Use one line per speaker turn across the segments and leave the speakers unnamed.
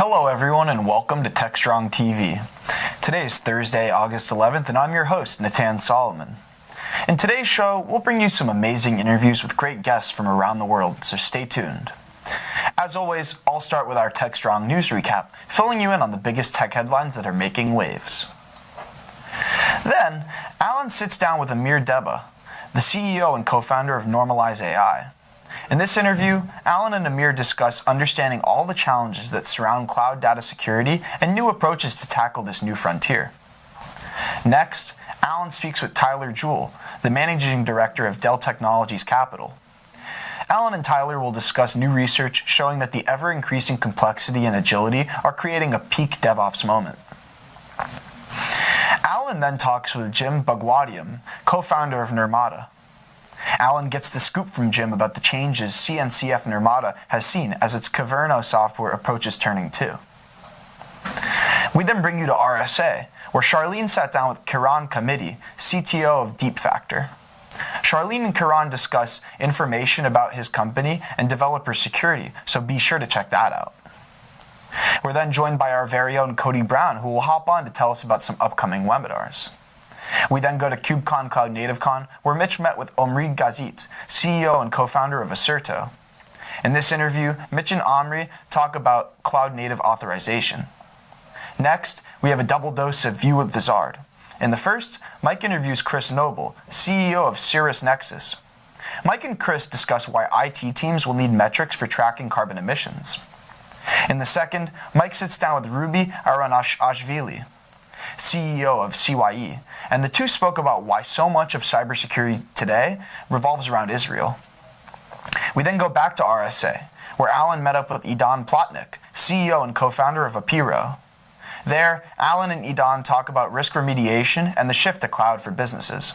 Hello everyone and welcome to Techstrong TV. Today is Thursday, August 11th, and I'm your host, Natan Solomon. In today's show, we'll bring you some amazing interviews with great guests from around the world, so stay tuned. As always, I'll start with our Techstrong news recap, filling you in on the biggest tech headlines that are making waves. Then, Alan sits down with Amir Deba, the CEO and co-founder of Normalize AI. In this interview, Alan and Amir discuss understanding all the challenges that surround cloud data security and new approaches to tackle this new frontier. Next, Alan speaks with Tyler Jewell, the managing director of Dell Technologies Capital. Alan and Tyler will discuss new research showing that the ever-increasing complexity and agility are creating a peak DevOps moment. Alan then talks with Jim Bhagwatiam, co-founder of Nirmata. Alan gets the scoop from Jim about the changes CNCF Nirmata has seen as its Caverno software approaches turning 2. We then bring you to RSA, where Charlene sat down with Kiran Kamiti, CTO of DeepFactor. Charlene and Kiran discuss information about his company and developer security, so be sure to check that out. We're then joined by our very own Cody Brown, who will hop on to tell us about some upcoming webinars. We then go to KubeCon Cloud Native Con, where Mitch met with Omri Gazit, CEO and co-founder of Acerto. In this interview, Mitch and Omri talk about cloud native authorization. Next, we have a double dose of View with Vizard. In the first, Mike interviews Chris Noble, CEO of Cirrus Nexus. Mike and Chris discuss why IT teams will need metrics for tracking carbon emissions. In the second, Mike sits down with Ruby Aronashvili, CEO of CYE, and the two spoke about why so much of cybersecurity today revolves around Israel. We then go back to RSA, where Alan met up with Idan Plotnik, CEO and co-founder of Apiro. There, Alan and Idan talk about risk remediation and the shift to cloud for businesses.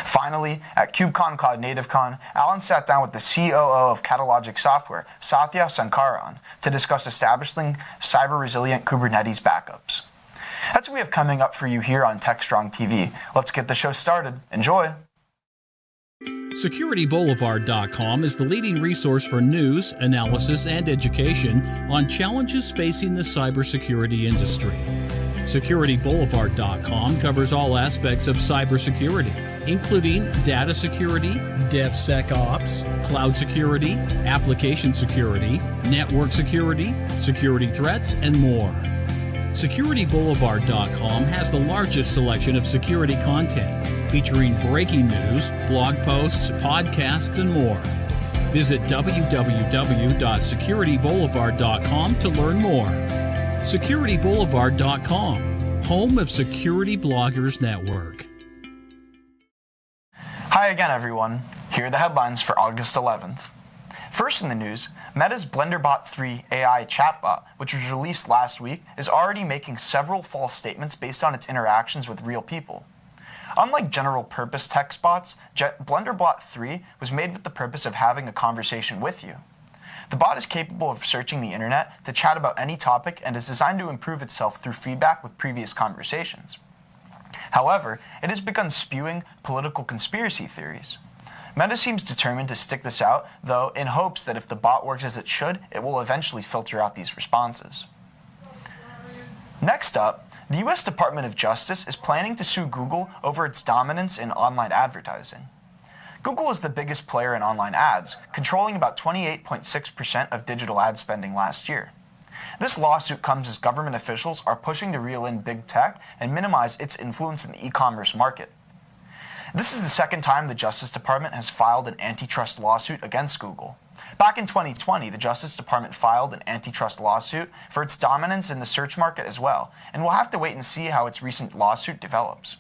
Finally, at KubeCon Cloud Native Con, Alan sat down with the COO of Catalogic Software, Satya Sankaran, to discuss establishing cyber-resilient Kubernetes backups. That's what we have coming up for you here on Techstrong TV. Let's get the show started. Enjoy!
SecurityBoulevard.com is the leading resource for news, analysis, and education on challenges facing the cybersecurity industry. SecurityBoulevard.com covers all aspects of cybersecurity, including data security, DevSecOps, cloud security, application security, network security, security threats, and more. SecurityBoulevard.com has the largest selection of security content, featuring breaking news, blog posts, podcasts, and more. Visit www.securityboulevard.com to learn more. SecurityBoulevard.com, home of Security Bloggers Network.
Hi again, everyone. Here are the headlines for August 11th. First in the news, Meta's BlenderBot 3 AI chatbot, which was released last week, is already making several false statements based on its interactions with real people. Unlike general-purpose text bots, BlenderBot 3 was made with the purpose of having a conversation with you. The bot is capable of searching the internet to chat about any topic and is designed to improve itself through feedback with previous conversations. However, it has begun spewing political conspiracy theories. Meta seems determined to stick this out, though, in hopes that if the bot works as it should, it will eventually filter out these responses. Next up, the U.S. Department of Justice is planning to sue Google over its dominance in online advertising. Google is the biggest player in online ads, controlling about 28.6% of digital ad spending last year. This lawsuit comes as government officials are pushing to reel in big tech and minimize its influence in the e-commerce market. This is the second time the Justice Department has filed an antitrust lawsuit against Google. Back in 2020, the Justice Department filed an antitrust lawsuit for its dominance in the search market as well, and we'll have to wait and see how its recent lawsuit develops.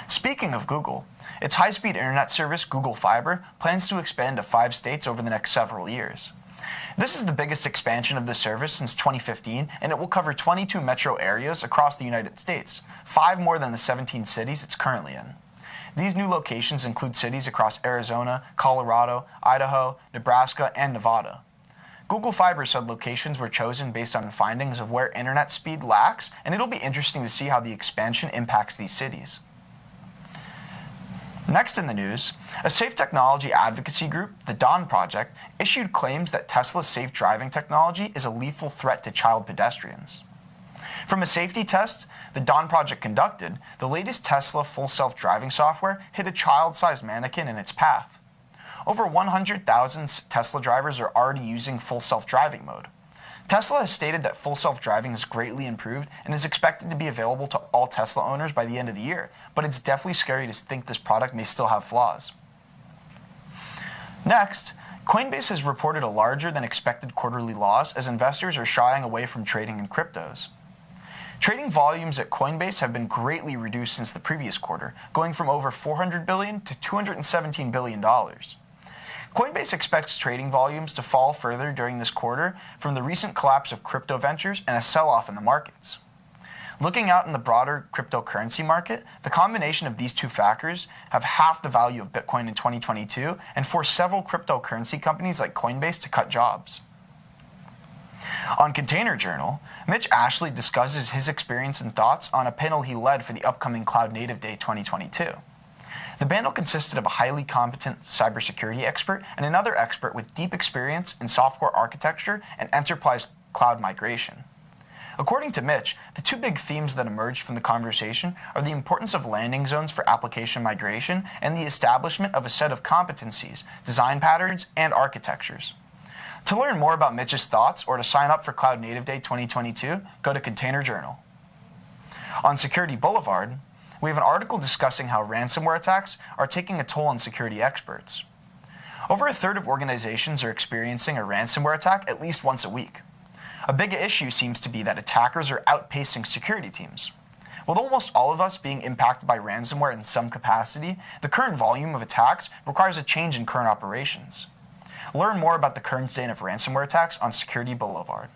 Speaking of Google, its high-speed internet service, Google Fiber, plans to expand to 5 states over the next several years. This is the biggest expansion of the service since 2015, and it will cover 22 metro areas across the United States, 5 more than the 17 cities it's currently in. These new locations include cities across Arizona, Colorado, Idaho, Nebraska, and Nevada. Google Fiber said locations were chosen based on findings of where internet speed lacks, and it'll be interesting to see how the expansion impacts these cities. Next in the news, a safe technology advocacy group, the Dawn Project, issued claims that Tesla's safe driving technology is a lethal threat to child pedestrians. From a safety test the Dawn Project conducted, the latest Tesla full self-driving software hit a child-sized mannequin in its path. Over 100,000 Tesla drivers are already using full self-driving mode. Tesla has stated that full self-driving is greatly improved and is expected to be available to all Tesla owners by the end of the year, but it's definitely scary to think this product may still have flaws. Next, Coinbase has reported a larger than expected quarterly loss as investors are shying away from trading in cryptos. Trading volumes at Coinbase have been greatly reduced since the previous quarter, going from over $400 billion to $217 billion. Coinbase expects trading volumes to fall further during this quarter from the recent collapse of crypto ventures and a sell-off in the markets. Looking out in the broader cryptocurrency market, the combination of these two factors have halved the value of Bitcoin in 2022 and forced several cryptocurrency companies like Coinbase to cut jobs. On Container Journal, Mitch Ashley discusses his experience and thoughts on a panel he led for the upcoming Cloud Native Day 2022. The panel consisted of a highly competent cybersecurity expert and another expert with deep experience in software architecture and enterprise cloud migration. According to Mitch, the two big themes that emerged from the conversation are the importance of landing zones for application migration and the establishment of a set of competencies, design patterns, and architectures. To learn more about Mitch's thoughts or to sign up for Cloud Native Day 2022, go to Container Journal. On Security Boulevard, we have an article discussing how ransomware attacks are taking a toll on security experts. Over a third of organizations are experiencing a ransomware attack at least once a week. A big issue seems to be that attackers are outpacing security teams. With almost all of us being impacted by ransomware in some capacity, the current volume of attacks requires a change in current operations. Learn more about the current state of ransomware attacks on Security Boulevard.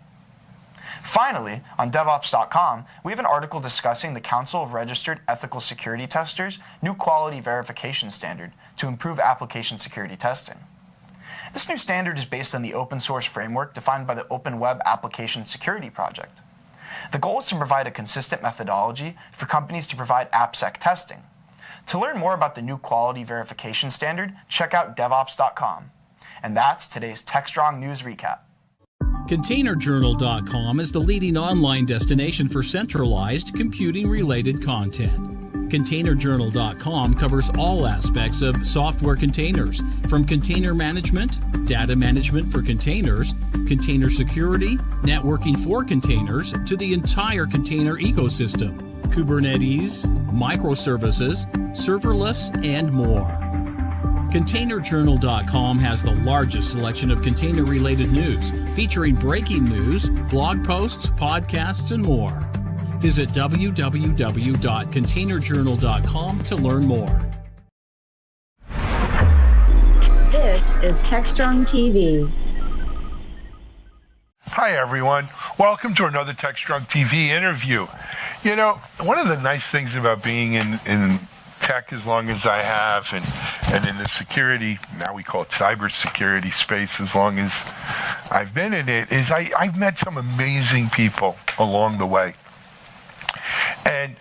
Finally, on DevOps.com, we have an article discussing the Council of Registered Ethical Security Testers' new quality verification standard to improve application security testing. This new standard is based on the open source framework defined by the Open Web Application Security Project. The goal is to provide a consistent methodology for companies to provide AppSec testing. To learn more about the new quality verification standard, check out DevOps.com. And that's today's Techstrong News Recap.
ContainerJournal.com is the leading online destination for centralized computing-related content. ContainerJournal.com covers all aspects of software containers, from container management, data management for containers, container security, networking for containers, to the entire container ecosystem, Kubernetes, microservices, serverless, and more. ContainerJournal.com has the largest selection of container-related news, featuring breaking news, blog posts, podcasts, and more. Visit www.containerjournal.com to learn more.
This is Techstrong TV.
Hi, everyone. Welcome to another Techstrong TV interview. You know, one of the nice things about being in tech as long as I have and in the security, now we call it cybersecurity space, as long as I've been in it, is I've met some amazing people along the way. And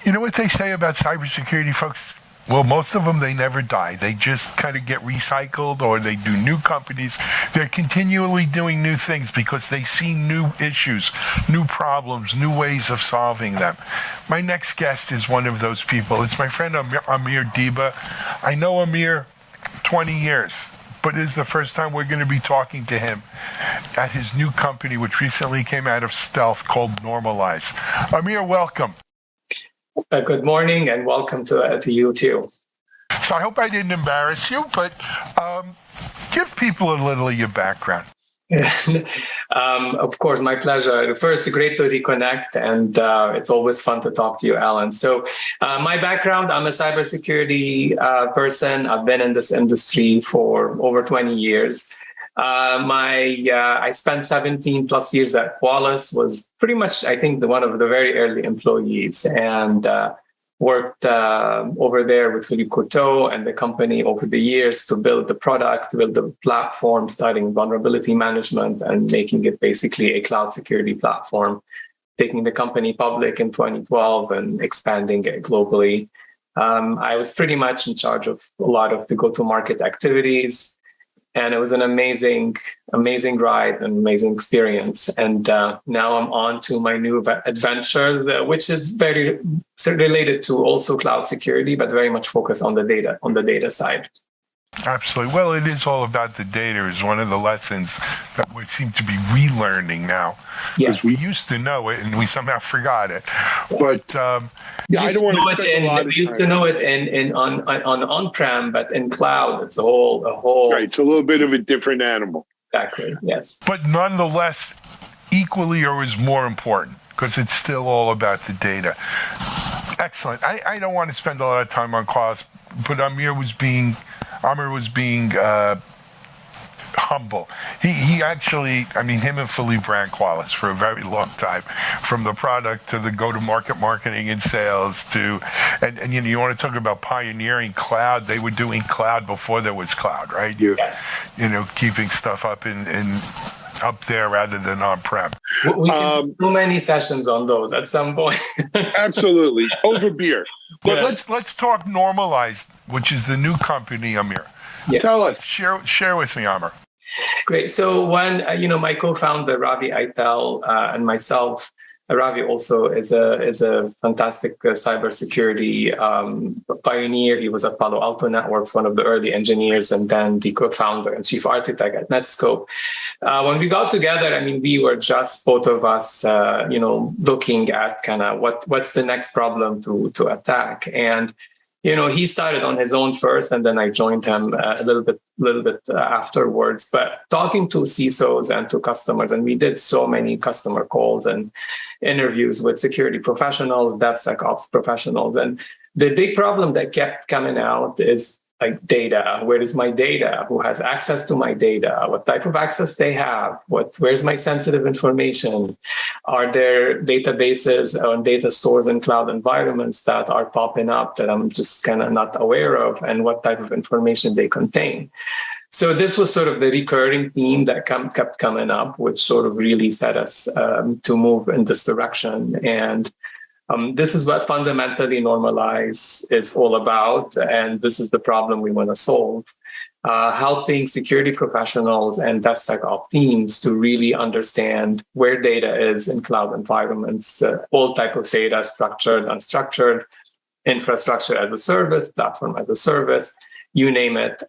you know what they say about cybersecurity folks? Well, most of them, they never die. They just kind of get recycled, or they do new companies. They're continually doing new things because they see new issues, new problems, new ways of solving them. My next guest is one of those people. It's my friend Amir Diba. I know Amir 20 years, but this is the first time we're going to be talking to him at his new company, which recently came out of stealth, called Normalize. Amir, welcome.
Good morning and welcome to you too.
So I hope I didn't embarrass you, but give people a little of your background.
Of course, my pleasure. First, great to reconnect, and it's always fun to talk to you, Alan. So my background, I'm a cybersecurity person. I've been in this industry for over 20 years. I spent 17 plus years at Qualys, was pretty much, I think, one of the very early employees, and worked over there with Philippe Courteau and the company over the years to build the product, to build the platform, starting vulnerability management and making it basically a cloud security platform, taking the company public in 2012 and expanding it globally. I was pretty much in charge of a lot of the go-to-market activities. And it was an amazing ride, an amazing experience. And now I'm on to my new adventures, which is very related to also cloud security, but very much focused on the data side.
Absolutely. Well, it is all about the data is one of the lessons that we seem to be relearning now. Because we used to know it and we somehow forgot it. But I don't want to spend a lot of time.
We used to know it on-prem, but in cloud, it's a whole.
Right. It's a little bit of a different animal.
Exactly. Yes.
But nonetheless, equally or is more important because it's still all about the data. Excellent. I don't want to spend a lot of time on cost, but Amir was being humble. He actually, him and Philippe ran Qualys for a very long time, from the product to the go-to-market marketing and sales to, and you want to talk about pioneering cloud. They were doing cloud before there was cloud, right? Keeping stuff up up there rather than on-prem.
We can do too many sessions on those at some point.
Absolutely. Over beer.
But let's talk Normalized, which is the new company, Amir.
Yeah.
Tell us.
Share with me, Amir.
Great. So when, my co-founder, Ravi Aital, and myself, Ravi also is a fantastic cybersecurity pioneer. He was at Palo Alto Networks, one of the early engineers, and then the co-founder and chief architect at Netscope. When we got together, we were just both of us, looking at kind of what's the next problem to attack. And he started on his own first, and then I joined him a little bit afterwards. But talking to CISOs and to customers, and we did so many customer calls and interviews with security professionals, DevSecOps professionals, and the big problem that kept coming out is like data. Where is my data? Who has access to my data? What type of access they have? Where's my sensitive information? Are there databases or data stores in cloud environments that are popping up that I'm just kind of not aware of? And what type of information they contain? So this was sort of the recurring theme that kept coming up, which sort of really set us to move in this direction. And this is what fundamentally Normalize is all about, and this is the problem we want to solve. Helping security professionals and DevSecOps teams to really understand where data is in cloud environments, all type of data, structured, unstructured, infrastructure as a service, platform as a service, you name it.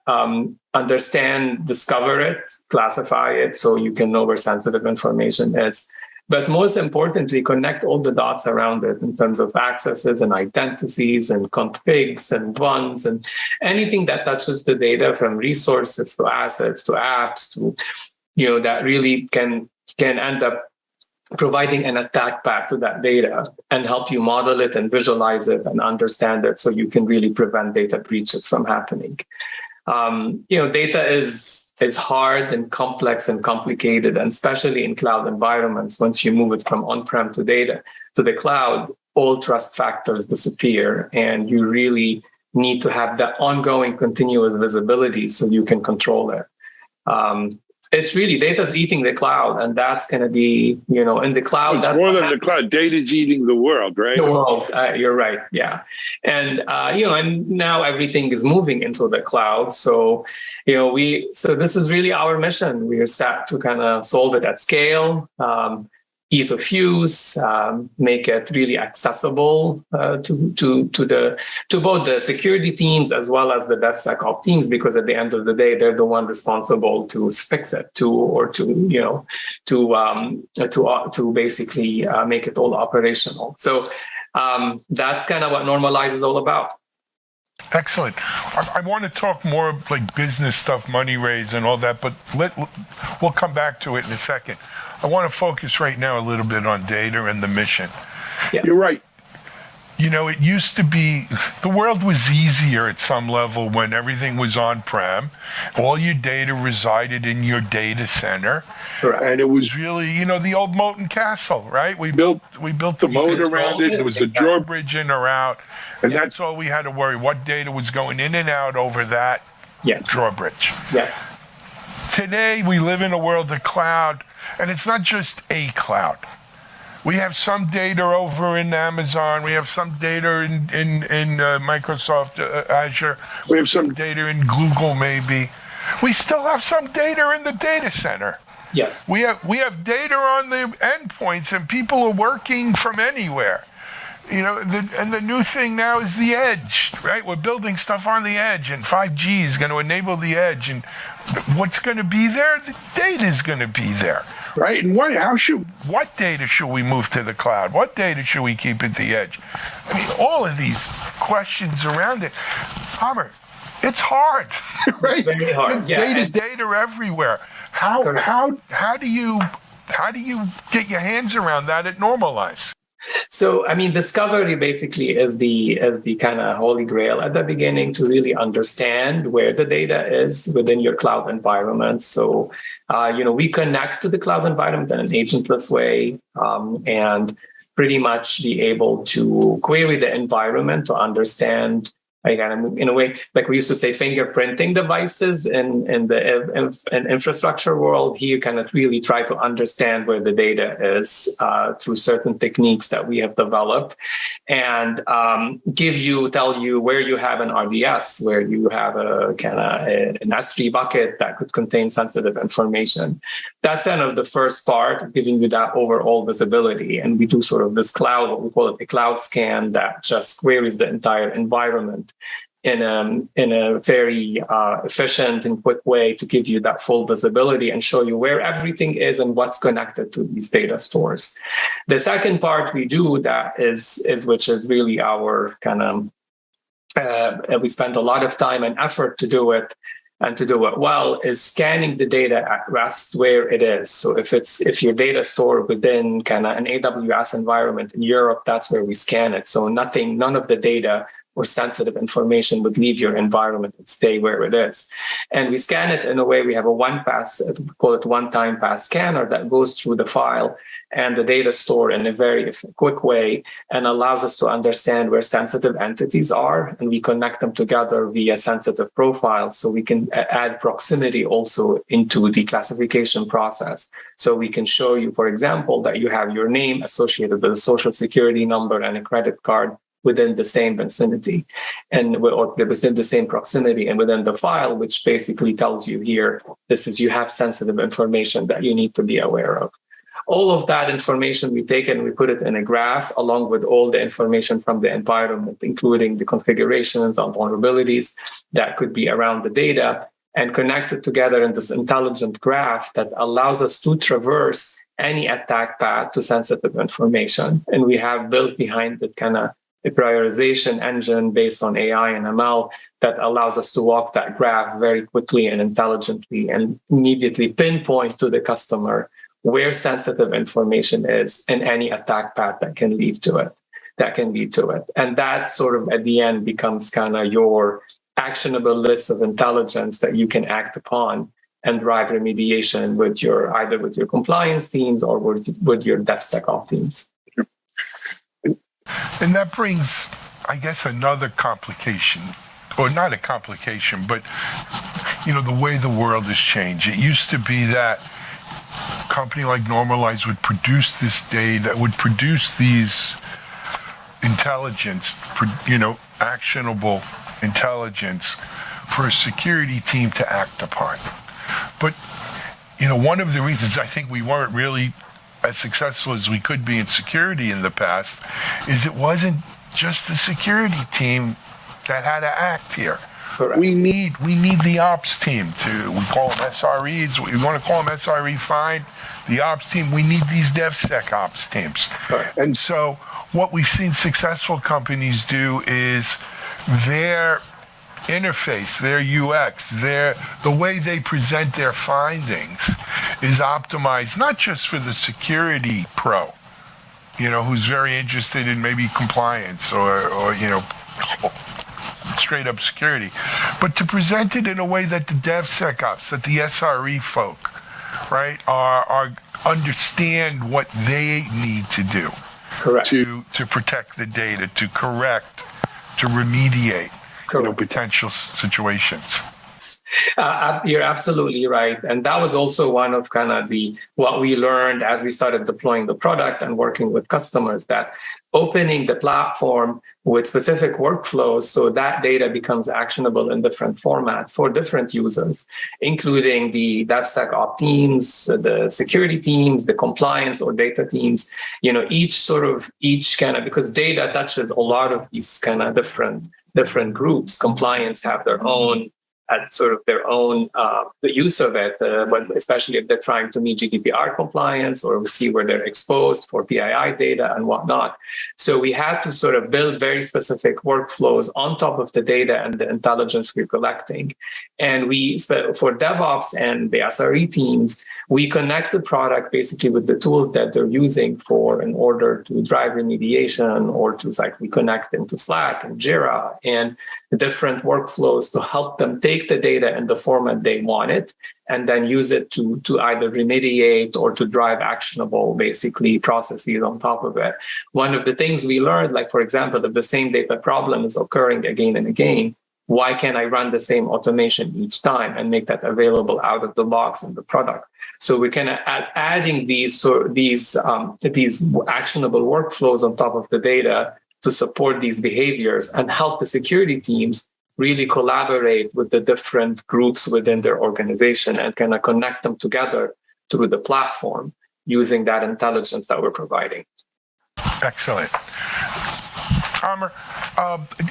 Understand, discover it, classify it, so you can know where sensitive information is. But most importantly, connect all the dots around it in terms of accesses and identities and configs and runs and anything that touches the data, from resources to assets to apps to, that really can end up providing an attack path to that data and help you model it and visualize it and understand it so you can really prevent data breaches from happening. Data is hard and complex and complicated, and especially in cloud environments. Once you move it from on-prem to the cloud, all trust factors disappear, and you really need to have that ongoing continuous visibility so you can control it. It's really data's eating the cloud, and that's going to be, in the cloud.
It's more than the cloud. Data's eating the world, right?
The world. You're right. Yeah. And, and now everything is moving into the cloud. So, so this is really our mission. We are set to kind of solve it at scale, ease of use, make it really accessible to both the security teams as well as the DevSecOps teams, because at the end of the day, they're the one responsible to fix it, to basically make it all operational. So that's kind of what Normalize is all about.
Excellent. I want to talk more like business stuff, money raise and all that, but we'll come back to it in a second. I want to focus right now a little bit on data and the mission.
Yeah.
You're right.
It used to be, the world was easier at some level when everything was on-prem. All your data resided in your data center.
Correct.
And it was really, the old moat and castle, right? We built the
moat around it. There was a
drawbridge in or out. And that's all we had to worry. What data was going in and out over that drawbridge.
Yes.
Today, we live in a world of cloud, and it's not just a cloud. We have some data over in Amazon. We have some data in Microsoft Azure. We have some data in Google, maybe. We still have some data in the data center.
Yes.
We have data on the endpoints, and people are working from anywhere. And the new thing now is the edge, right? We're building stuff on the edge, and 5G is going to enable the edge. And what's going to be there? The data is going to be there.
Right? And
what data should we move to the cloud? What data should we keep at the edge? I mean, all of these questions around it. Robert, it's hard, right?
Very hard. Yeah.
Data everywhere. How do you get your hands around that at Normalize?
So, I mean, discovery basically is the kind of holy grail at the beginning to really understand where the data is within your cloud environment. So, we connect to the cloud environment in an agentless way and pretty much be able to query the environment to understand. In a way, like we used to say, fingerprinting devices in the infrastructure world. Here, you cannot really try to understand where the data is through certain techniques that we have developed, and tell you where you have an RDS, where you have a kind of an S3 bucket that could contain sensitive information. That's kind of the first part of giving you that overall visibility. And we do sort of this cloud, what we call it, a cloud scan that just queries the entire environment in a very efficient and quick way to give you that full visibility and show you where everything is and what's connected to these data stores. The second part we do that is which is really our kind of we spend a lot of time and effort to do it. And to do it well is scanning the data at rest where it is. So if your data stored within kind of an AWS environment in Europe, that's where we scan it. So none of the data or sensitive information would leave your environment and stay where it is. And we scan it in a way, we have a we call it one-time pass scanner that goes through the file and the data store in a very quick way and allows us to understand where sensitive entities are. And we connect them together via sensitive profiles. So we can add proximity also into the classification process. So we can show you, for example, that you have your name associated with a social security number and a credit card within the same vicinity or within the same proximity and within the file, which basically tells you here, you have sensitive information that you need to be aware of. All of that information we take and we put it in a graph along with all the information from the environment, including the configurations and vulnerabilities that could be around the data, and connect it together in this intelligent graph that allows us to traverse any attack path to sensitive information. And we have built behind it kind of a prioritization engine based on AI and ML that allows us to walk that graph very quickly and intelligently and immediately pinpoint to the customer where sensitive information is and any attack path that can lead to it. And that sort of at the end becomes kind of your actionable list of intelligence that you can act upon and drive remediation with either with your compliance teams or with your DevSecOps teams.
And that brings, I guess, another complication, or not a complication, but, the way the world has changed. It used to be that a company like Normalize would produce this data, would produce these intelligence, actionable intelligence for a security team to act upon. But, one of the reasons I think we weren't really as successful as we could be in security in the past is it wasn't just the security team that had to act here.
Correct.
We need the ops team we call them SREs. We want to call them SRE, fine. The ops team, we need these DevSecOps teams.
Correct.
And so what we've seen successful companies do is their interface, their UX, the way they present their findings is optimized not just for the security pro, who's very interested in maybe compliance or straight up security, but to present it in a way that the DevSecOps, that the SRE folk, right, are understand what they need to do.
Correct.
To protect the data, to correct, to remediate potential situations.
Yes, you're absolutely right. And that was also one of kind of what we learned as we started deploying the product and working with customers, that opening the platform with specific workflows so that data becomes actionable in different formats for different users, including the DevSecOps teams, the security teams, the compliance or data teams, each kind of, because data touches a lot of these kind of different groups. Compliance have their own, the use of it, but especially if they're trying to meet GDPR compliance or see where they're exposed for PII data and whatnot. So we had to sort of build very specific workflows on top of the data and the intelligence we're collecting. And for DevOps and the SRE teams, we connect the product basically with the tools that they're using in order to drive remediation, or we connect into Slack and Jira and different workflows to help them take the data in the format they want it, and then use it to either remediate or to drive actionable, basically, processes on top of it. One of the things we learned, like, for example, if the same data problem is occurring again and again, why can't I run the same automation each time and make that available out of the box in the product? So we're kind of adding these actionable workflows on top of the data to support these behaviors and help the security teams really collaborate with the different groups within their organization and kind of connect them together through the platform using that intelligence that we're providing.
Excellent. Amr,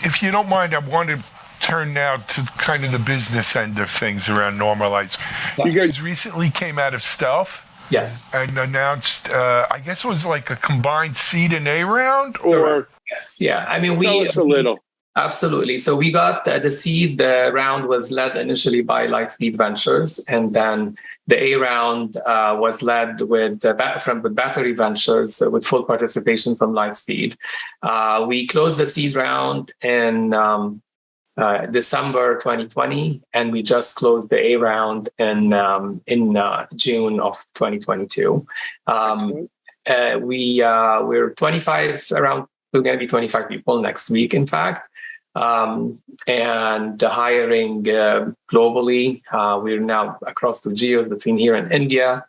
if you don't mind, I want to turn now to kind of the business end of things around Normalize.
Yeah.
You guys recently came out of stealth.
Yes.
And announced, I guess it was like a combined seed and A round, or?
Yes. Yeah. I mean,
Tell us a little.
Absolutely. So we got the seed. The round was led initially by Lightspeed Ventures, and then the A round was led with Battery Ventures with full participation from Lightspeed. We closed the seed round in December 2020, and we just closed the A round in June of 2022. We're 25 around. We're going to be 25 people next week, in fact. And hiring globally. We're now across the geos between here and India,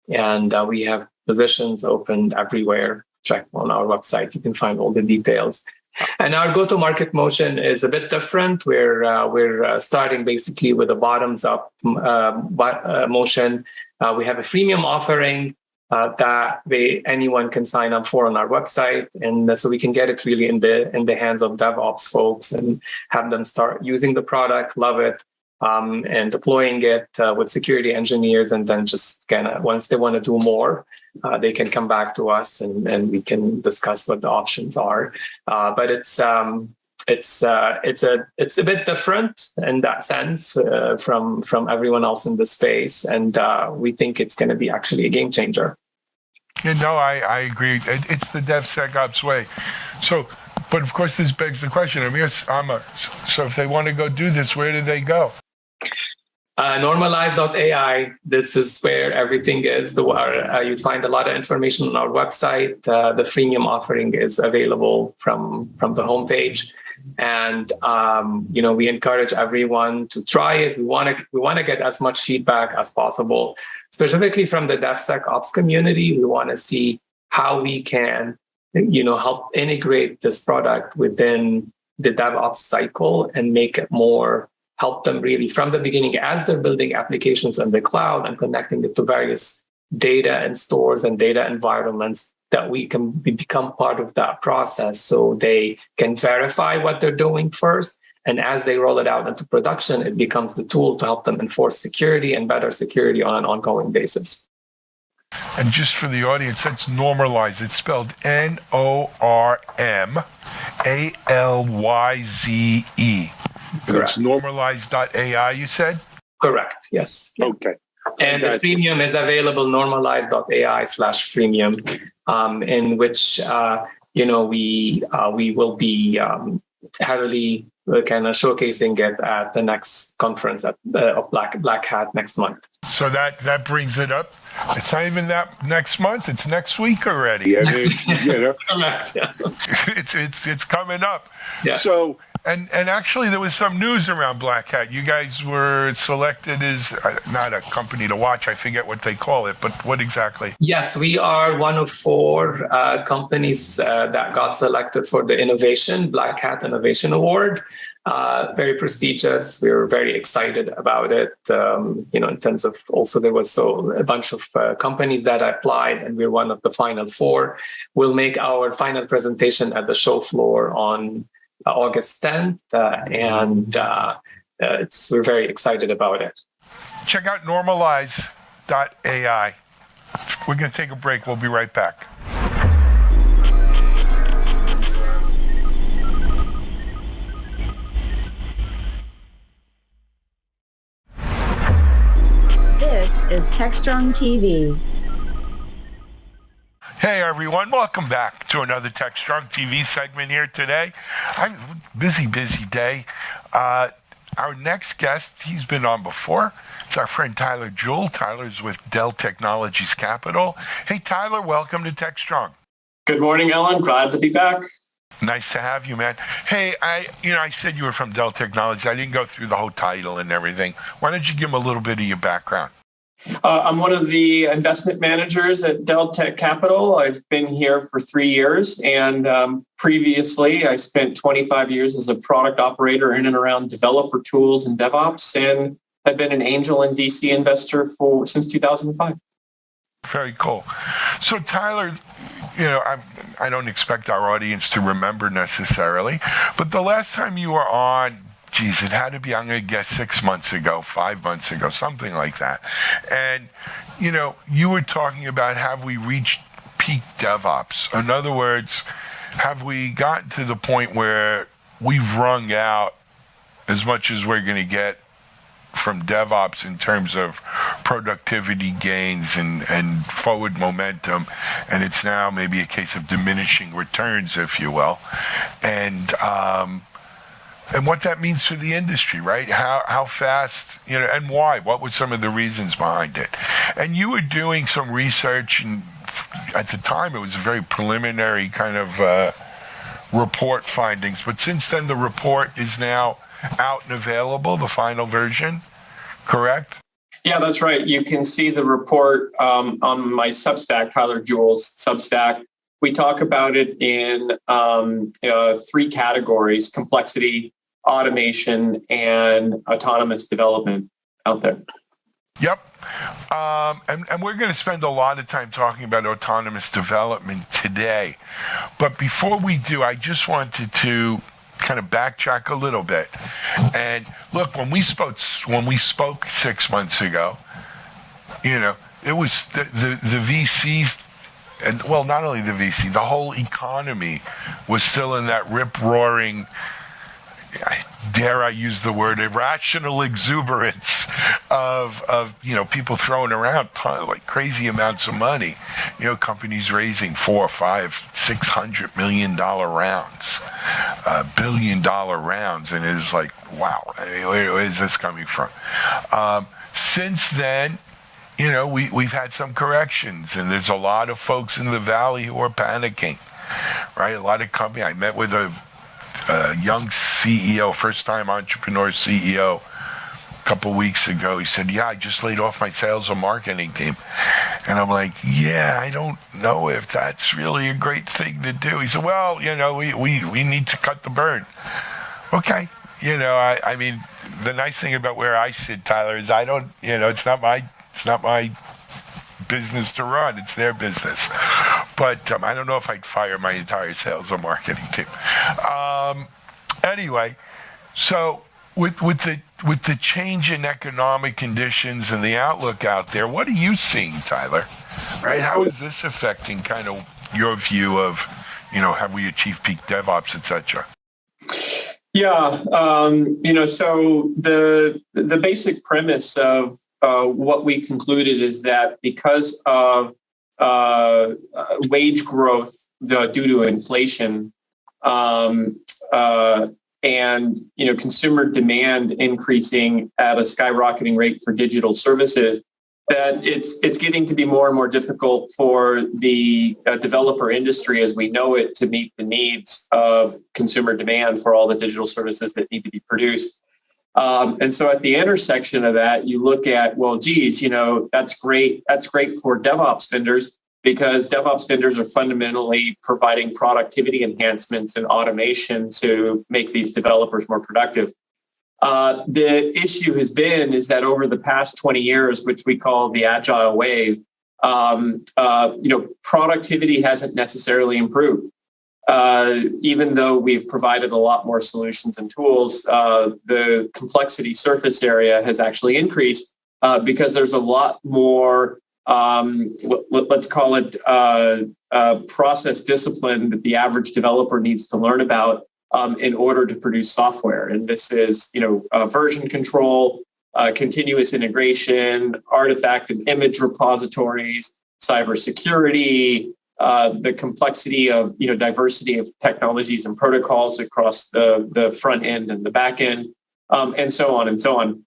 and we have positions open everywhere. Check on our website; you can find all the details. And our go-to-market motion is a bit different. We're starting basically with a bottoms-up motion. We have a freemium offering that anyone can sign up for on our website, and so we can get it really in the hands of DevOps folks and have them start using the product, love it, and deploying it with security engineers, and then just kind of once they want to do more, they can come back to us and we can discuss what the options are. But it's a bit different in that sense from everyone else in the space, and we think it's going to be actually a game changer.
I agree. It's the DevSecOps way. So, but of course, this begs the question. So if they want to go do this, where do they go?
Normalize.ai. This is where everything is. You find a lot of information on our website. The freemium offering is available from the homepage. And we encourage everyone to try it. We want to get as much feedback as possible, specifically from the DevSecOps community. We want to see how we can, help integrate this product within the DevOps cycle and make it help them really from the beginning as they're building applications in the cloud and connecting it to various data and stores and data environments, that we can become part of that process so they can verify what they're doing first. And as they roll it out into production, it becomes the tool to help them enforce security and better security on an ongoing basis.
And just for the audience, that's Normalize. It's spelled Normallyze. And it's normalize.ai, you said?
Correct, yes.
Okay.
And the freemium is available, normalize.ai/freemium, in which, we will be heavily kind of showcasing it at the next conference of Black Hat next month.
So that brings it up. It's not even that next month. It's next week already.
Yeah,
Correct, yeah.
It's coming up.
Yeah.
So
And actually, there was some news around Black Hat. You guys were selected as not a company to watch. I forget what they call it, but what exactly?
Yes, we are one of 4 companies that got selected for the Black Hat Innovation Award. Very prestigious. We were very excited about it. In terms of also there was a bunch of companies that applied, and we're one of the final 4. We'll make our final presentation at the show floor on August 10th, and we're very excited about it.
Check out normalize.ai. We're going to take a break. We'll be right back.
This is Techstrong TV.
Hey everyone, welcome back to another Techstrong TV segment here today. Busy day. Our next guest, he's been on before. It's our friend Tyler Jewell. Tyler's with Dell Technologies Capital. Hey Tyler, welcome to Techstrong.
Good morning, Alan. Glad to be back.
Nice to have you, man. Hey, I said you were from Dell Technologies. I didn't go through the whole title and everything. Why don't you give them a little bit of your background?
I'm one of the investment managers at Dell Tech Capital. I've been here for 3 years, and previously I spent 25 years as a product operator in and around developer tools and DevOps, and I've been an angel and VC investor since 2005.
Very cool. So Tyler, I don't expect our audience to remember necessarily, but the last time you were on, geez, it had to be, I'm going to guess 6 months ago, 5 months ago, something like that. And, you were talking about, have we reached peak DevOps? In other words, have we gotten to the point where we've wrung out as much as we're going to get from DevOps in terms of productivity gains and forward momentum, and it's now maybe a case of diminishing returns, if you will, and what that means for the industry, right? How fast, and why? What were some of the reasons behind it? And you were doing some research, and at the time it was a very preliminary kind of report findings, but since then the report is now out and available, the final version, correct?
Yeah, that's right. You can see the report on my Substack, Tyler Jewell's Substack. We talk about it in 3 categories: complexity, automation, and autonomous development out there.
Yep. And we're going to spend a lot of time talking about autonomous development today. But before we do, I just wanted to kind of backtrack a little bit. And look, when we spoke 6 months ago, it was the VCs, and well, not only the VC, the whole economy was still in that rip-roaring, dare I use the word, irrational exuberance of people throwing around like crazy amounts of money. Companies raising $400, $500, $600 million rounds, $1 billion rounds, and it's like, wow, where is this coming from? Since then, we've had some corrections, and there's a lot of folks in the valley who are panicking, right? A lot of companies. I met with a young CEO, first-time entrepreneur CEO, a couple weeks ago. He said, "Yeah, I just laid off my sales and marketing team," and I'm like, "Yeah, I don't know if that's really a great thing to do." He said, "Well, we need to cut the burn." Okay, I mean, the nice thing about where I sit, Tyler, is I don't, it's not my business to run. It's their business. But I don't know if I'd fire my entire sales or marketing team. Anyway, so with the change in economic conditions and the outlook out there, what are you seeing, Tyler? Right? How is this affecting kind of your view of, have we achieved peak DevOps, et cetera?
Yeah, so the basic premise of what we concluded is that because of wage growth due to inflation and consumer demand increasing at a skyrocketing rate for digital services, that it's getting to be more and more difficult for the developer industry as we know it to meet the needs of consumer demand for all the digital services that need to be produced. And so at the intersection of that, you look at, well, geez, that's great. That's great for DevOps vendors because DevOps vendors are fundamentally providing productivity enhancements and automation to make these developers more productive. The issue has been is that over the past 20 years, which we call the agile wave, productivity hasn't necessarily improved. Even though we've provided a lot more solutions and tools, the complexity surface area has actually increased because there's a lot more, let's call it process discipline that the average developer needs to learn about in order to produce software. And this is, version control, continuous integration, artifact and image repositories, cybersecurity, the complexity of diversity of technologies and protocols across the front end and the back end, and so on and so on.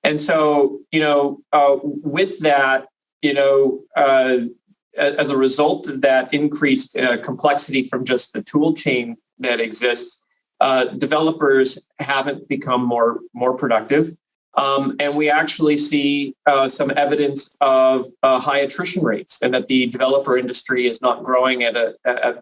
And so with that, as a result of that increased complexity from just the tool chain that exists, developers haven't become more productive. And we actually see some evidence of high attrition rates, and that the developer industry is not growing at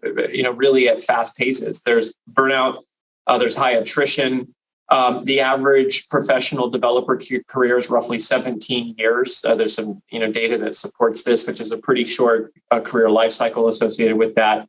really at fast paces. There's burnout, there's high attrition. The average professional developer career is roughly 17 years. There's some data that supports this, which is a pretty short career life cycle associated with that.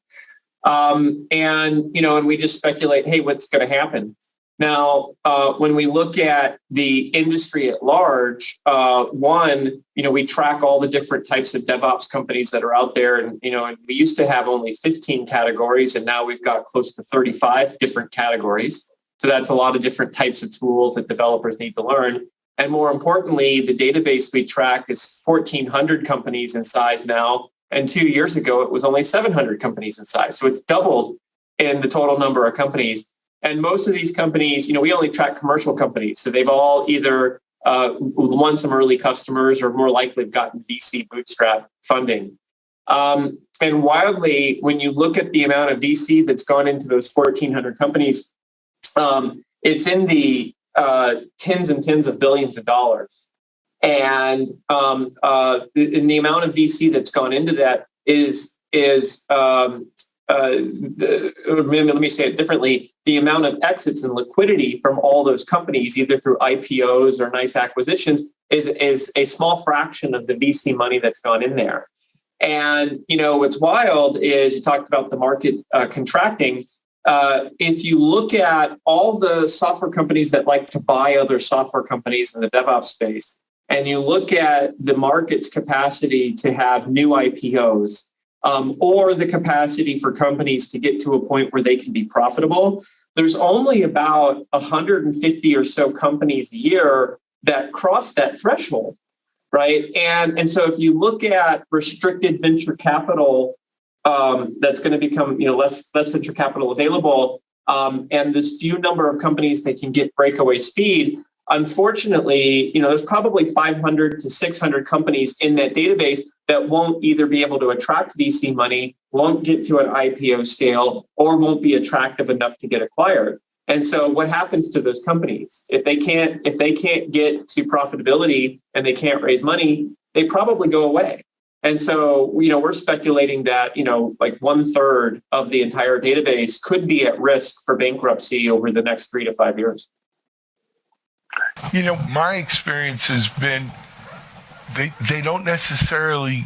And we just speculate, hey, what's going to happen? Now, when we look at the industry at large, we track all the different types of DevOps companies that are out there. And we used to have only 15 categories, and now we've got close to 35 different categories. So that's a lot of different types of tools that developers need to learn. And more importantly, the database we track is 1,400 companies in size now. And 2 years ago, it was only 700 companies in size. So it's doubled in the total number of companies. And most of these companies, we only track commercial companies. So they've all either won some early customers or more likely have gotten VC bootstrap funding. And wildly, when you look at the amount of VC that's gone into those 1,400 companies, it's in the tens and tens of billions of dollars. And the amount of VC that's gone into that let me say it differently. The amount of exits and liquidity from all those companies, either through IPOs or nice acquisitions, is a small fraction of the VC money that's gone in there. And, what's wild is you talked about the market contracting. If you look at all the software companies that like to buy other software companies in the DevOps space, and you look at the market's capacity to have new IPOs, or the capacity for companies to get to a point where they can be profitable, there's only about 150 or so companies a year that cross that threshold, right? And so if you look at restricted venture capital, that's going to become less venture capital available, and this few number of companies that can get breakaway speed. Unfortunately, there's probably 500 to 600 companies in that database that won't either be able to attract VC money, won't get to an IPO scale, or won't be attractive enough to get acquired. And so what happens to those companies? If they can't get to profitability and they can't raise money, they probably go away. And so, we're speculating that, like 1/3 of the entire database could be at risk for bankruptcy over the next 3 to 5 years.
My experience has been they don't necessarily,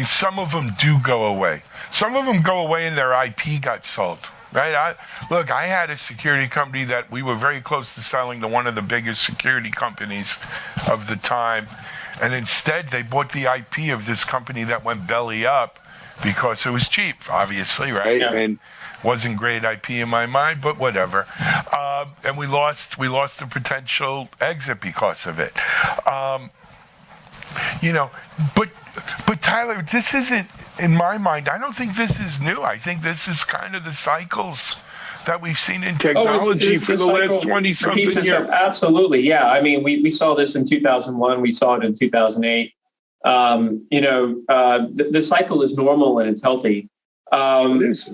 some of them do go away. Some of them go away and their IP got sold, right? I had a security company that we were very close to selling to one of the biggest security companies of the time. And instead, they bought the IP of this company that went belly up because it was cheap, obviously, right? Yeah. And wasn't great IP in my mind, but whatever. And we lost the potential exit because of it. But Tyler, this isn't, in my mind, I don't think this is new. I think this is kind of the cycles that we've seen in
Oh,
technology for the
cycle
last 20-something
repeats
years.
itself. Absolutely. Yeah. I mean, we saw this in 2001. We saw it in 2008. The cycle is normal and it's healthy. What's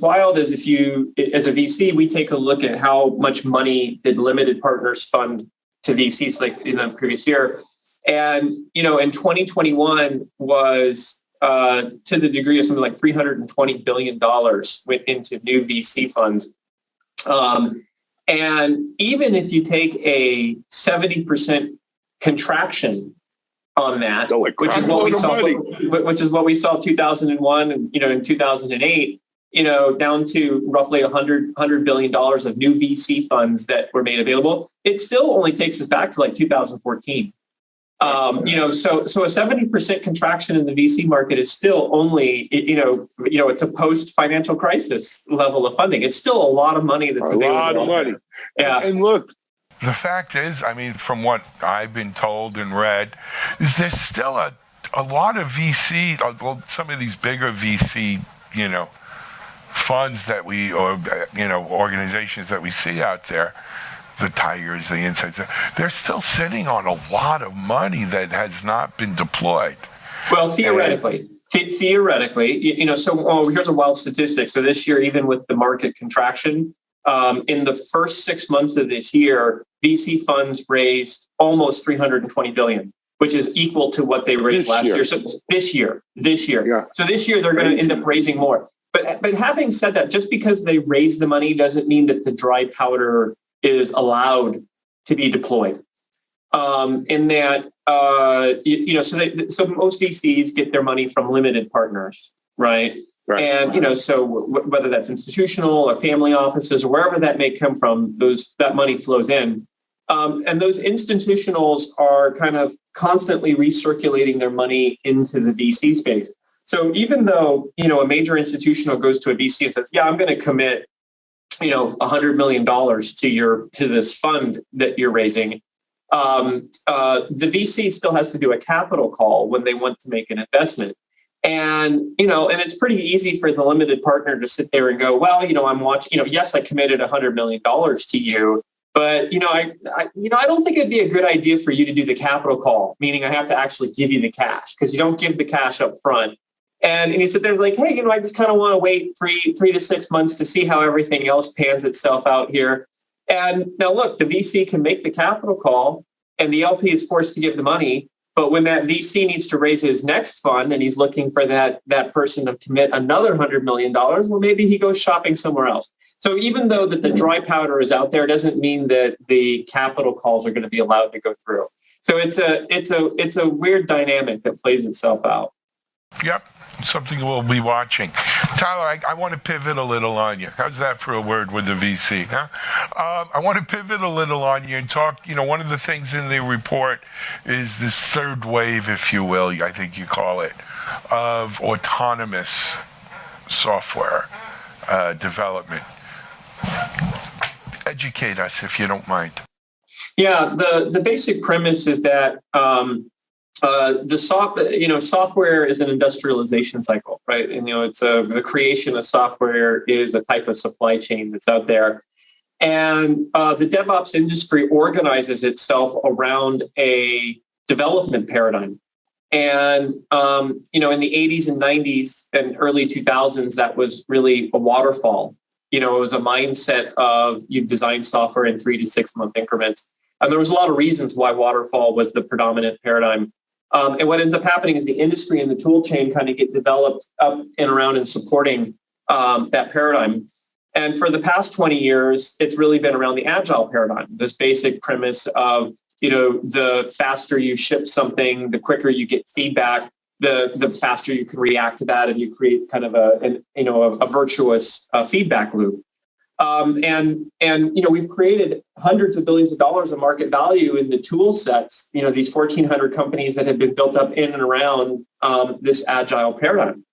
wild is if you, as a VC, we take a look at how much money did limited partners fund to VCs like in the previous year. And, in 2021 was to the degree of something like $320 billion went into new VC funds. And even if you take a 70% contraction on that, which is what we saw in 2001 and in 2008, down to roughly $100 billion of new VC funds that were made available, it still only takes us back to like 2014. So a 70% contraction in the VC market is still only, it's a post-financial crisis level of funding. It's still a lot of money that's available.
A lot of money.
Yeah.
And look,
The fact is, I mean, from what I've been told and read, is there's still a lot of VC, some of these bigger VC, funds that organizations that we see out there, the Tigers, the Insights, they're still sitting on a lot of money that has not been deployed.
Well, theoretically, here's a wild statistic. So this year, even with the market contraction, in the first 6 months of this year, VC funds raised almost $320 billion, which is equal to what they raised last year. So this year. Yeah. So this year they're going to end up raising more. But having said that, just because they raise the money doesn't mean that the dry powder is allowed to be deployed. So most VCs get their money from limited partners, right?
Right.
And, so whether that's institutional or family offices or wherever that may come from, that money flows in. And those institutionals are kind of constantly recirculating their money into the VC space. So even though, a major institutional goes to a VC and says, yeah, I'm going to commit, $100 million to this fund that you're raising, the VC still has to do a capital call when they want to make an investment. And, and it's pretty easy for the limited partner to sit there and go, well, I'm watching, yes, I committed $100 million to you, but, I don't think it'd be a good idea for you to do the capital call, meaning I have to actually give you the cash because you don't give the cash up front. And you sit there and like, hey, I just kind of want to wait 3 to 6 months to see how everything else pans itself out here. And now look, the VC can make the capital call and the LP is forced to give the money. But when that VC needs to raise his next fund and he's looking for that person to commit another $100 million, well, maybe he goes shopping somewhere else. So even though that the dry powder is out there, doesn't mean that the capital calls are going to be allowed to go through. So it's a weird dynamic that plays itself out.
Yep. Something we'll be watching. Tyler, I want to pivot a little on you. How's that for a word with the VC? Huh? I want to pivot a little on you and talk, one of the things in the report is this third wave, if you will, I think you call it, of autonomous software development. Educate us if you don't mind.
Yeah, the basic premise is that software is an industrialization cycle, right? And it's the creation of software is a type of supply chain that's out there, and the DevOps industry organizes itself around a development paradigm. And in the 80s and 90s and early 2000s, that was really a waterfall. It was a mindset of you design software in 3 to 6 month increments, and there was a lot of reasons why waterfall was the predominant paradigm. And what ends up happening is the industry and the tool chain kind of get developed up and around and supporting that paradigm. And for the past 20 years, it's really been around the agile paradigm, this basic premise of, the faster you ship something, the quicker you get feedback, the faster you can react to that, and you create kind of a virtuous feedback loop. We've created hundreds of billions of dollars of market value in the tool sets, these 1,400 companies that have been built up in and around this agile paradigm.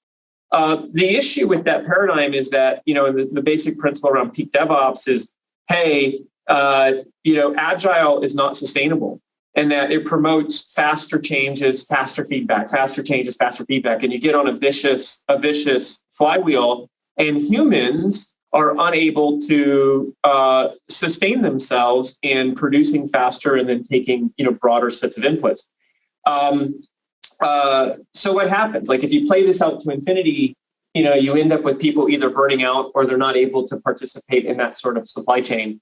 The issue with that paradigm is that, the basic principle around peak DevOps is, hey, agile is not sustainable, and that it promotes faster changes, faster feedback, faster changes, faster feedback. And you get on a vicious flywheel, and humans are unable to sustain themselves in producing faster and then taking broader sets of inputs. So what happens? Like if you play this out to infinity, you end up with people either burning out or they're not able to participate in that sort of supply chain.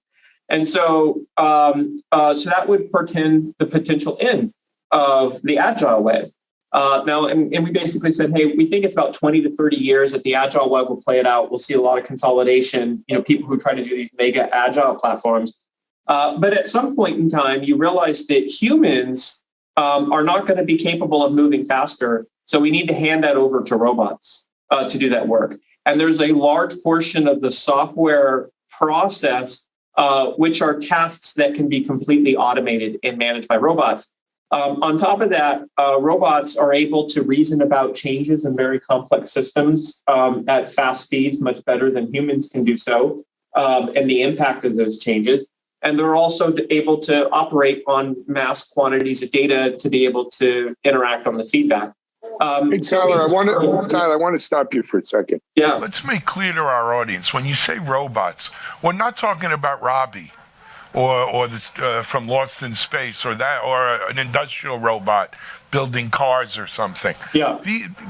And so that would portend the potential end of the agile wave. Now, and we basically said, hey, we think it's about 20 to 30 years that the agile web will play it out. We'll see a lot of consolidation, people who try to do these mega agile platforms. But at some point in time, you realize that humans are not going to be capable of moving faster. So we need to hand that over to robots to do that work. And there's a large portion of the software process, which are tasks that can be completely automated and managed by robots. On top of that, robots are able to reason about changes in very complex systems at fast speeds, much better than humans can do so, and the impact of those changes. And they're also able to operate on mass quantities of data to be able to interact on the feedback.
Hey, Tyler, I want to stop you for a second.
Yeah.
Let's make clear to our audience, when you say robots, we're not talking about Robbie or from Lost in Space or an industrial robot building cars or something.
Yeah.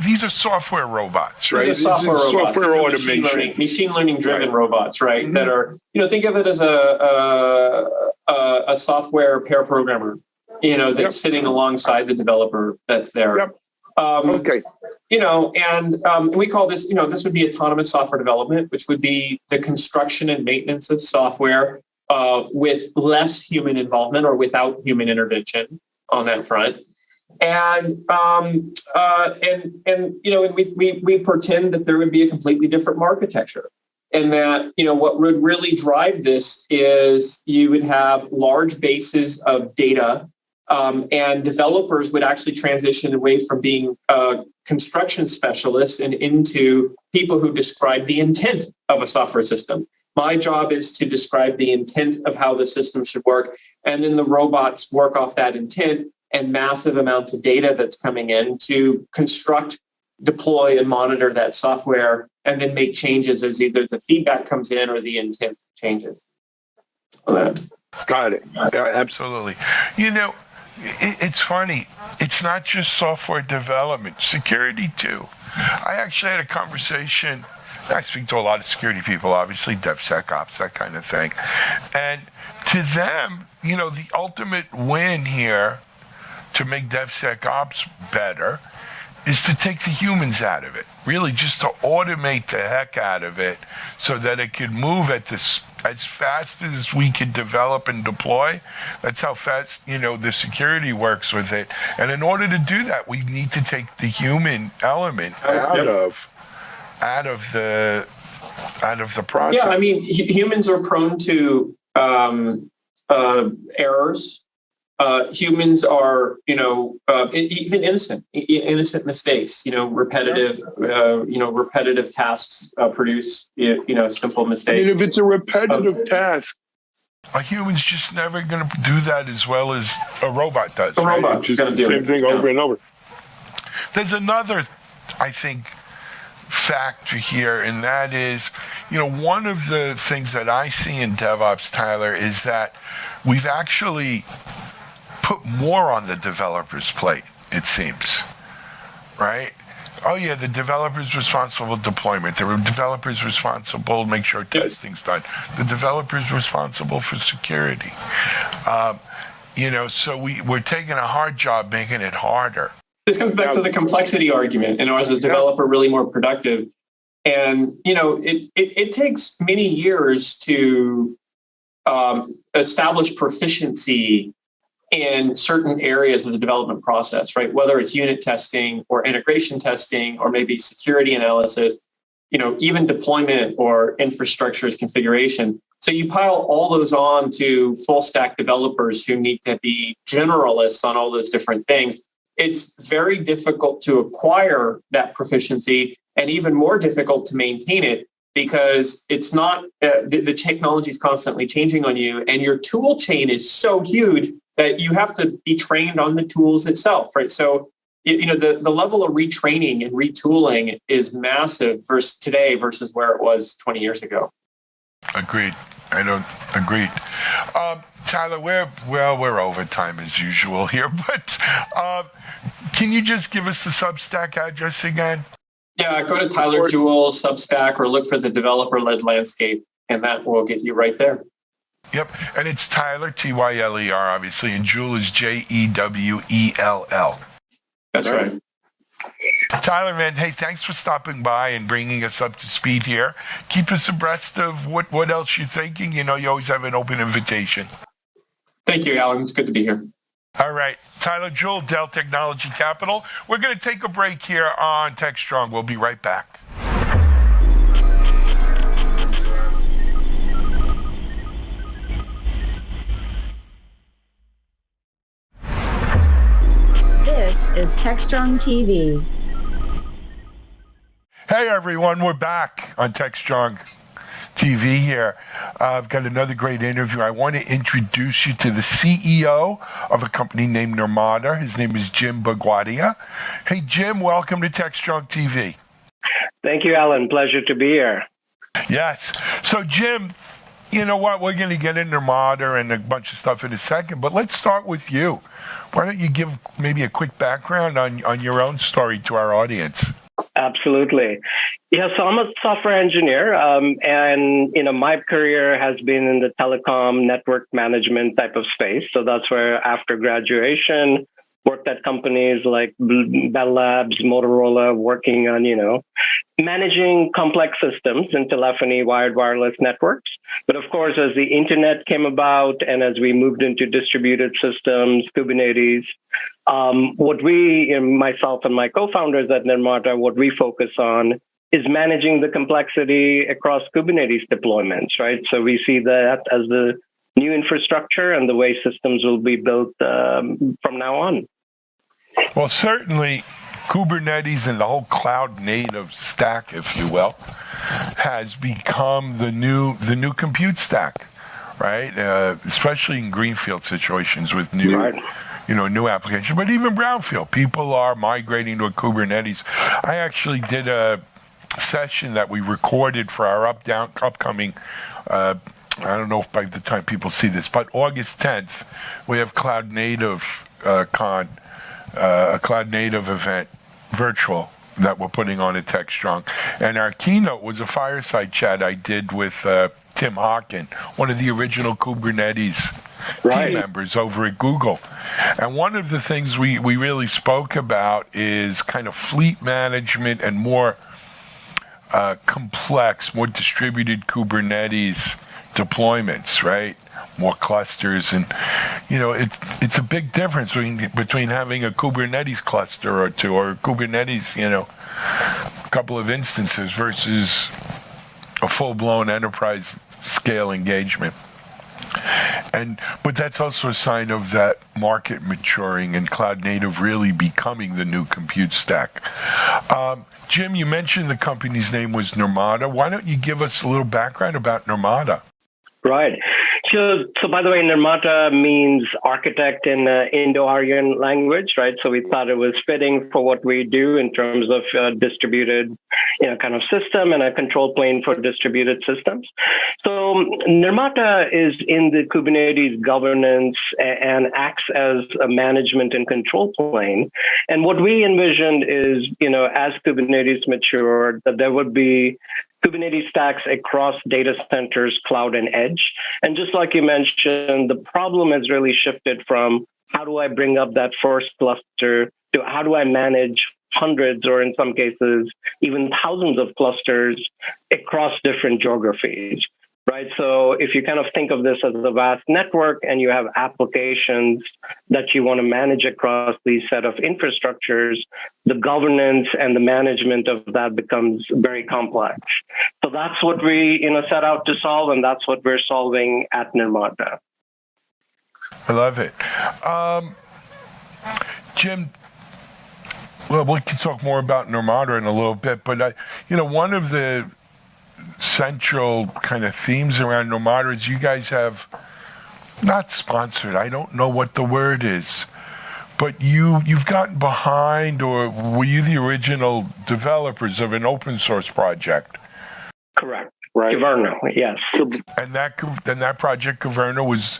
These are software robots, right?
These are software robots.
Software automation.
Machine learning driven robots, right? Mm-hmm. That are, think of it as a software pair programmer, that's sitting alongside the developer that's there.
Yep.
Okay. And we call this, this would be autonomous software development, which would be the construction and maintenance of software with less human involvement or without human intervention on that front. And we pretend that there would be a completely different architecture, and that what would really drive this is you would have large bases of data, and developers would actually transition away from being construction specialists and into people who describe the intent of a software system. My job is to describe the intent of how the system should work, and then the robots work off that intent and massive amounts of data that's coming in to construct, deploy, and monitor that software, and then make changes as either the feedback comes in or the intent changes.
Got it.
Absolutely. It's funny. It's not just software development, security too. I actually had a conversation. I speak to a lot of security people, obviously, DevSecOps, that kind of thing. And to them, the ultimate win here to make DevSecOps better is to take the humans out of it, really just to automate the heck out of it so that it can move at this as fast as we can develop and deploy. That's how fast, the security works with it. And in order to do that, we need to take the human element out of the process.
Yeah, I mean, humans are prone to errors. Humans are, even innocent mistakes. Repetitive tasks produce, simple mistakes.
I mean, if it's a repetitive task,
a human's just never going to do that as well as a robot does.
A robot's
just
going to do
the same thing over and over.
There's another, I think, factor here, and that is, one of the things that I see in DevOps, Tyler, is that we've actually put more on the developer's plate, it seems, right? Oh yeah, the developer's responsible for deployment. The developer's responsible to make sure testing's done. The developer's responsible for security. So we're taking a hard job, making it harder.
This comes back to the complexity argument, as a developer really more productive. And, it takes many years to establish proficiency in certain areas of the development process, right? Whether it's unit testing or integration testing or maybe security analysis, even deployment or infrastructure's configuration. So you pile all those on to full stack developers who need to be generalists on all those different things. It's very difficult to acquire that proficiency and even more difficult to maintain it because it's not, the technology is constantly changing on you and your tool chain is so huge that you have to be trained on the tools itself, right? So, the level of retraining and retooling is massive versus today versus where it was 20 years ago.
Agreed. Agreed. Tyler, we're over time as usual here, but can you just give us the Substack address again?
Yeah, go to Tyler Jewell Substack or look for the developer-led landscape, and that will get you right there.
Yep, and it's Tyler, Tyler, obviously, and Jewell is Jewell.
That's right.
Tyler, man, hey, thanks for stopping by and bringing us up to speed here. Keep us abreast of what else you're thinking. You know, you always have an open invitation.
Thank you, Alan. It's good to be here.
All right. Tyler Jewell, Dell Technology Capital. We're going to take a break here on Techstrong. We'll be right back.
This is Techstrong TV.
Hey, everyone. We're back on Techstrong TV here. I've got another great interview. I want to introduce you to the CEO of a company named Nirmata. His name is Jim Bagwadia. Hey, Jim, welcome to Techstrong TV.
Thank you, Alan. Pleasure to be here.
Yes. So, Jim, you know what? We're going to get into Nirmata and a bunch of stuff in a second, but let's start with you. Why don't you give maybe a quick background on your own story to our audience?
Absolutely. Yeah, so I'm a software engineer, and my career has been in the telecom network management type of space. So that's where after graduation, worked at companies like Bell Labs, Motorola, working on, managing complex systems in telephony, wired wireless networks. But of course, as the internet came about and as we moved into distributed systems, Kubernetes, what we, myself and my co-founders at Nirmata, what we focus on is managing the complexity across Kubernetes deployments, right? So we see that as the new infrastructure and the way systems will be built from now on.
Well, certainly Kubernetes and the whole cloud native stack, if you will, has become the new compute stack, right? Especially in greenfield situations with new applications, but even brownfield. People are migrating to a Kubernetes. I actually did a session that we recorded for our upcoming, I don't know if by the time people see this, but August 10th, we have Cloud Native Con, a Cloud Native event, virtual, that we're putting on at Techstrong. And our keynote was a fireside chat I did with Tim Hawken, one of the original Kubernetes team members over at Google. And one of the things we really spoke about is kind of fleet management and more complex, more distributed Kubernetes deployments, right? More clusters, and it's a big difference between having a Kubernetes cluster or two, or Kubernetes, a couple of instances versus a full-blown enterprise scale engagement. But that's also a sign of that market maturing and cloud native really becoming the new compute stack. Jim, you mentioned the company's name was Nirmata. Why don't you give us a little background about Nirmata?
Right. So by the way, Nirmata means architect in Indo-Aryan language, right? So we thought it was fitting for what we do in terms of distributed, kind of system and a control plane for distributed systems. So Nirmata is in the Kubernetes governance and acts as a management and control plane. And what we envisioned is, as Kubernetes matured, that there would be Kubernetes stacks across data centers, cloud, and edge. And just like you mentioned, the problem has really shifted from how do I bring up that first cluster to how do I manage hundreds or in some cases even thousands of clusters across different geographies, right? So if you kind of think of this as a vast network and you have applications that you want to manage across these set of infrastructures, the governance and the management of that becomes very complex. So that's what we set out to solve, and that's what we're solving at Nirmata.
I love it. Jim, well, we can talk more about Nirmata in a little bit, but one of the central kind of themes around Nirmata is you guys have not sponsored, I don't know what the word is, but you've gotten behind, or were you the original developers of an open source project?
Correct.
Right.
Kyverno, yes.
And that project, Caverna, was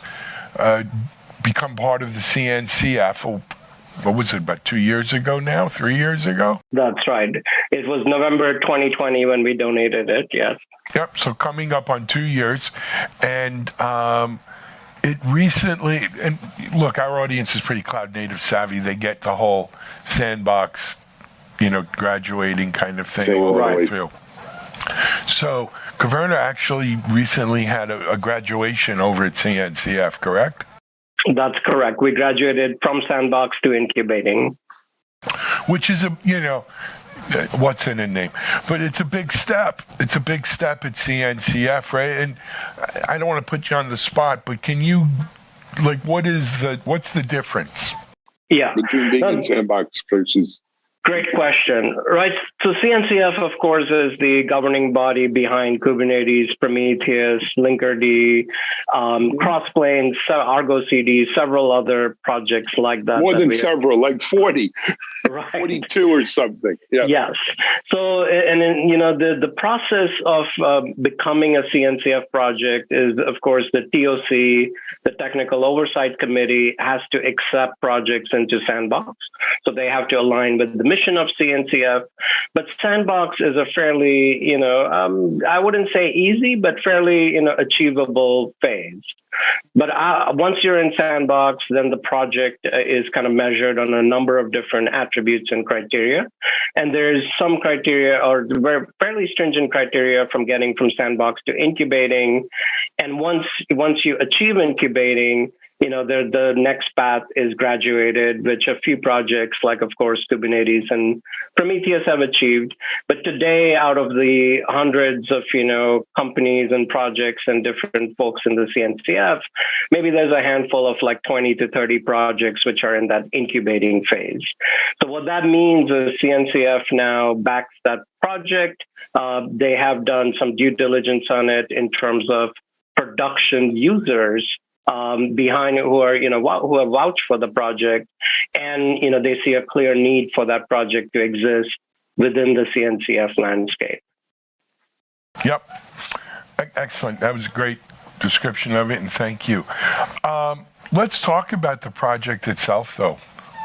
become part of the CNCF. What was it, about 2 years ago now? 3 years ago?
That's right. It was November 2020 when we donated it, yes.
Yep, so coming up on 2 years. And it recently, and look, our audience is pretty cloud native savvy. They get the whole sandbox, graduating kind of thing all the way through. So Caverna actually recently had a graduation over at CNCF, correct?
That's correct. We graduated from sandbox to incubating.
Which is what's in a name? But it's a big step. It's a big step at CNCF, right? And I don't want to put you on the spot, but can you, what's the difference?
Yeah.
Between being in sandbox versus...
Great question, right? So CNCF, of course, is the governing body behind Kubernetes, Prometheus, Linkerd, Crossplane, Argo CD, several other projects like that.
More than several, like 40,
right.
42 or something. Yeah.
Yes. So, and then, the process of becoming a CNCF project is, of course, the TOC, the Technical Oversight Committee, has to accept projects into Sandbox. So they have to align with the mission of CNCF. But Sandbox is a fairly, I wouldn't say easy, but fairly, achievable phase. But once you're in Sandbox, then the project is kind of measured on a number of different attributes and criteria. And there's some criteria, or fairly stringent criteria, from getting from Sandbox to incubating. And once you achieve incubating, the next path is graduated, which a few projects like, of course, Kubernetes and Prometheus have achieved. But today, out of the hundreds of, companies and projects and different folks in the CNCF, maybe there's a handful of 20 to 30 projects which are in that incubating phase. So what that means is CNCF now backs that project. They have done some due diligence on it in terms of production users behind who have vouched for the project, and they see a clear need for that project to exist within the CNCF landscape.
Yep, excellent. That was a great description of it, and thank you. Let's talk about the project itself, though.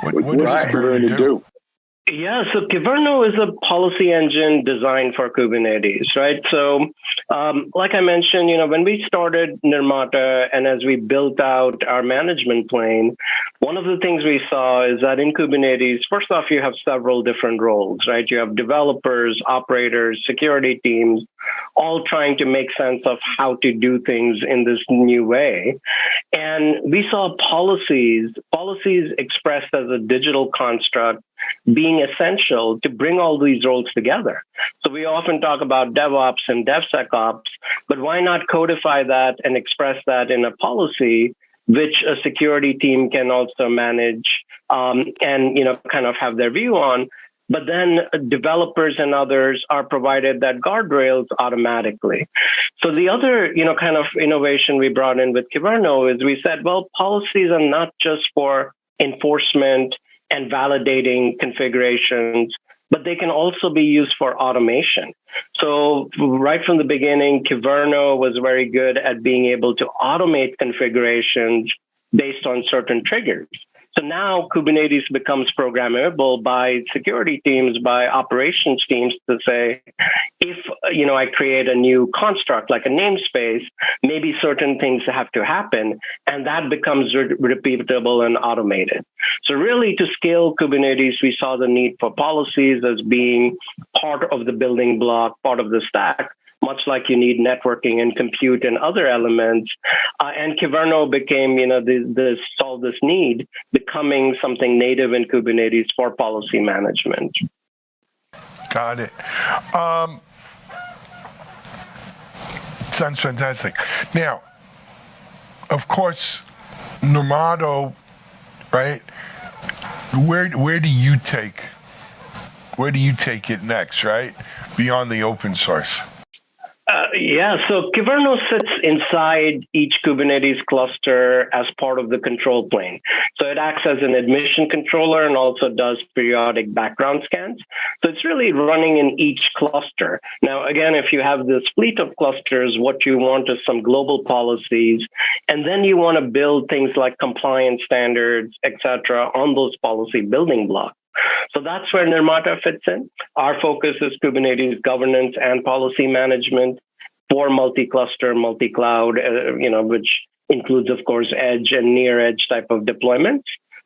What does Kyverno do?
Yeah, so Kyverno is a policy engine designed for Kubernetes, right? So, like I mentioned, when we started Nirmata and as we built out our management plane, one of the things we saw is that in Kubernetes, first off, you have several different roles, right? You have developers, operators, security teams, all trying to make sense of how to do things in this new way. And we saw policies expressed as a digital construct being essential to bring all these roles together. So we often talk about DevOps and DevSecOps, but why not codify that and express that in a policy which a security team can also manage and kind of have their view on? But then developers and others are provided that guardrails automatically. So the other, kind of innovation we brought in with Kyverno is we said, well, policies are not just for enforcement and validating configurations, but they can also be used for automation. So right from the beginning, Kyverno was very good at being able to automate configurations based on certain triggers. So now Kubernetes becomes programmable by security teams, by operations teams to say, if I create a new construct like a namespace, maybe certain things have to happen, and that becomes repeatable and automated. So really, to scale Kubernetes, we saw the need for policies as being part of the building block, part of the stack, much like you need networking and compute and other elements. And Kyverno became, solve this need, becoming something native in Kubernetes for policy management.
Got it. Sounds fantastic. Now, of course, Nirmata, right? Where do you take it next, right? Beyond the open source.
So Kyverno sits inside each Kubernetes cluster as part of the control plane. So it acts as an admission controller and also does periodic background scans. So it's really running in each cluster. Now, again, if you have this fleet of clusters, what you want is some global policies, and then you want to build things like compliance standards, et cetera, on those policy building blocks. So that's where Nirmata fits in. Our focus is Kubernetes governance and policy management for multi-cluster, multi-cloud, which includes, of course, edge and near-edge type of deployments.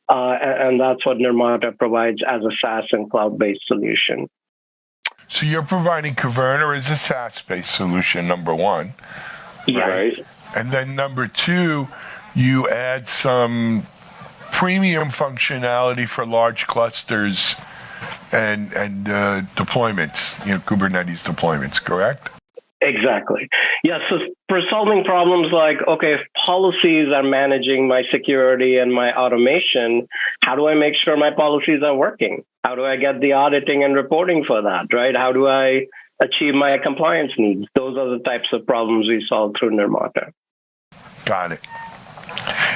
And that's what Nirmata provides as a SaaS and cloud-based solution.
So you're providing Kyverno as a SaaS-based solution, number one.
Right?
And then number two, you add some premium functionality for large clusters and deployments, Kubernetes deployments, correct?
Exactly. Yeah. So for solving problems like, okay, if policies are managing my security and my automation, how do I make sure my policies are working? How do I get the auditing and reporting for that, right? How do I achieve my compliance needs? Those are the types of problems we solve through Nirmata.
Got it.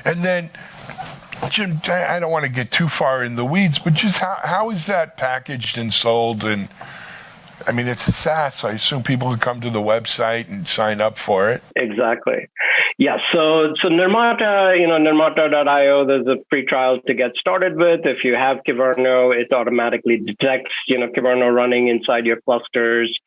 And then, Jim, I don't want to get too far in the weeds, but just how is that packaged and sold? And I mean, it's a SaaS, so I assume people can come to the website and sign up for it.
Exactly. Yeah. So Nirmata, Nirmata.io, there's a free trial to get started with. If you have Kyverno, it automatically detects, Kyverno running inside your clusters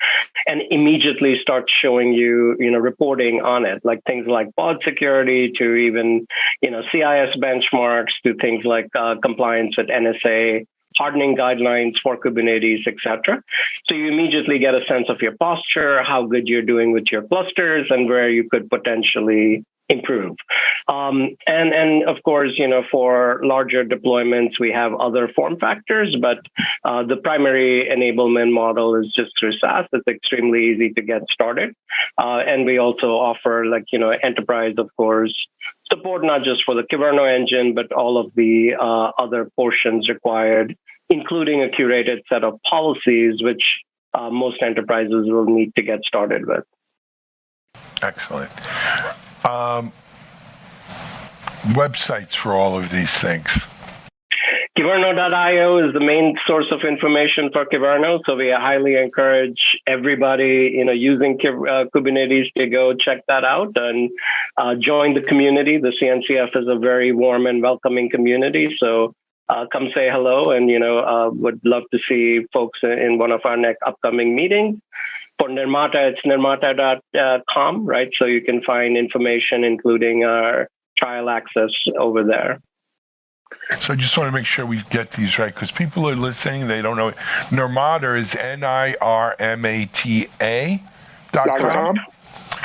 and immediately starts showing you, reporting on it, like things like pod security to even, CIS benchmarks to things like compliance with NSA, hardening guidelines for Kubernetes, etc. So you immediately get a sense of your posture, how good you're doing with your clusters, and where you could potentially improve. And of course, for larger deployments, we have other form factors, but the primary enablement model is just through SaaS. It's extremely easy to get started. And we also offer enterprise, of course, support not just for the Kyverno engine, but all of the other portions required, including a curated set of policies, which most enterprises will need to get started with.
Excellent. Websites for all of these things.
Kyverno.io is the main source of information for Kyverno, so we highly encourage everybody, using Kubernetes to go check that out and join the community. The CNCF is a very warm and welcoming community, so come say hello, and would love to see folks in one of our next upcoming meetings. For Nirmata, it's nirmata.com, right? So you can find information, including our trial access over there.
So I just want to make sure we get these right, because people are listening, they don't know. Nirmata is NIRMATA.com.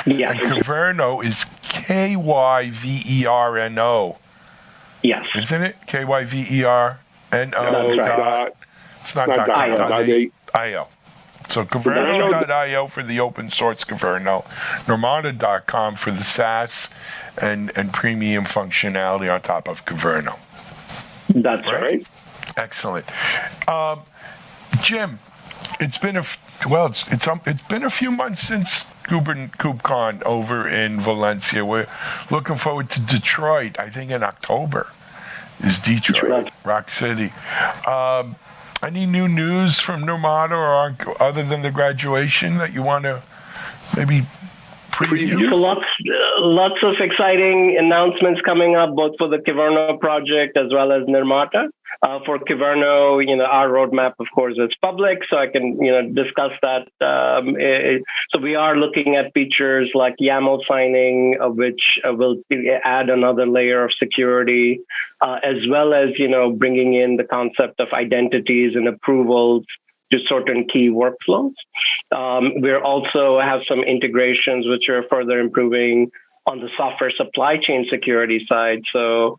Yes.
And Kyverno is KYVERNO.
Yes.
Isn't it? KYVERNO.
That's right.
It's not .io. So Kyverno.io for the open source Kyverno, Nirmata.com for the SaaS and premium functionality on top of Kyverno.
That's right.
Excellent. Jim, it's been it's been a few months since KubeCon over in Valencia. We're looking forward to Detroit. I think in October is Detroit, Rock City. Any new news from Nirmata or other than the graduation that you want to maybe preview?
So lots of exciting announcements coming up, both for the Kyverno project as well as Nirmata. For Kyverno, our roadmap, of course, is public, so I can, discuss that. So we are looking at features like YAML signing, which will add another layer of security, as well as, bringing in the concept of identities and approvals to certain key workflows. We also have some integrations which are further improving on the software supply chain security side. So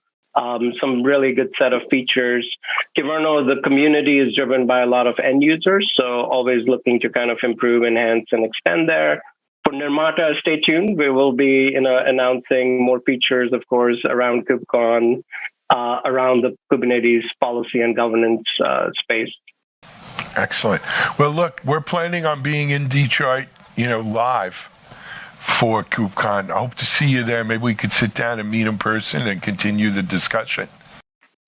some really good set of features. Kyverno, the community is driven by a lot of end users, so always looking to kind of improve, enhance, and extend there. For Nirmata, stay tuned. We will be announcing more features, of course, around KubeCon, around the Kubernetes policy and governance space.
Excellent. Well, look, we're planning on being in Detroit, live for KubeCon. I hope to see you there. Maybe we could sit down and meet in person and continue the discussion.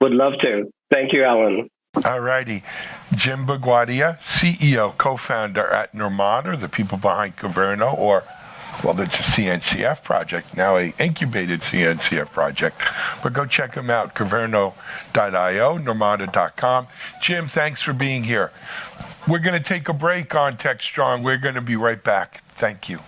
Would love to. Thank you, Alan.
All righty. Jim Bagwadia, CEO, co-founder at Normata, the people behind Caverno, or, well, it's a CNCF project, now a incubated CNCF project. But go check them out, caverno.io, normata.com. Jim, thanks for being here. We're going to take a break on Techstrong. We're going to be right back. Thank you.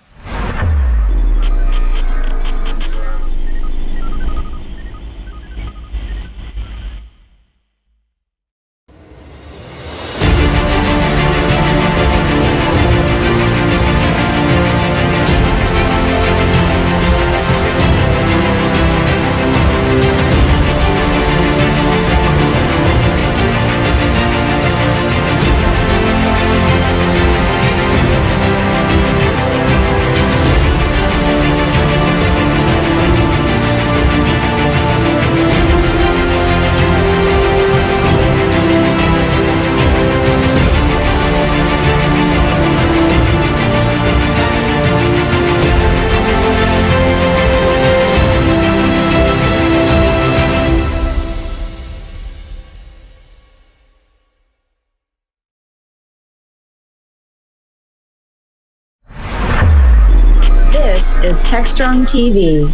This is Techstrong TV.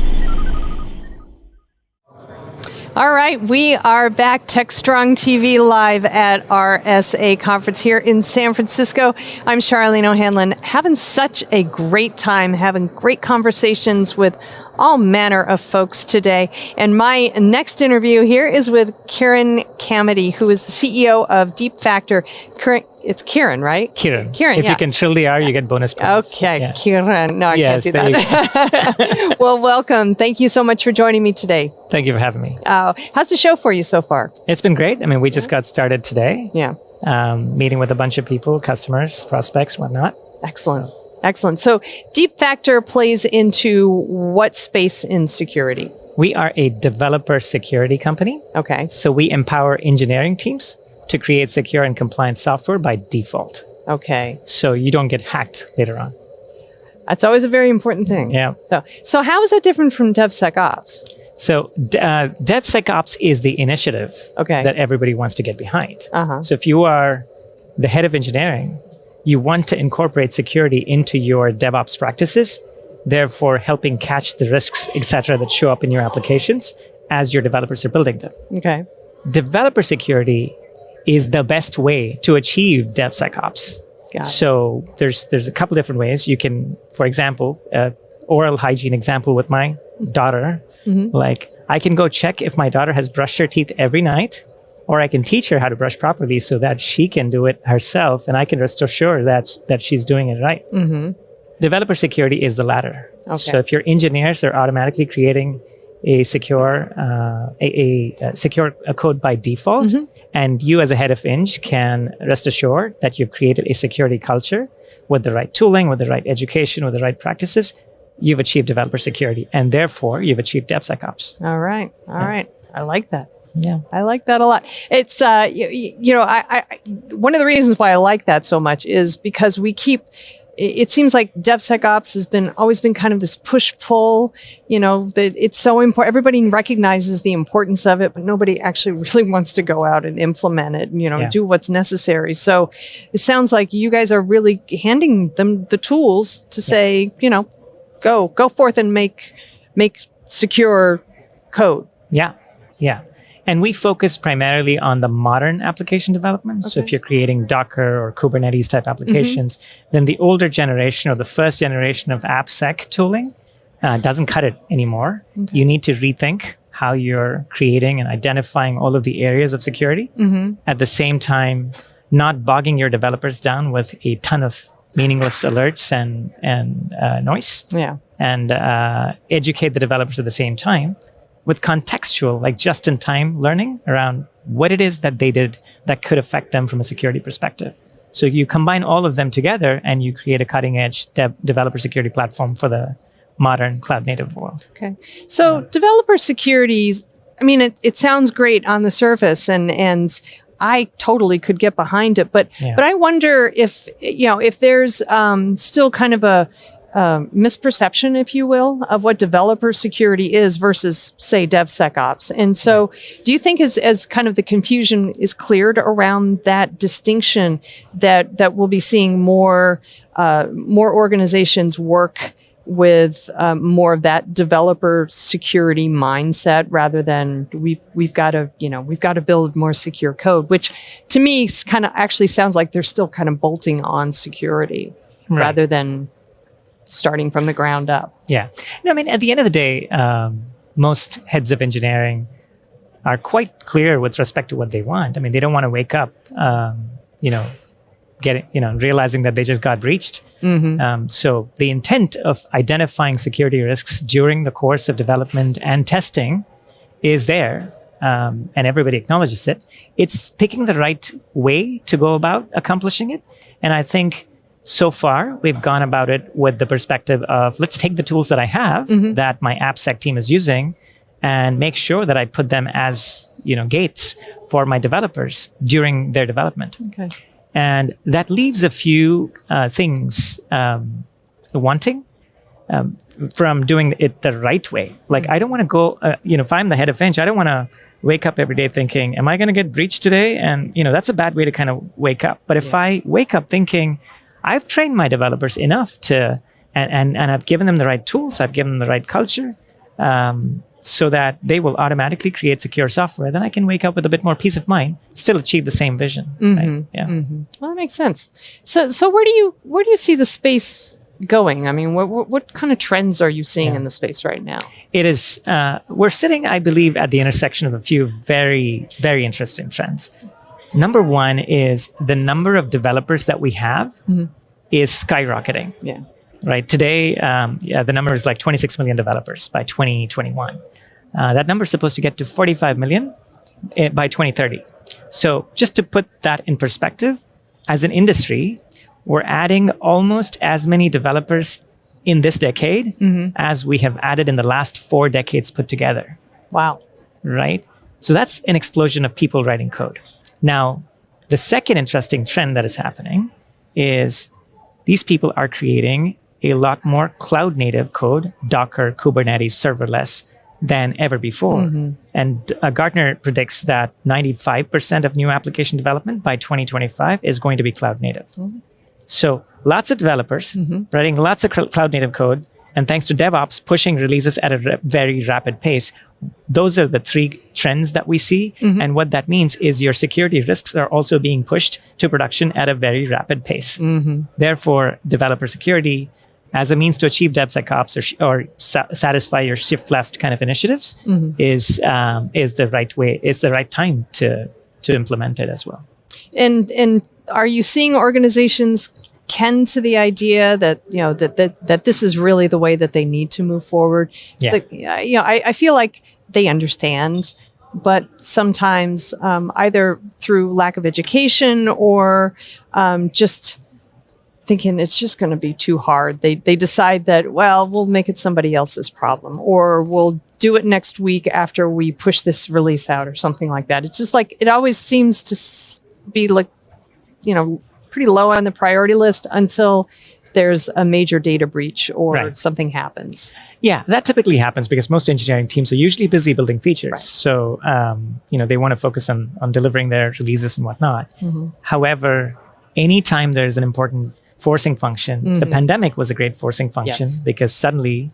All right, we are back, Techstrong TV live at our SA conference here in San Francisco. I'm Charlene O'Hanlon, having such a great time, having great conversations with all manner of folks today. And my next interview here is with Kieran Camedy, who is the CEO of Deep Factor. It's Kieran, right?
Kieran.
Kieran,
if
yeah.
you can trill the R, you get bonus points.
Okay,
Yeah.
Kieran. No, I
Yes,
can't do that. Well, welcome. Thank you so much for joining me today.
Thank you for having me.
How's the show for you so far?
It's been great. I mean, we just got started today.
Yeah.
Meeting with a bunch of people, customers, prospects, whatnot.
Excellent. Excellent. So Deep Factor plays into what space in security?
We are a developer security company.
Okay.
So we empower engineering teams to create secure and compliant software by default.
Okay.
So you don't get hacked later on.
That's always a very important thing.
Yeah.
So how is that different from DevSecOps?
So DevSecOps is the initiative
Okay.
that everybody wants to get behind.
Uh-huh.
So if you are the head of engineering, you want to incorporate security into your DevOps practices, therefore helping catch the risks, et cetera, that show up in your applications as your developers are building them.
Okay.
Developer security is the best way to achieve DevSecOps.
Got it.
So there's a couple different ways. You can, for example, oral hygiene example with my daughter.
Mm-hmm.
Like, I can go check if my daughter has brushed her teeth every night, or I can teach her how to brush properly so that she can do it herself, and I can rest assured that she's doing it right.
Mm-hmm.
Developer security is the latter.
Okay.
So if your engineers are automatically creating a secure secure code by default,
Mm-hmm.
and you as a head of Eng can rest assured that you've created a security culture with the right tooling, with the right education, with the right practices, you've achieved developer security, and therefore you've achieved DevSecOps.
All right. All right. I like that.
Yeah.
I like that a lot. It's, you know, I one of the reasons why I like that so much is because it seems like DevSecOps has always been kind of this push-pull, you know, that it's so important. Everybody recognizes the importance of it, but nobody actually really wants to go out and implement it, you know,
Yeah.
do what's necessary. So it sounds like you guys are really handing them the tools to say, you know, go forth and make secure code.
Yeah. Yeah. And we focus primarily on the modern application development. So if you're creating Docker or Kubernetes type applications, then the older generation or the first generation of AppSec tooling doesn't cut it anymore.
Okay.
You need to rethink how you're creating and identifying all of the areas of security. At the same time, not bogging your developers down with a ton of meaningless alerts and noise.
Yeah.
And educate the developers at the same time with contextual, like just-in-time learning around what it is that they did that could affect them from a security perspective. So you combine all of them together and you create a cutting-edge developer security platform for the modern cloud-native world.
Okay. So developer security, I mean, it sounds great on the surface, and I totally could get behind it. But I wonder if, you know, if there's still kind of a misperception, if you will, of what developer security is versus, say, DevSecOps. And so do you think as kind of the confusion is cleared around that distinction, that we'll be seeing more organizations work with more of that developer security mindset rather than we've got to build more secure code, which to me kind of actually sounds like they're still kind of bolting on security rather than starting from the ground up.
Yeah. No, I mean, at the end of the day, most heads of engineering are quite clear with respect to what they want. I mean, they don't want to wake up, realizing that they just got breached. So the intent of identifying security risks during the course of development and testing is there, and everybody acknowledges it. It's picking the right way to go about accomplishing it. And I think so far, we've gone about it with the perspective of, let's take the tools that I have that my AppSec team is using and make sure that I put them as, gates for my developers during their development.
Okay.
And that leaves a few things wanting from doing it the right way. Like, I don't want to go, if I'm the head of Finch, I don't want to wake up every day thinking, am I going to get breached today? And, that's a bad way to kind of wake up. But if I wake up thinking, I've trained my developers enough to, and I've given them the right tools, I've given them the right culture, so that they will automatically create secure software, then I can wake up with a bit more peace of mind, still achieve the same vision. Right? Yeah.
Well, that makes sense. So where do you see the space going? I mean, what kind of trends are you seeing in the space right now?
It is, we're sitting, I believe, at the intersection of a few very, very interesting trends. Number one is the number of developers that we have is skyrocketing.
Yeah.
Right. Today, the number is like 26 million developers by 2021. That number is supposed to get to 45 million by 2030. So just to put that in perspective, as an industry, we're adding almost as many developers in this decade as we have added in the last 4 decades put together.
Wow.
Right. So that's an explosion of people writing code. Now, the second interesting trend that is happening is these people are creating a lot more cloud native code, Docker, Kubernetes, serverless, than ever before. And Gartner predicts that 95% of new application development by 2025 is going to be cloud native. So lots of developers writing lots of cloud native code, and thanks to DevOps pushing releases at a very rapid pace. Those are the 3 trends that we see. And what that means is your security risks are also being pushed to production at a very rapid pace. Therefore, developer security as a means to achieve DevSecOps or satisfy your shift left kind of initiatives is the right way, is the right time to implement it as well.
And are you seeing organizations ken to the idea that that this is really the way that they need to move forward?
Yeah.
Like, I feel like they understand, but sometimes either through lack of education or just thinking it's just going to be too hard, they decide that, well, we'll make it somebody else's problem, or we'll do it next week after we push this release out or something like that. It's just like, it always seems to be like, pretty low on the priority list until there's a major data breach or something happens.
Yeah, that typically happens because most engineering teams are usually busy building features. Right. So, they want to focus on delivering their releases and whatnot. However, anytime there's an important forcing function, the pandemic was a great forcing function because suddenly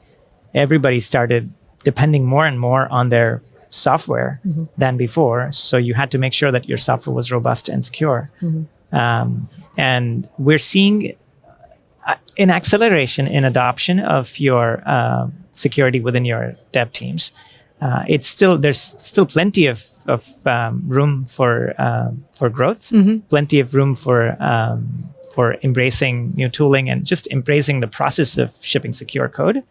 everybody started depending more and more on their software than before. So you had to make sure that your software was robust and secure. And we're seeing an acceleration in adoption of your security within your dev teams. There's still plenty of room for growth, plenty of room for embracing new tooling and just embracing the process of shipping secure code.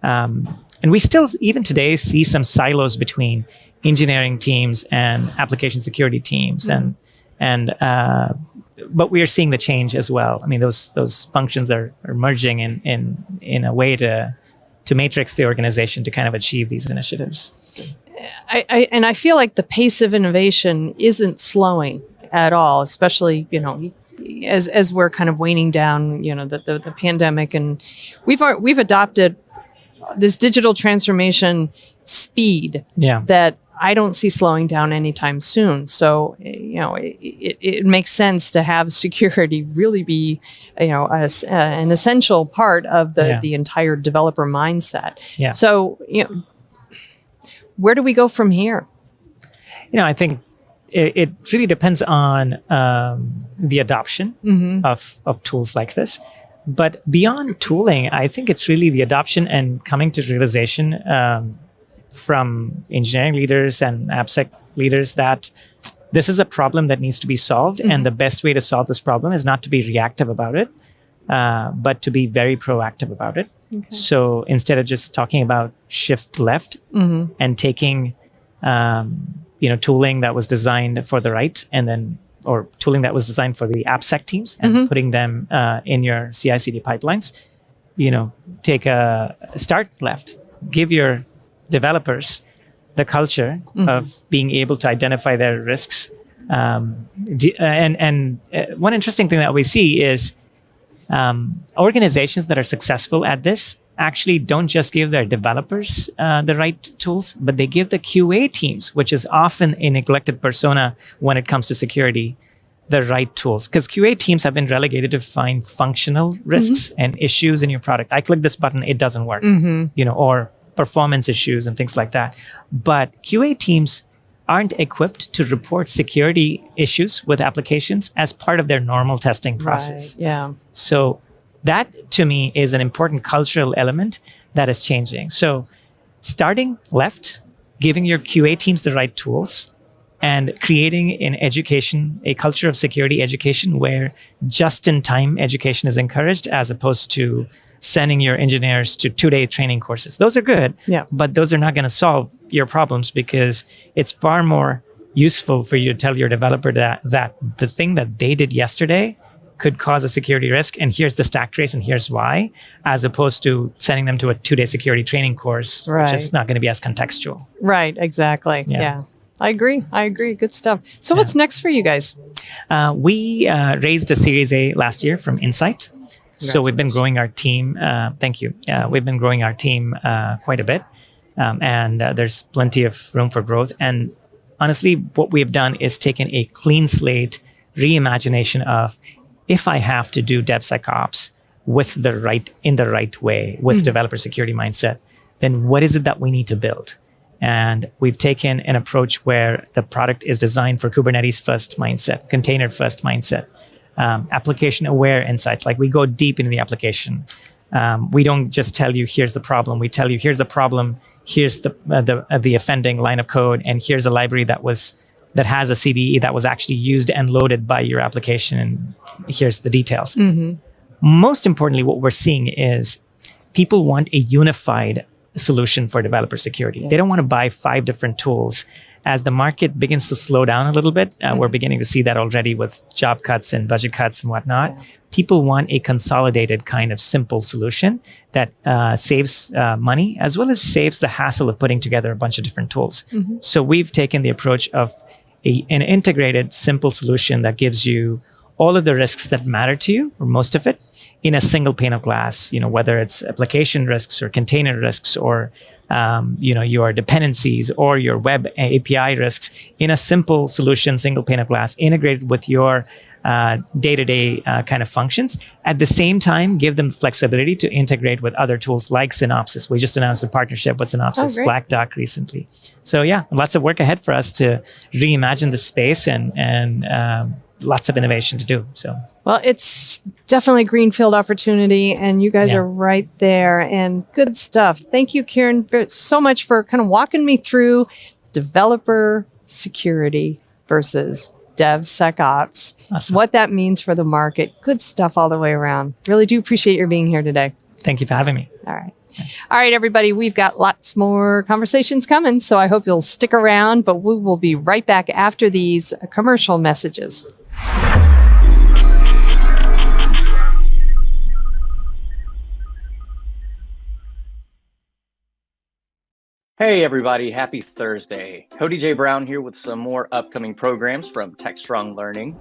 And we still, even today, see some silos between engineering teams and application security teams, but we are seeing the change as well. I mean, those functions are merging in a way to matrix the organization to kind of achieve these initiatives.
I feel like the pace of innovation isn't slowing at all, especially, as we're kind of waning down, the pandemic, and we've adopted this digital transformation speed that I don't see slowing down anytime soon. So, it makes sense to have security really be, an essential part of the entire developer mindset.
Yeah.
So, where do we go from here?
I think it really depends on the adoption of tools like this. But beyond tooling, I think it's really the adoption and coming to realization from engineering leaders and AppSec leaders that this is a problem that needs to be solved. And the best way to solve this problem is not to be reactive about it, but to be very proactive about it. Okay. So instead of just talking about shift left and taking, tooling that was designed for the right or tooling that was designed for the AppSec teams and putting them in your CI/CD pipelines, take a start left. Give your developers the culture of being able to identify their risks. And one interesting thing that we see is organizations that are successful at this actually don't just give their developers the right tools, but they give the QA teams, which is often a neglected persona when it comes to security, the right tools. Because QA teams have been relegated to find functional risks and issues in your product. I click this button, it doesn't work, or performance issues and things like that. But QA teams aren't equipped to report security issues with applications as part of their normal testing process.
Right. Yeah.
So that, to me, is an important cultural element that is changing. So starting left, giving your QA teams the right tools, and creating in education a culture of security education where just-in-time education is encouraged as opposed to sending your engineers to 2-day training courses. Those are good, but those are not going to solve your problems because it's far more useful for you to tell your developer that the thing that they did yesterday could cause a security risk, and here's the stack trace, and here's why, as opposed to sending them to a 2-day security training course, which is not going to be as contextual.
Right, exactly. Yeah. I agree. Good stuff. So what's next for you guys?
We raised a Series A last year from Insight. So we've been growing our team. Thank you. We've been growing our team quite a bit. And there's plenty of room for growth. And honestly, what we've done is taken a clean slate reimagination of, if I have to do DevSecOps in the right way, with developer security mindset, then what is it that we need to build? And we've taken an approach where the product is designed for Kubernetes first mindset, container first mindset, application aware insights. Like, we go deep into the application. We don't just tell you, here's the problem. We tell you, here's the problem. Here's the offending line of code. And here's a library that has a CVE that was actually used and loaded by your application. And here's the details. Most importantly, what we're seeing is people want a unified solution for developer security. They don't want to buy 5 different tools. As the market begins to slow down a little bit, we're beginning to see that already with job cuts and budget cuts and whatnot. People want a consolidated kind of simple solution that saves money, as well as saves the hassle of putting together a bunch of different tools. So we've taken the approach of an integrated, simple solution that gives you all of the risks that matter to you, or most of it, in a single pane of glass, whether it's application risks or container risks or, your dependencies or your web API risks, in a simple solution, single pane of glass, integrated with your day-to-day kind of functions. At the same time, give them flexibility to integrate with other tools like Synopsys. We just announced a partnership with Synopsys Black Duck recently. So lots of work ahead for us to reimagine the space and lots of innovation to do.
Well, it's definitely a greenfield opportunity, and you guys are right there, and good stuff. Thank you, Kieran, so much for kind of walking me through developer security versus DevSecOps, what that means for the market. Good stuff all the way around. Really do appreciate your being here today.
Thank you for having me.
All right, everybody, we've got lots more conversations coming, so I hope you'll stick around, but we will be right back after these commercial messages.
Hey everybody, happy Thursday. Cody J. Brown here with some more upcoming programs from Techstrong Learning.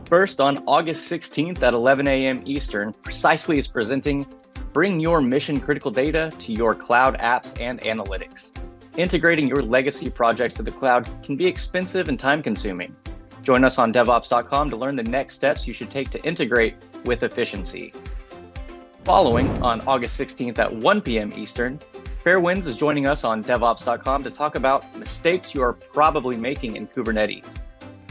First, on August 16th at 11 a.m. Eastern, Precisely is presenting Bring Your Mission Critical Data to Your Cloud Apps and Analytics. Integrating your legacy projects to the cloud can be expensive and time-consuming. Join us on DevOps.com to learn the next steps you should take to integrate with efficiency. Following, on August 16th at 1 p.m. Eastern, Fairwinds is joining us on DevOps.com to talk about mistakes you are probably making in Kubernetes.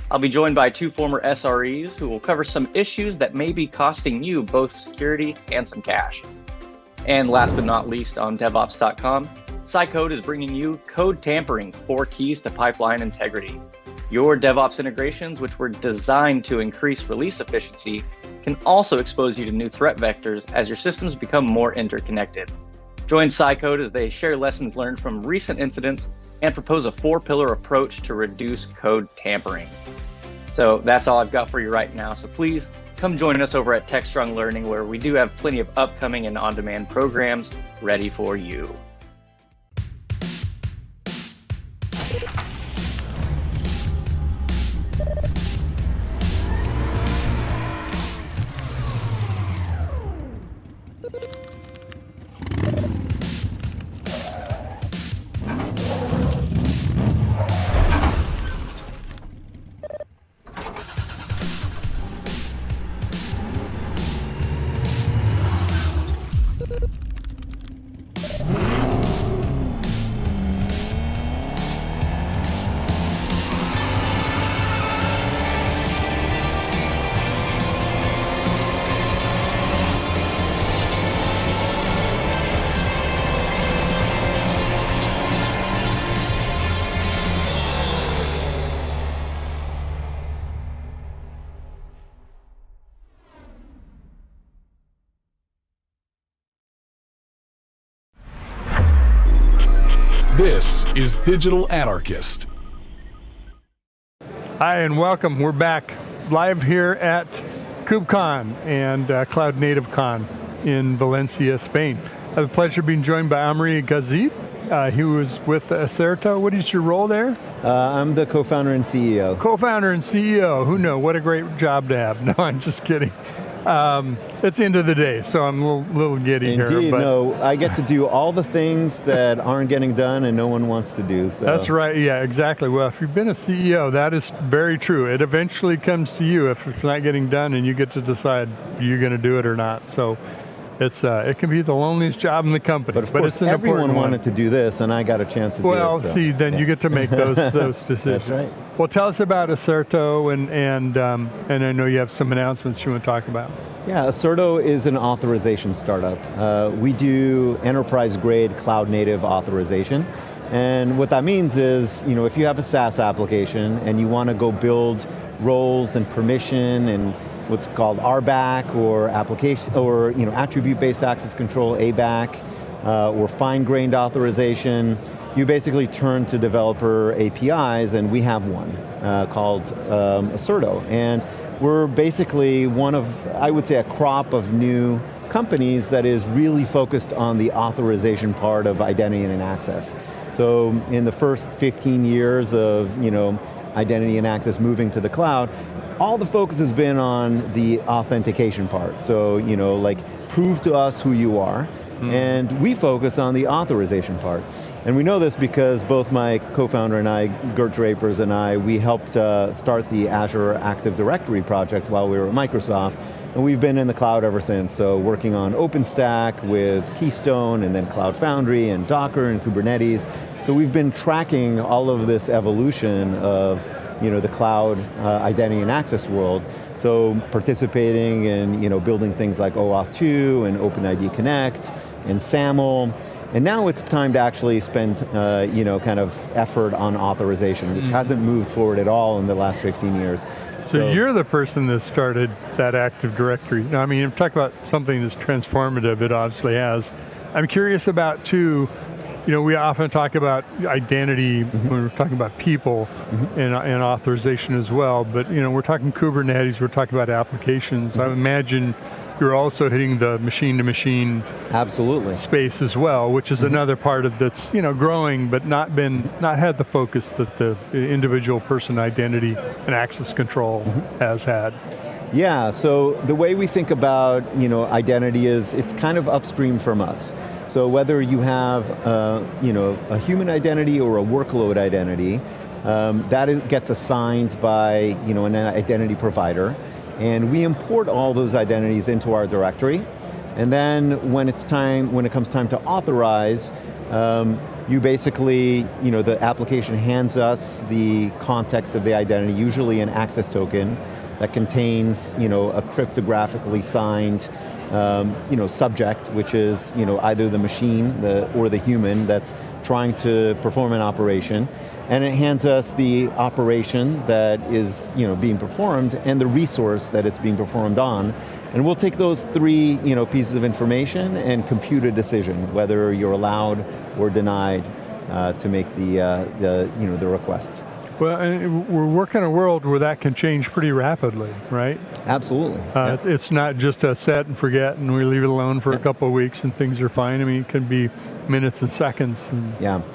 I'll be joined by 2 former SREs who will cover some issues that may be costing you both security and some cash. And last but not least, on DevOps.com, SciCode is bringing you Code Tampering, 4 Keys to Pipeline Integrity. Your DevOps integrations, which were designed to increase release efficiency, can also expose you to new threat vectors as your systems become more interconnected. Join SciCode as they share lessons learned from recent incidents and propose a 4-pillar approach to reduce code tampering. So that's all I've got for you right now. So please come join us over at Techstrong Learning, where we do have plenty of upcoming and on-demand programs ready for you.
This is Digital Anarchist.
Hi and welcome. We're back live here at KubeCon and Cloud Native Con in Valencia, Spain. I have the pleasure of being joined by Amri Gazib. He was with Acerto. What is your role there?
I'm the co-founder and CEO.
Co-founder and CEO. Who knows? What a great job to have. No, I'm just kidding. It's the end of the day, so I'm a little giddy here.
Indeed, no, I get to do all the things that aren't getting done and no one wants to do. So.
That's right, yeah, exactly. Well, if you've been a CEO, that is very true. It eventually comes to you if it's not getting done and you get to decide you're going to do it or not. So it's it can be the loneliest job in the company.
But of course,
it's an
everyone wanted to do this and I got a chance to do it.
Well,
So.
see, then you get to make those decisions.
That's right.
Well, tell us about Acerto and I know you have some announcements you want to talk about.
Yeah, Acerto is an authorization startup. We do enterprise-grade cloud-native authorization. And what that means is, you know, if you have a SaaS application and you want to go build roles and permission and what's called RBAC or application or attribute-based access control, ABAC, or fine-grained authorization, you basically turn to developer APIs, and we have one called Acerto. And we're basically one of, I would say, a crop of new companies that is really focused on the authorization part of identity and access. So in the first 15 years of identity and access moving to the cloud, all the focus has been on the authentication part. So like prove to us who you are, and we focus on the authorization part. And we know this because both my co-founder and I, Gert Drapers and I, we helped start the Azure Active Directory project while we were at Microsoft, and we've been in the cloud ever since, so working on OpenStack with Keystone, and then Cloud Foundry, and Docker, and Kubernetes. So we've been tracking all of this evolution of the cloud identity and access world. So participating in building things like OAuth 2, and OpenID Connect, and SAML. And now it's time to actually spend, kind of effort on authorization, which hasn't moved forward at all in the last 15 years.
So you're the person that started that Active Directory. Now, I mean, if you talk about something that's transformative, it obviously has. I'm curious about, too, we often talk about identity when we're talking about people and authorization as well, but we're talking Kubernetes, we're talking about applications. I imagine you're also hitting the machine-to-machine space as well, which is another part of that's growing, but not had the focus that the individual person identity and access control has had.
Yeah, so the way we think about identity is it's kind of upstream from us. So whether you have a human identity or a workload identity, gets assigned by an identity provider, and we import all those identities into our directory. And then when it comes time to authorize, you basically, the application hands us the context of the identity, usually an access token that contains, a cryptographically signed, subject, which is, either the machine or the human that's trying to perform an operation. And it hands us the operation that is, being performed and the resource that it's being performed on. And we'll take those three, pieces of information and compute a decision, whether you're allowed or denied to make the request.
Well, and we're working in a world where that can change pretty rapidly, right?
Absolutely.
It's not just a set and forget and we leave it alone for a couple of weeks and things are fine. I mean, it can be minutes and seconds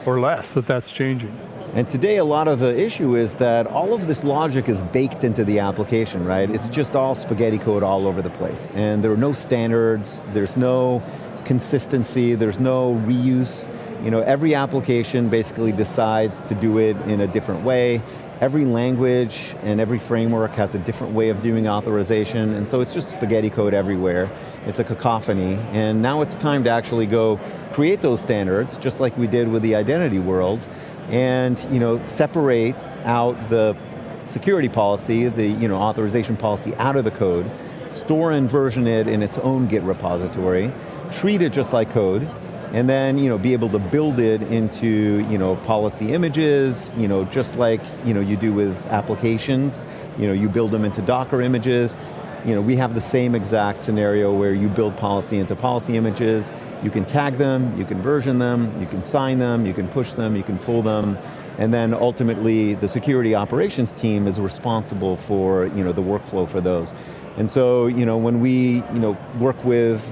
or less that's changing.
And today a lot of the issue is that all of this logic is baked into the application, right? It's just all spaghetti code all over the place. And there are no standards, there's no consistency, there's no reuse. Every application basically decides to do it in a different way. Every language and every framework has a different way of doing authorization, and so it's just spaghetti code everywhere. It's a cacophony, and now it's time to actually go create those standards, just like we did with the identity world, and separate out the security policy, the authorization policy out of the code, store and version it in its own Git repository, treat it just like code, and then be able to build it into policy images, just like you do with applications. You build them into Docker images. We have the same exact scenario where you build policy into policy images. You can tag them, you can version them, you can sign them, you can push them, you can pull them, and then ultimately the security operations team is responsible for the workflow for those. And so when we work with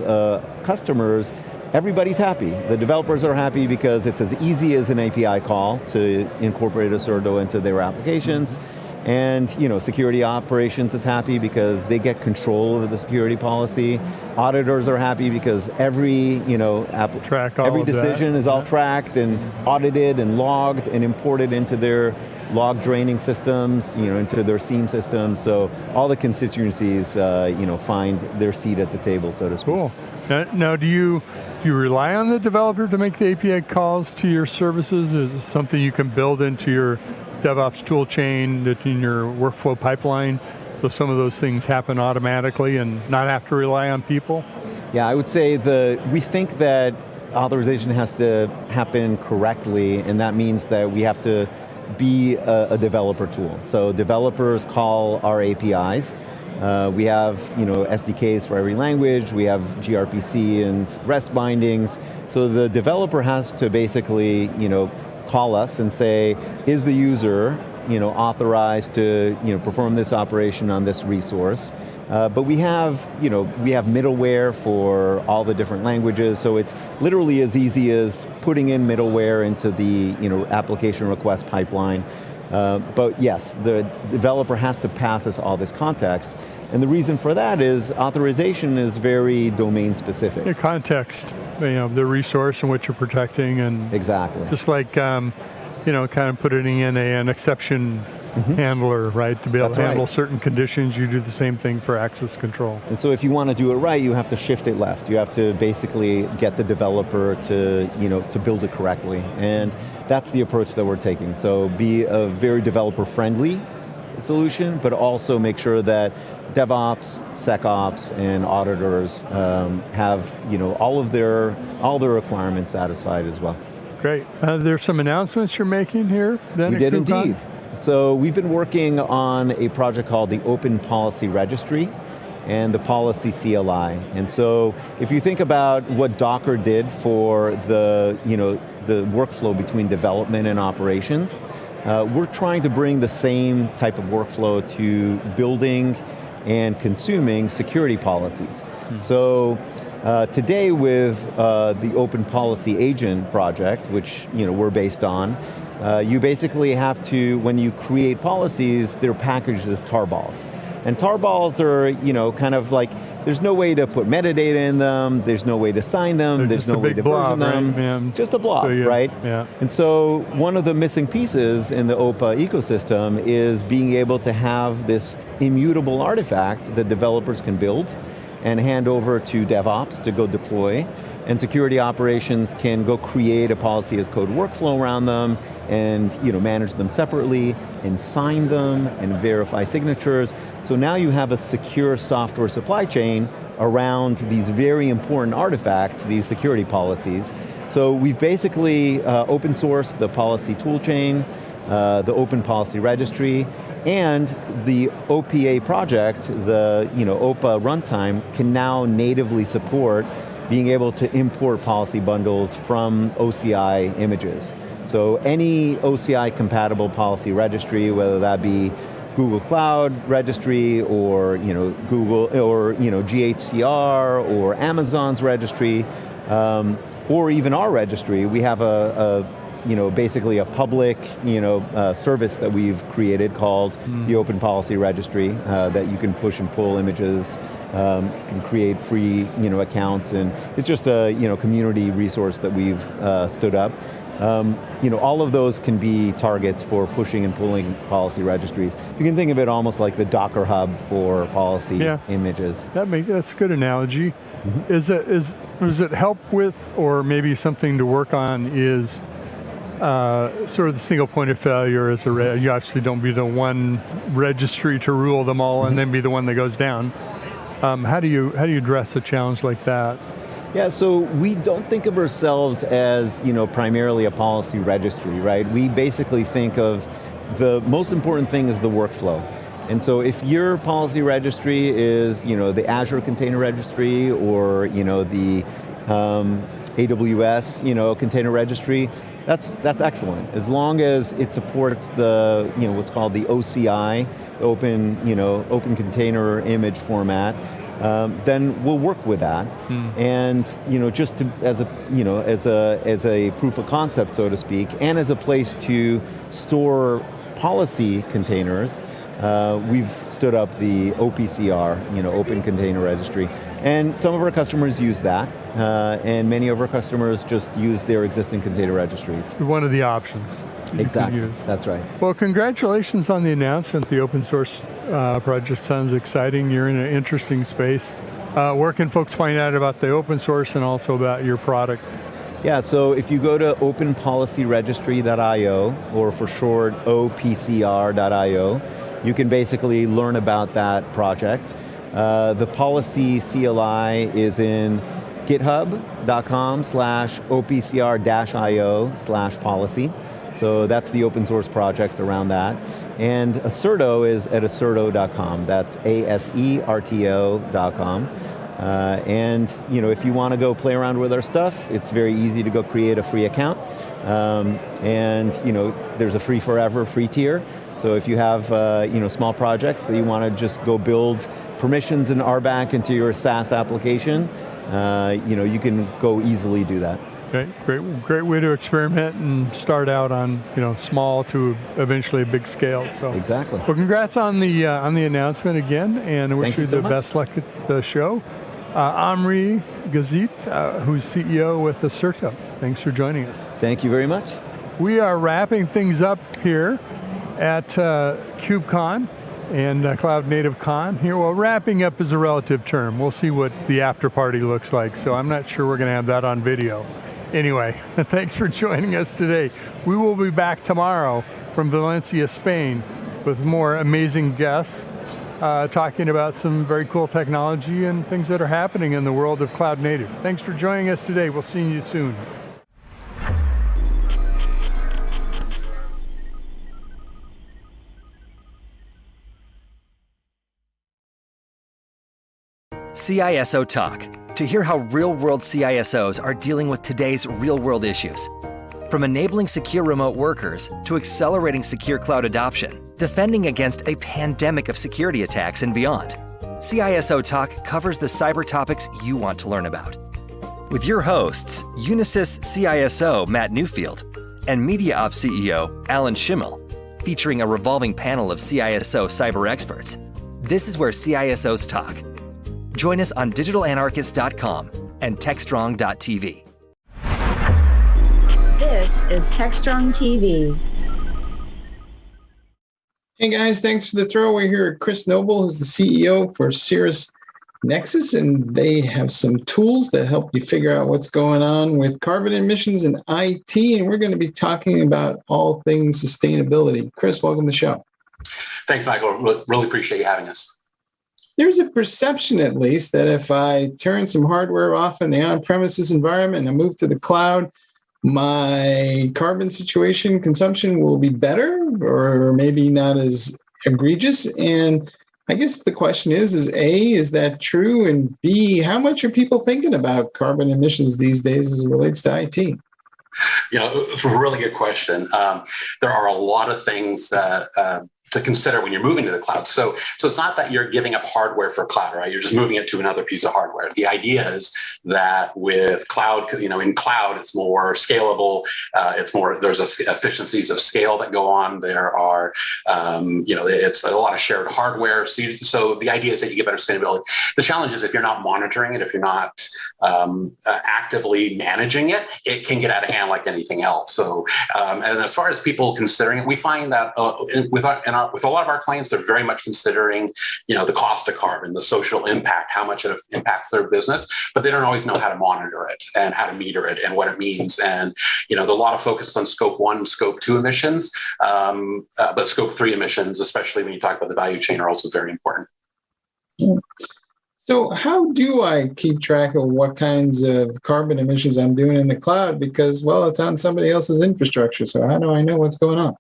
customers, everybody's happy. The developers are happy because it's as easy as an API call to incorporate a Certo into their applications. And security operations is happy because they get control over the security policy. Auditors are happy because every every decision is all tracked and audited and logged and imported into their log draining systems, into their SIEM systems. So all the constituencies, find their seat at the table, so to speak.
Cool. Now, do you rely on the developer to make the API calls to your services? Is it something you can build into your DevOps tool chain, in your workflow pipeline, so some of those things happen automatically and not have to rely on people?
Yeah, I would say we think that authorization has to happen correctly, and that means that we have to be a developer tool. So developers call our APIs. We have SDKs for every language, we have gRPC and REST bindings, so the developer has to basically call us and say, is the user authorized to perform this operation on this resource? But we have middleware for all the different languages, so it's literally as easy as putting in middleware into the application request pipeline. But yes, the developer has to pass us all this context. And the reason for that is authorization is very domain specific.
The context, the resource and what you're protecting, and
exactly.
Just like kind of putting in an exception handler, right? To be able to handle certain conditions, you do the same thing for access control.
And so if you want to do it right, you have to shift it left. You have to basically get the developer to build it correctly. And that's the approach that we're taking. So be a very developer friendly solution, but also make sure that DevOps, SecOps, and auditors have all their requirements satisfied as well.
Great. There's some announcements you're making here then?
We did indeed. So we've been working on a project called the Open Policy Registry and the Policy CLI. And so if you think about what Docker did for the workflow between development and operations, we're trying to bring the same type of workflow to building and consuming security policies. So today with the Open Policy Agent project, which we're based on, you basically have to, when you create policies, they're packaged as tarballs. And tarballs are, kind of like, there's no way to put metadata in them, there's no way to sign them, there's no way to version them. Right? Just a blob, so, right?
Yeah.
And so one of the missing pieces in the OPA ecosystem is being able to have this immutable artifact that developers can build and hand over to DevOps to go deploy. And security operations can go create a policy as code workflow around them and manage them separately and sign them and verify signatures. So now you have a secure software supply chain around these very important artifacts, these security policies. So we've basically open sourced the policy toolchain, the open policy registry, and the OPA project, the OPA runtime, can now natively support being able to import policy bundles from OCI images. So any OCI compatible policy registry, whether that be Google Cloud Registry or Google or GHCR or Amazon's registry, or even our registry, we have basically a public service that we've created called the Open Policy Registry that you can push and pull images, can create free accounts, and it's just a community resource that we've stood up. All of those can be targets for pushing and pulling policy registries. You can think of it almost like the Docker hub for policy images.
That's a good analogy. Mm-hmm. Does it help with, or maybe something to work on is sort of the single point of failure as you obviously don't be the one registry to rule them all and then be the one that goes down. How do you address a challenge like that?
Yeah, so we don't think of ourselves as primarily a policy registry, right? We basically think of the most important thing is the workflow. And so if your policy registry is the Azure Container Registry or the AWS container registry, that's excellent, as long as it supports the what's called the OCI, open container image format. Then we'll work with that, and just to, as a proof of concept, so to speak, and as a place to store policy containers, we've stood up the OPCR, Open Container Registry, and some of our customers use that, and many of our customers just use their existing container registries.
One of the options.
Exactly, that's right.
Well, congratulations on the announcement. The open source project sounds exciting. You're in an interesting space. Where can folks find out about the open source and also about your product?
Yeah, so if you go to openpolicyregistry.io, or for short opcr.io, you can basically learn about that project. The policy CLI is in github.com/opcr-io/policy. So that's the open source project around that. And Asserto is at asserto.com. That's ASERTO.com. And if you want to go play around with our stuff, it's very easy to go create a free account. And there's a free forever free tier. So if you have small projects that you want to just go build permissions and RBAC into your SaaS application, you can go easily do that.
Great way to experiment and start out on small to eventually a big scale. So
exactly.
Well, congrats on the announcement again, and I wish you the best luck at the show. Omri Gazit, who's CEO with Asserto. Thanks for joining us.
Thank you very much.
We are wrapping things up here at KubeCon and Cloud Native Con here. Well, wrapping up is a relative term. We'll see what the after party looks like. So I'm not sure we're going to have that on video. Anyway, thanks for joining us today. We will be back tomorrow from Valencia, Spain, with more amazing guests talking about some very cool technology and things that are happening in the world of cloud native. Thanks for joining us today. We'll see you soon.
CISO Talk, to hear how real-world CISOs are dealing with today's real-world issues. From enabling secure remote workers to accelerating secure cloud adoption, defending against a pandemic of security attacks and beyond, CISO Talk covers the cyber topics you want to learn about. With your hosts, Unisys CISO Matt Newfield and MediaOps CEO Alan Schimmel, featuring a revolving panel of CISO cyber experts. This is where CISOs talk. Join us on digitalanarchist.com and techstrong.tv.
This is Techstrong TV.
Hey guys, thanks for the throw. We're here with Chris Noble, who's the CEO for Cirrus Nexus, and they have some tools that help you figure out what's going on with carbon emissions and IT, and we're going to be talking about all things sustainability. Chris, welcome to the show.
Thanks, Michael. Really appreciate you having us.
There's a perception, at least, that if I turn some hardware off in the on-premises environment and I move to the cloud, my carbon situation consumption will be better or maybe not as egregious. And I guess the question is A, is that true? And B, how much are people thinking about carbon emissions these days as it relates to IT?
You know, it's a really good question. There are a lot of things that to consider when you're moving to the cloud. So it's not that you're giving up hardware for cloud, right? You're just moving it to another piece of hardware. The idea is that with cloud, in cloud, it's more scalable. There's efficiencies of scale that go on. There are, it's a lot of shared hardware. So the idea is that you get better sustainability. The challenge is if you're not monitoring it, if you're not actively managing it, it can get out of hand like anything else. So, and as far as people considering it, we find that with a lot of our clients, they're very much considering, the cost of carbon, the social impact, how much it impacts their business, but they don't always know how to monitor it and how to meter it and what it means. And, there's a lot of focus on scope 1 and scope 2 emissions, but scope 3 emissions, especially when you talk about the value chain, are also very important.
So how do I keep track of what kinds of carbon emissions I'm doing in the cloud? Because, well, it's on somebody else's infrastructure. So how do I know what's going on?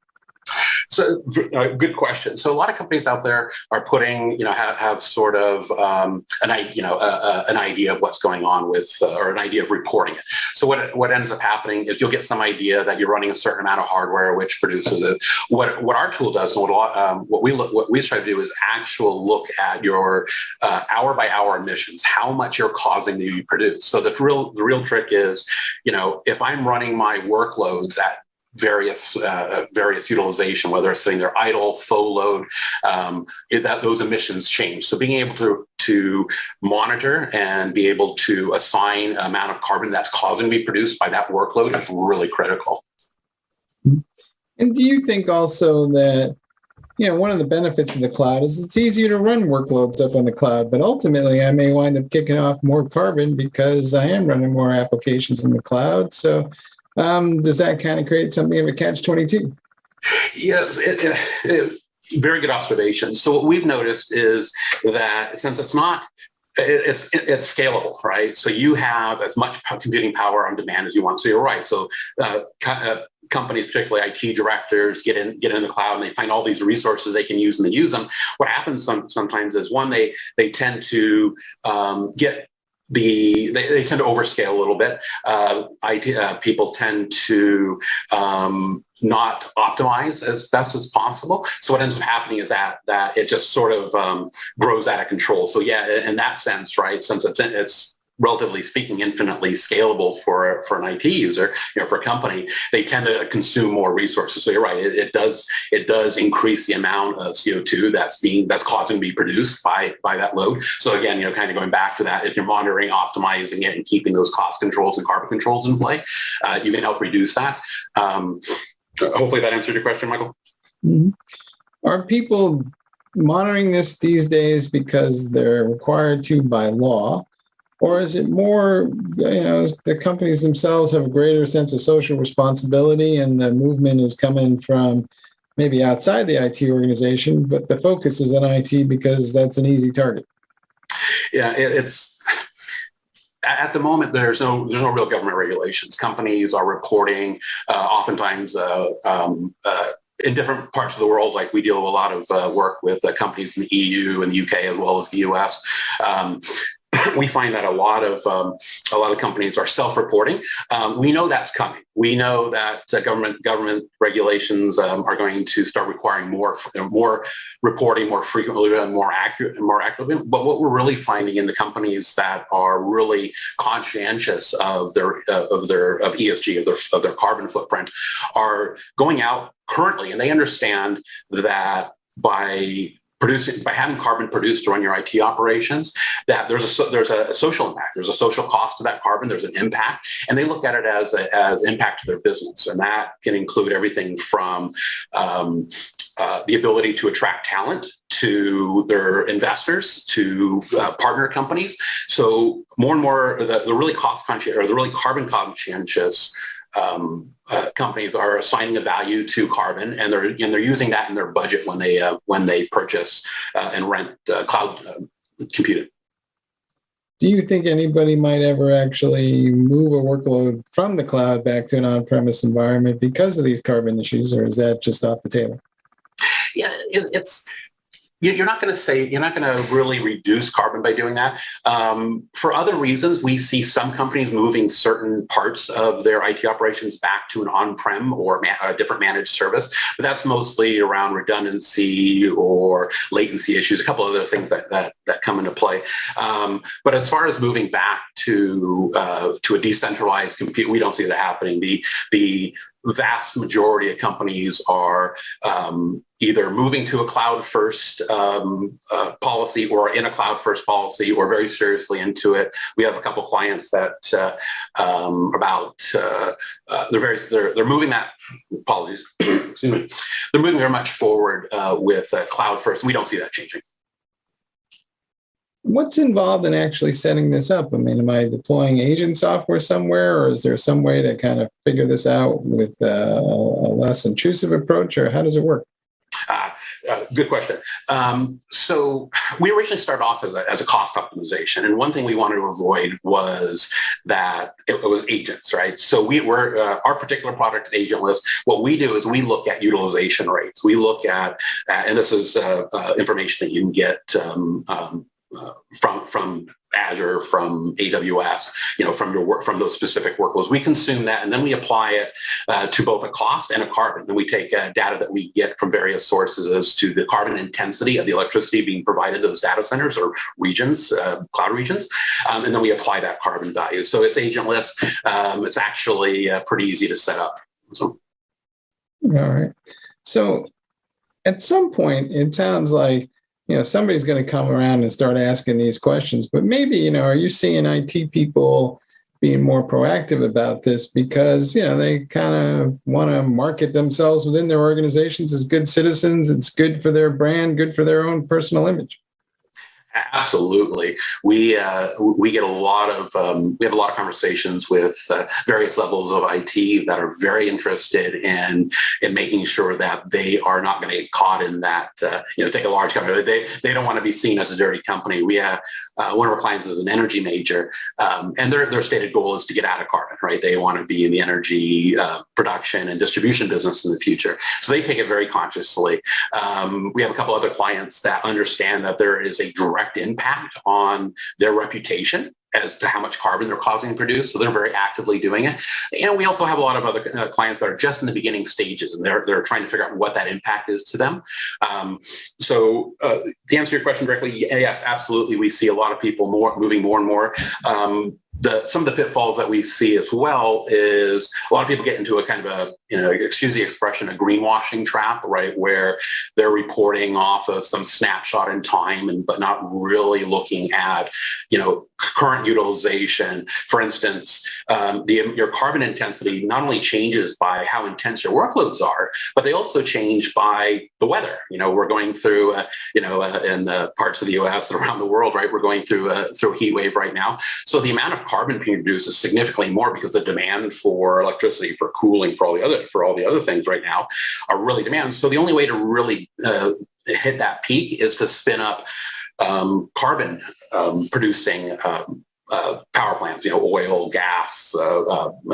So good question. So a lot of companies out there are putting, have sort of an idea of what's going on with, or an idea of reporting it. So what ends up happening is you'll get some idea that you're running a certain amount of hardware which produces it. What our tool does, and what we try to do is actual look at your hour by hour emissions, how much you're causing to produce. So the real trick is, if I'm running my workloads at various utilization, whether it's sitting there idle, full load, those emissions change. So being able to monitor and be able to assign amount of carbon that's causing to be produced by that workload is really critical.
And do you think also that, one of the benefits of the cloud is it's easier to run workloads up on the cloud, but ultimately I may wind up kicking off more carbon because I am running more applications in the cloud. So does that kind of create something of a catch-22?
Yes, very good observation. So what we've noticed is that since it's scalable, right? So you have as much computing power on demand as you want. So you're right. So companies, particularly IT directors, get in the cloud and they find all these resources they can use and they use them. What happens sometimes is they tend to they tend to overscale a little bit. People tend to not optimize as best as possible. So what ends up happening is that it just sort of grows out of control. So yeah, in that sense, right, since it's relatively speaking, infinitely scalable for an IT user, for a company, they tend to consume more resources. So you're right, it does increase the amount of CO2 that's causing to be produced by that load. So again, kind of going back to that, if you're monitoring, optimizing it, and keeping those cost controls and carbon controls in play, you can help reduce that. Hopefully that answered your question, Michael.
Mm-hmm. Are people monitoring this these days because they're required to by law? Or is it more, the companies themselves have a greater sense of social responsibility and the movement is coming from maybe outside the IT organization, but the focus is on IT because that's an easy target?
Yeah, it's at the moment, there's no real government regulations. Companies are reporting oftentimes in different parts of the world. Like we deal with a lot of work with companies in the EU and the UK as well as the US. We find that a lot of companies are self-reporting. We know that's coming. We know that government regulations are going to start requiring more reporting more frequently and more accurately. But what we're really finding in the companies that are really conscientious of their ESG, of their carbon footprint, are going out currently, and they understand that by by having carbon produced to run your IT operations, that there's a social impact. There's a social cost to that carbon. There's an impact, and they look at it as impact to their business, and that can include everything from the ability to attract talent, to their investors, to partner companies. So more and more, the really cost conscious or the really carbon conscientious companies are assigning a value to carbon, and they're using that in their budget when they purchase and rent cloud computing.
Do you think anybody might ever actually move a workload from the cloud back to an on-premise environment because of these carbon issues, or is that just off the table?
Yeah, you're not going to really reduce carbon by doing that. For other reasons, we see some companies moving certain parts of their IT operations back to an on-prem or a different managed service, but that's mostly around redundancy or latency issues, a couple of other things that come into play. But as far as moving back to a decentralized compute, we don't see that happening. The vast majority of companies are either moving to a cloud-first policy, or in a cloud-first policy, or very seriously into it. We have a couple clients that they're moving that apologies. Excuse me. They're moving very much forward with cloud-first. We don't see that changing.
What's involved in actually setting this up? I mean, am I deploying agent software somewhere, or is there some way to kind of figure this out with a less intrusive approach, or how does it work?
Good question. So we originally started off as a cost optimization, and one thing we wanted to avoid was that it was agents, right? So our particular product is agentless. What we do is we look at utilization rates. We look at, and this is information that you can get from Azure, from AWS, from those specific workloads. We consume that, and then we apply it to both a cost and a carbon. Then we take data that we get from various sources as to the carbon intensity of the electricity being provided to those data centers or regions, cloud regions, and then we apply that carbon value. So it's agentless. It's actually pretty easy to set up. So.
All right. So at some point, it sounds like somebody's going to come around and start asking these questions, but maybe, are you seeing IT people being more proactive about this because, they kind of want to market themselves within their organizations as good citizens? It's good for their brand, good for their own personal image.
Absolutely. We get a lot of conversations with various levels of IT that are very interested in making sure that they are not going to get caught in that. Take a large company. They don't want to be seen as a dirty company. We have one of our clients is an energy major, and their stated goal is to get out of carbon. Right? They want to be in the energy production and distribution business in the future. So they take it very consciously. We have a couple other clients that understand that there is a direct impact on their reputation as to how much carbon they're causing to produce. So they're very actively doing it. And we also have a lot of other clients that are just in the beginning stages, and they're trying to figure out what that impact is to them. So to answer your question directly, yes, absolutely. We see a lot of people moving more and more. Some of the pitfalls that we see as well is a lot of people get into a kind of excuse the expression, a greenwashing trap, right? Where they're reporting off of some snapshot in time, but not really looking at, current utilization. For instance, your carbon intensity not only changes by how intense your workloads are, but they also change by the weather. We're going through, in parts of the U.S. and around the world, right? We're going through a heat wave right now. So the amount of carbon being produced is significantly more because the demand for electricity, for cooling, for all the other things right now are really demands. So the only way to really hit that peak is to spin up carbon producing power plants, oil, gas,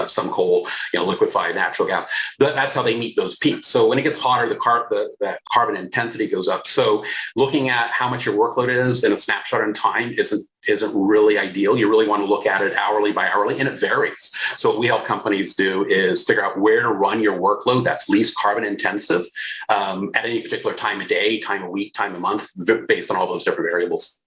some coal, liquefied natural gas. That's how they meet those peaks. So when it gets hotter, that carbon intensity goes up. So looking at how much your workload is in a snapshot in time isn't really ideal. You really want to look at it hourly by hourly, and it varies. So what we help companies do is figure out where to run your workload that's least carbon intensive at any particular time of day, time of week, time of month, based on all those different variables.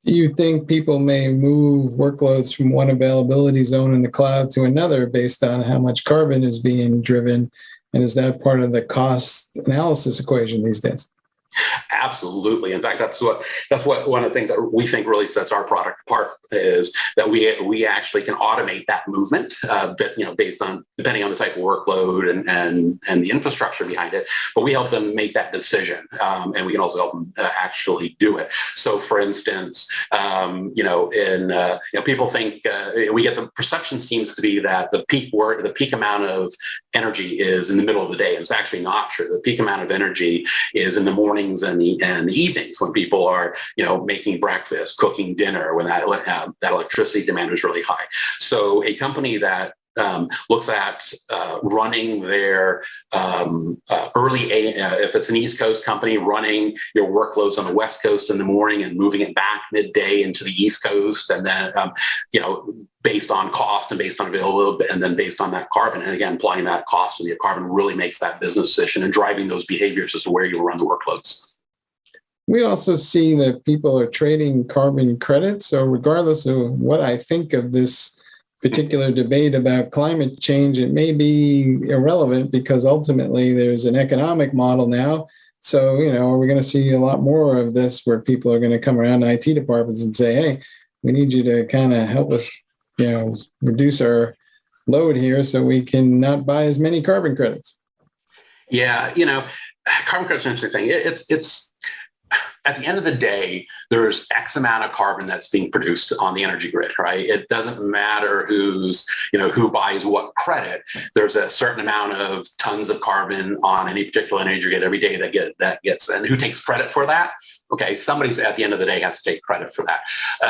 Do you think people may move workloads from one availability zone in the cloud to another based on how much carbon is being driven? And is that part of the cost analysis equation these days?
Absolutely. In fact, that's what one of the things that we think really sets our product apart is that we actually can automate that movement, based on depending on the type of workload and the infrastructure behind it. But we help them make that decision, and we can also help them actually do it. So, for instance, people think we get the perception seems to be that the peak amount of energy is in the middle of the day. And it's actually not true. The peak amount of energy is in the mornings and the evenings when people are, making breakfast, cooking dinner, when that electricity demand is really high. So a company that looks at running their if it's an East Coast company, running your workloads on the West Coast in the morning and moving it back midday into the East Coast, and then based on cost and based on availability, and then based on that carbon, and again applying that cost to the carbon really makes that business decision and driving those behaviors as to where you run the workloads.
We also see that people are trading carbon credits. So regardless of what I think of this particular debate about climate change, it may be irrelevant because ultimately there's an economic model now. So, are we going to see a lot more of this where people are going to come around to IT departments and say, hey, we need you to kind of help us, reduce our load here so we can not buy as many carbon credits?
Yeah, carbon credits are an interesting thing. It's at the end of the day, there's X amount of carbon that's being produced on the energy grid, right? It doesn't matter who buys what credit. There's a certain amount of tons of carbon on any particular energy grid every day that gets, and who takes credit for that? Okay, somebody's at the end of the day has to take credit for that.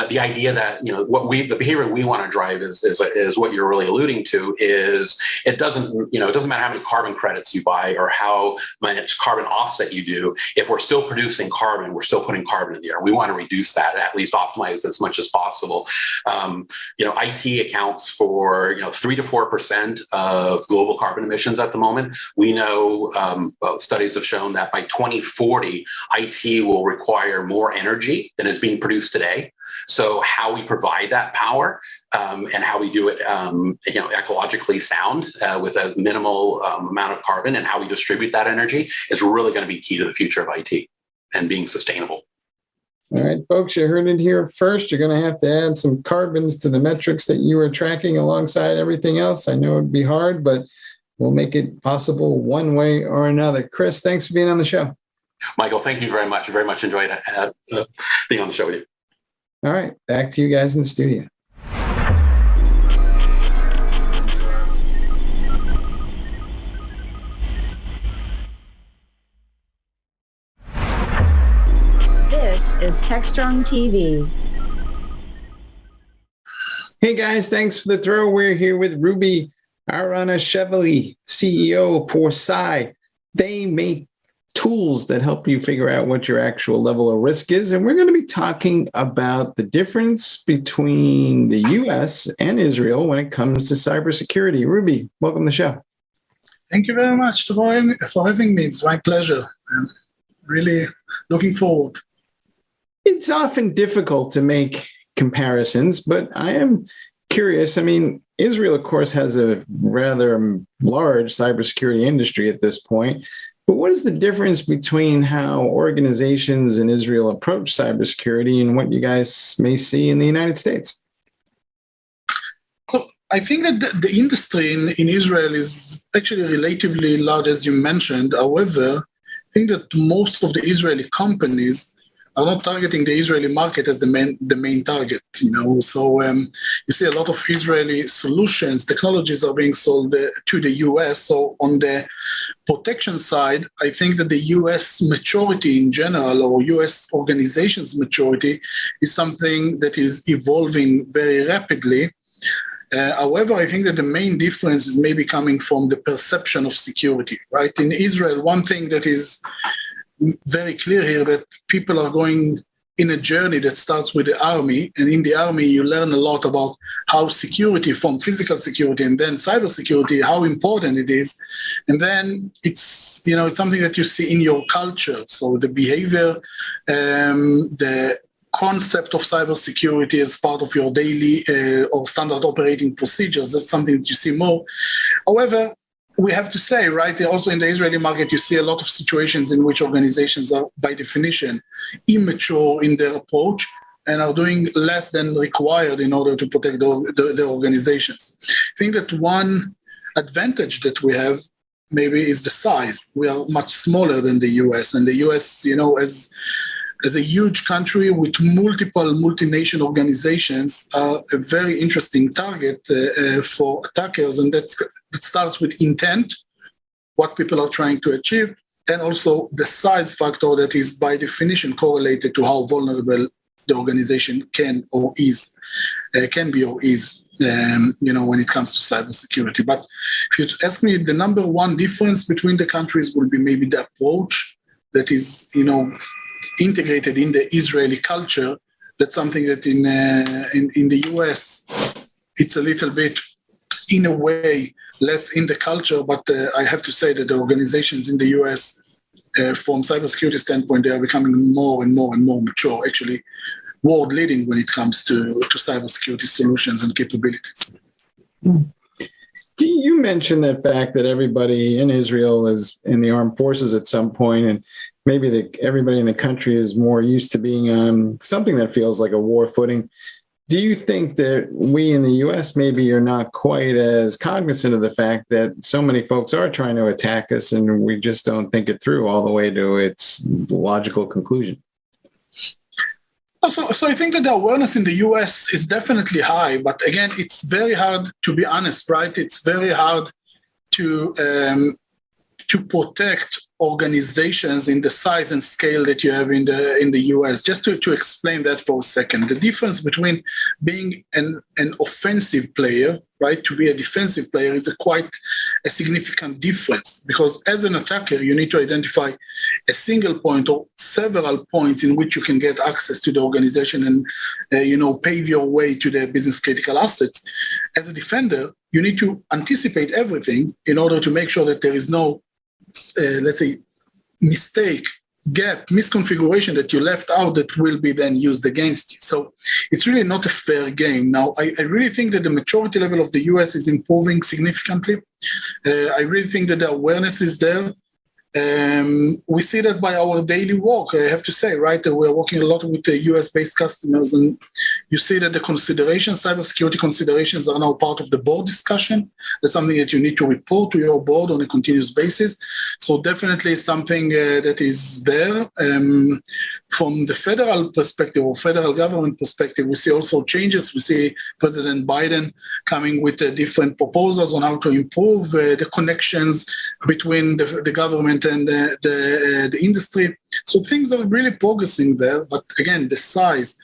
The idea that the behavior we want to drive is what you're really alluding to. Is it doesn't matter how many carbon credits you buy or how much carbon offset you do. If we're still producing carbon, we're still putting carbon in the air. We want to reduce that, at least optimize as much as possible. IT accounts for 3 to 4% of global carbon emissions at the moment. We know studies have shown that by 2040, IT will require more energy than is being produced today. So how we provide that power and how we do it, ecologically sound with a minimal amount of carbon, and how we distribute that energy is really going to be key to the future of IT and being sustainable.
All right, folks, you heard it here first. You're going to have to add some carbons to the metrics that you are tracking alongside everything else. I know it'd be hard, but we'll make it possible one way or another. Chris, thanks for being on the show.
Michael, thank you very much. Very much enjoyed being on the show with you.
All right, back to you guys in the studio.
This is Techstrong TV.
Hey guys, thanks for the throw. We're here with Ruby Aranashvili, CEO for Psi. They make tools that help you figure out what your actual level of risk is. And we're going to be talking about the difference between the US and Israel when it comes to cybersecurity. Ruby, welcome to the show.
Thank you very much for having me. It's my pleasure. I'm really looking forward.
It's often difficult to make comparisons, but I am curious. I mean, Israel, of course, has a rather large cybersecurity industry at this point. But what is the difference between how organizations in Israel approach cybersecurity and what you guys may see in the United States?
So I think that the industry in Israel is actually relatively large, as you mentioned. However, I think that most of the Israeli companies are not targeting the Israeli market as the main target. So you see a lot of Israeli solutions, technologies are being sold to the US. So on the protection side, I think that the US maturity in general, or US organizations maturity, is something that is evolving very rapidly. However, I think that the main difference is maybe coming from the perception of security, right? In Israel, one thing that is very clear here, that people are going in a journey that starts with the army, and in the army you learn a lot about how security, from physical security and then cybersecurity, how important it is, and then it's something that you see in your culture. So the behavior, the concept of cybersecurity as part of your daily or standard operating procedures, that's something that you see more. However, we have to say, right, also in the Israeli market, you see a lot of situations in which organizations are, by definition, immature in their approach and are doing less than required in order to protect the organizations. I think that one advantage that we have maybe is the size. We are much smaller than the US, and the US, as a huge country with multiple multinational organizations, are a very interesting target for attackers. And that starts with intent, what people are trying to achieve, and also the size factor that is by definition correlated to how vulnerable the organization can be or is, when it comes to cybersecurity. But if you ask me, the number one difference between the countries will be maybe the approach that is, integrated in the Israeli culture. That's something that in the US, it's a little bit, in a way, less in the culture. But I have to say that the organizations in the US, from cybersecurity standpoint, they are becoming more and more and more mature, actually world leading when it comes to cybersecurity solutions and capabilities.
You mentioned the fact that everybody in Israel is in the armed forces at some point, and maybe everybody in the country is more used to being on something that feels like a war footing. Do you think that we in the U.S. maybe are not quite as cognizant of the fact that so many folks are trying to attack us, and we just don't think it through all the way to its logical conclusion?
So I think that the awareness in the US is definitely high, but again, it's very hard, to be honest, right? It's very hard to protect organizations in the size and scale that you have in the US. Just to explain that for a second, the difference between being an offensive player, right, to be a defensive player is quite a significant difference, because as an attacker, you need to identify a single point or several points in which you can get access to the organization and, pave your way to the business critical assets. As a defender, you need to anticipate everything in order to make sure that there is no, let's say, mistake, gap, misconfiguration that you left out that will be then used against you. So it's really not a fair game. Now, I really think that the maturity level of the US is improving significantly. I really think that the awareness is there. We see that by our daily work, I have to say, right? We're working a lot with the US-based customers, and you see that the cybersecurity considerations are now part of the board discussion. That's something that you need to report to your board on a continuous basis. So definitely something that is there. From the federal perspective or federal government perspective, we see also changes. We see President Biden coming with different proposals on how to improve the connections between the government and the industry. So things are really progressing there. But again, the size,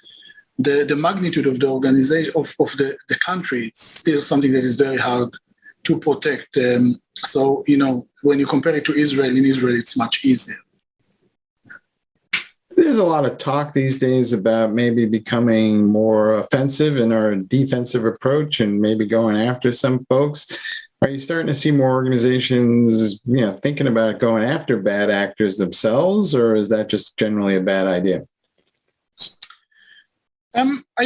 the magnitude of the organization, of the country, it's still something that is very hard to protect. So, when you compare it to Israel, in Israel, it's much easier.
There's a lot of talk these days about maybe becoming more offensive in our defensive approach and maybe going after some folks. Are you starting to see more organizations, thinking about going after bad actors themselves, or is that just generally a bad idea?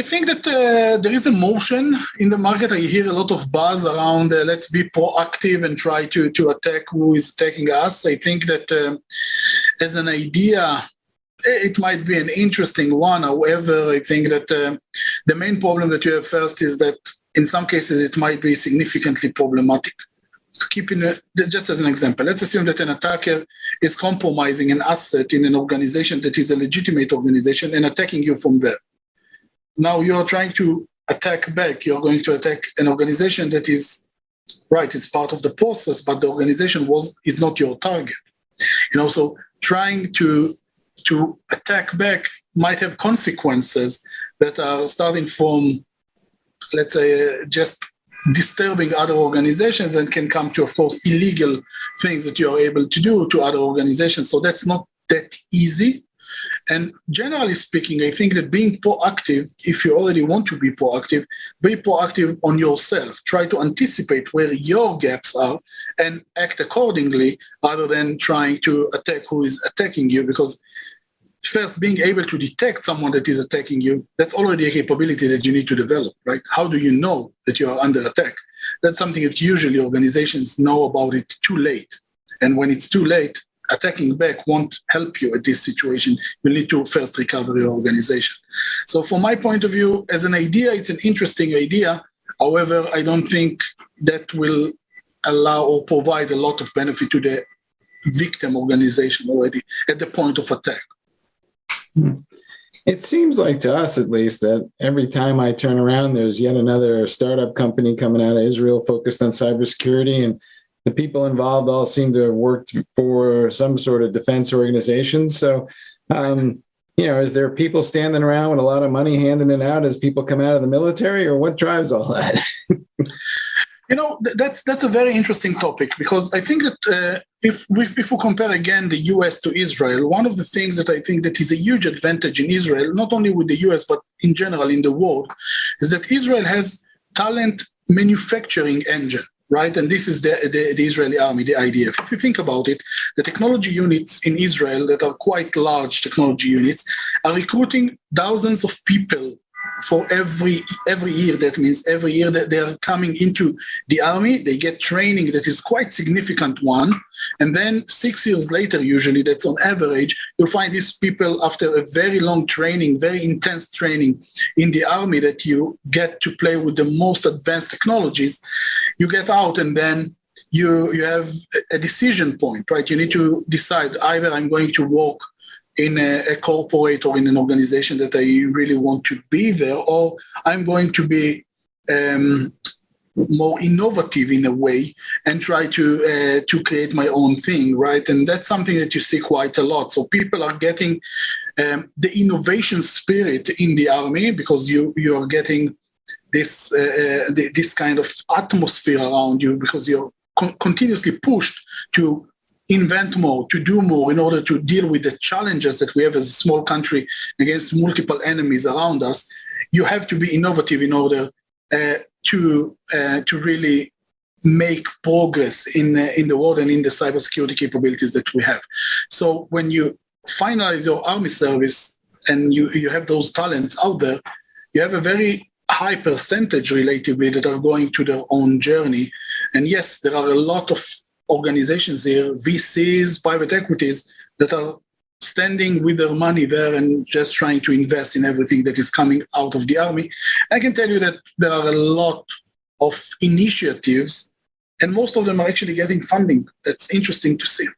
I think that there is a motion in the market. I hear a lot of buzz around let's be proactive and try to attack who is attacking us. I think that as an idea, it might be an interesting one. However, I think that the main problem that you have first is that in some cases it might be significantly problematic. Just as an example, let's assume that an attacker is compromising an asset in an organization that is a legitimate organization and attacking you from there. Now you're trying to attack back. You're going to attack an organization that is right, it's part of the process, but the organization is not your target. So trying to attack back might have consequences that are starting from, let's say, just disturbing other organizations and can come to, of course, illegal things that you are able to do to other organizations. So that's not that easy. And generally speaking, I think that being proactive, if you already want to be proactive on yourself. Try to anticipate where your gaps are and act accordingly rather than trying to attack who is attacking you. Because first, being able to detect someone that is attacking you, that's already a capability that you need to develop, right? How do you know that you are under attack? that's something that usually organizations know about it too late. And when it's too late, attacking back won't help you at this situation. You need to first recover your organization. So from my point of view, as an idea, it's an interesting idea. However, I don't think that will allow or provide a lot of benefit to the victim organization already at the point of attack.
It seems like to us, at least, that every time I turn around, there's yet another startup company coming out of Israel focused on cybersecurity, and the people involved all seem to have worked for some sort of defense organization. So, is there people standing around with a lot of money handing it out as people come out of the military, or what drives all that?
That's a very interesting topic, because I think that if we compare again the US to Israel, one of the things that I think that is a huge advantage in Israel, not only with the US, but in general in the world, is that Israel has talent manufacturing engine, right? And this is the Israeli army, the IDF. If you think about it, the technology units in Israel that are quite large technology units are recruiting thousands of people for every year. That means every year that they are coming into the army, they get training that is quite significant one. And then 6 years later, usually that's on average, you'll find these people after a very long training, very intense training in the army, that you get to play with the most advanced technologies. You get out and then you have a decision point, right? You need to decide either I'm going to work in a corporate or in an organization that I really want to be there, or I'm going to be more innovative in a way and try to create my own thing, right? And that's something that you see quite a lot. So people are getting the innovation spirit in the army, because you are getting this kind of atmosphere around you, because you're continuously pushed to invent more, to do more in order to deal with the challenges that we have as a small country against multiple enemies around us. You have to be innovative in order to really make progress in the world and in the cybersecurity capabilities that we have. So when you finalize your army service and you have those talents out there, you have a very high percentage relatively that are going to their own journey. And yes, there are a lot of organizations here, VCs, private equities, that are standing with their money there and just trying to invest in everything that is coming out of the army. I can tell you that there are a lot of initiatives, and most of them are actually getting funding. That's interesting to see.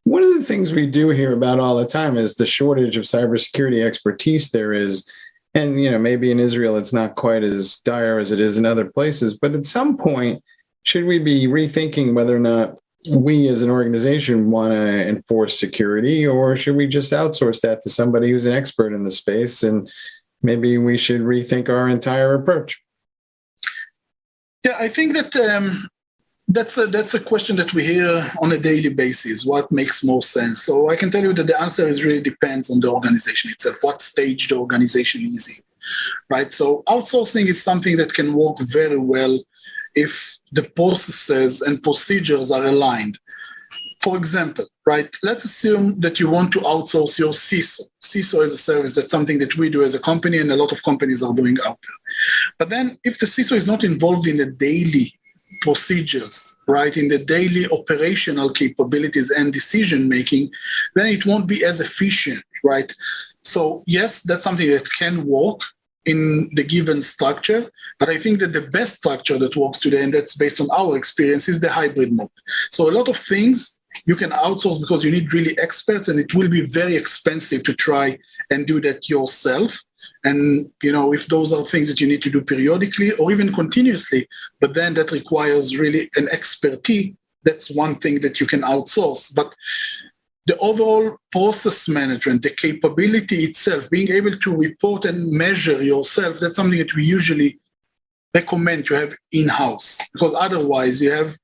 One of the things we do hear about all the time is the shortage of cybersecurity expertise there is. And, maybe in Israel, it's not quite as dire as it is in other places, but at some point, should we be rethinking whether or not we as an organization want to enforce security, or should we just outsource that to somebody who's an expert in the space? And maybe we should rethink our entire approach.
Yeah, I think that that's a question that we hear on a daily basis. What makes more sense? So I can tell you that the answer really depends on the organization itself, what stage the organization is in, right? So outsourcing is something that can work very well if the processes and procedures are aligned. For example, right, let's assume that you want to outsource your CISO. CISO is a service. That's something that we do as a company, and a lot of companies are doing out there. But then if the CISO is not involved in the daily procedures, right, in the daily operational capabilities and decision-making, then it won't be as efficient, right? So yes, that's something that can work in the given structure, but I think that the best structure that works today, and that's based on our experience, is the hybrid mode. So a lot of things you can outsource because you need really experts, and it will be very expensive to try and do that yourself. And, if those are things that you need to do periodically or even continuously, but then that requires really an expertise, that's one thing that you can outsource. But the overall process management, the capability itself, being able to report and measure yourself, that's something that we usually recommend to have in-house, because otherwise you have,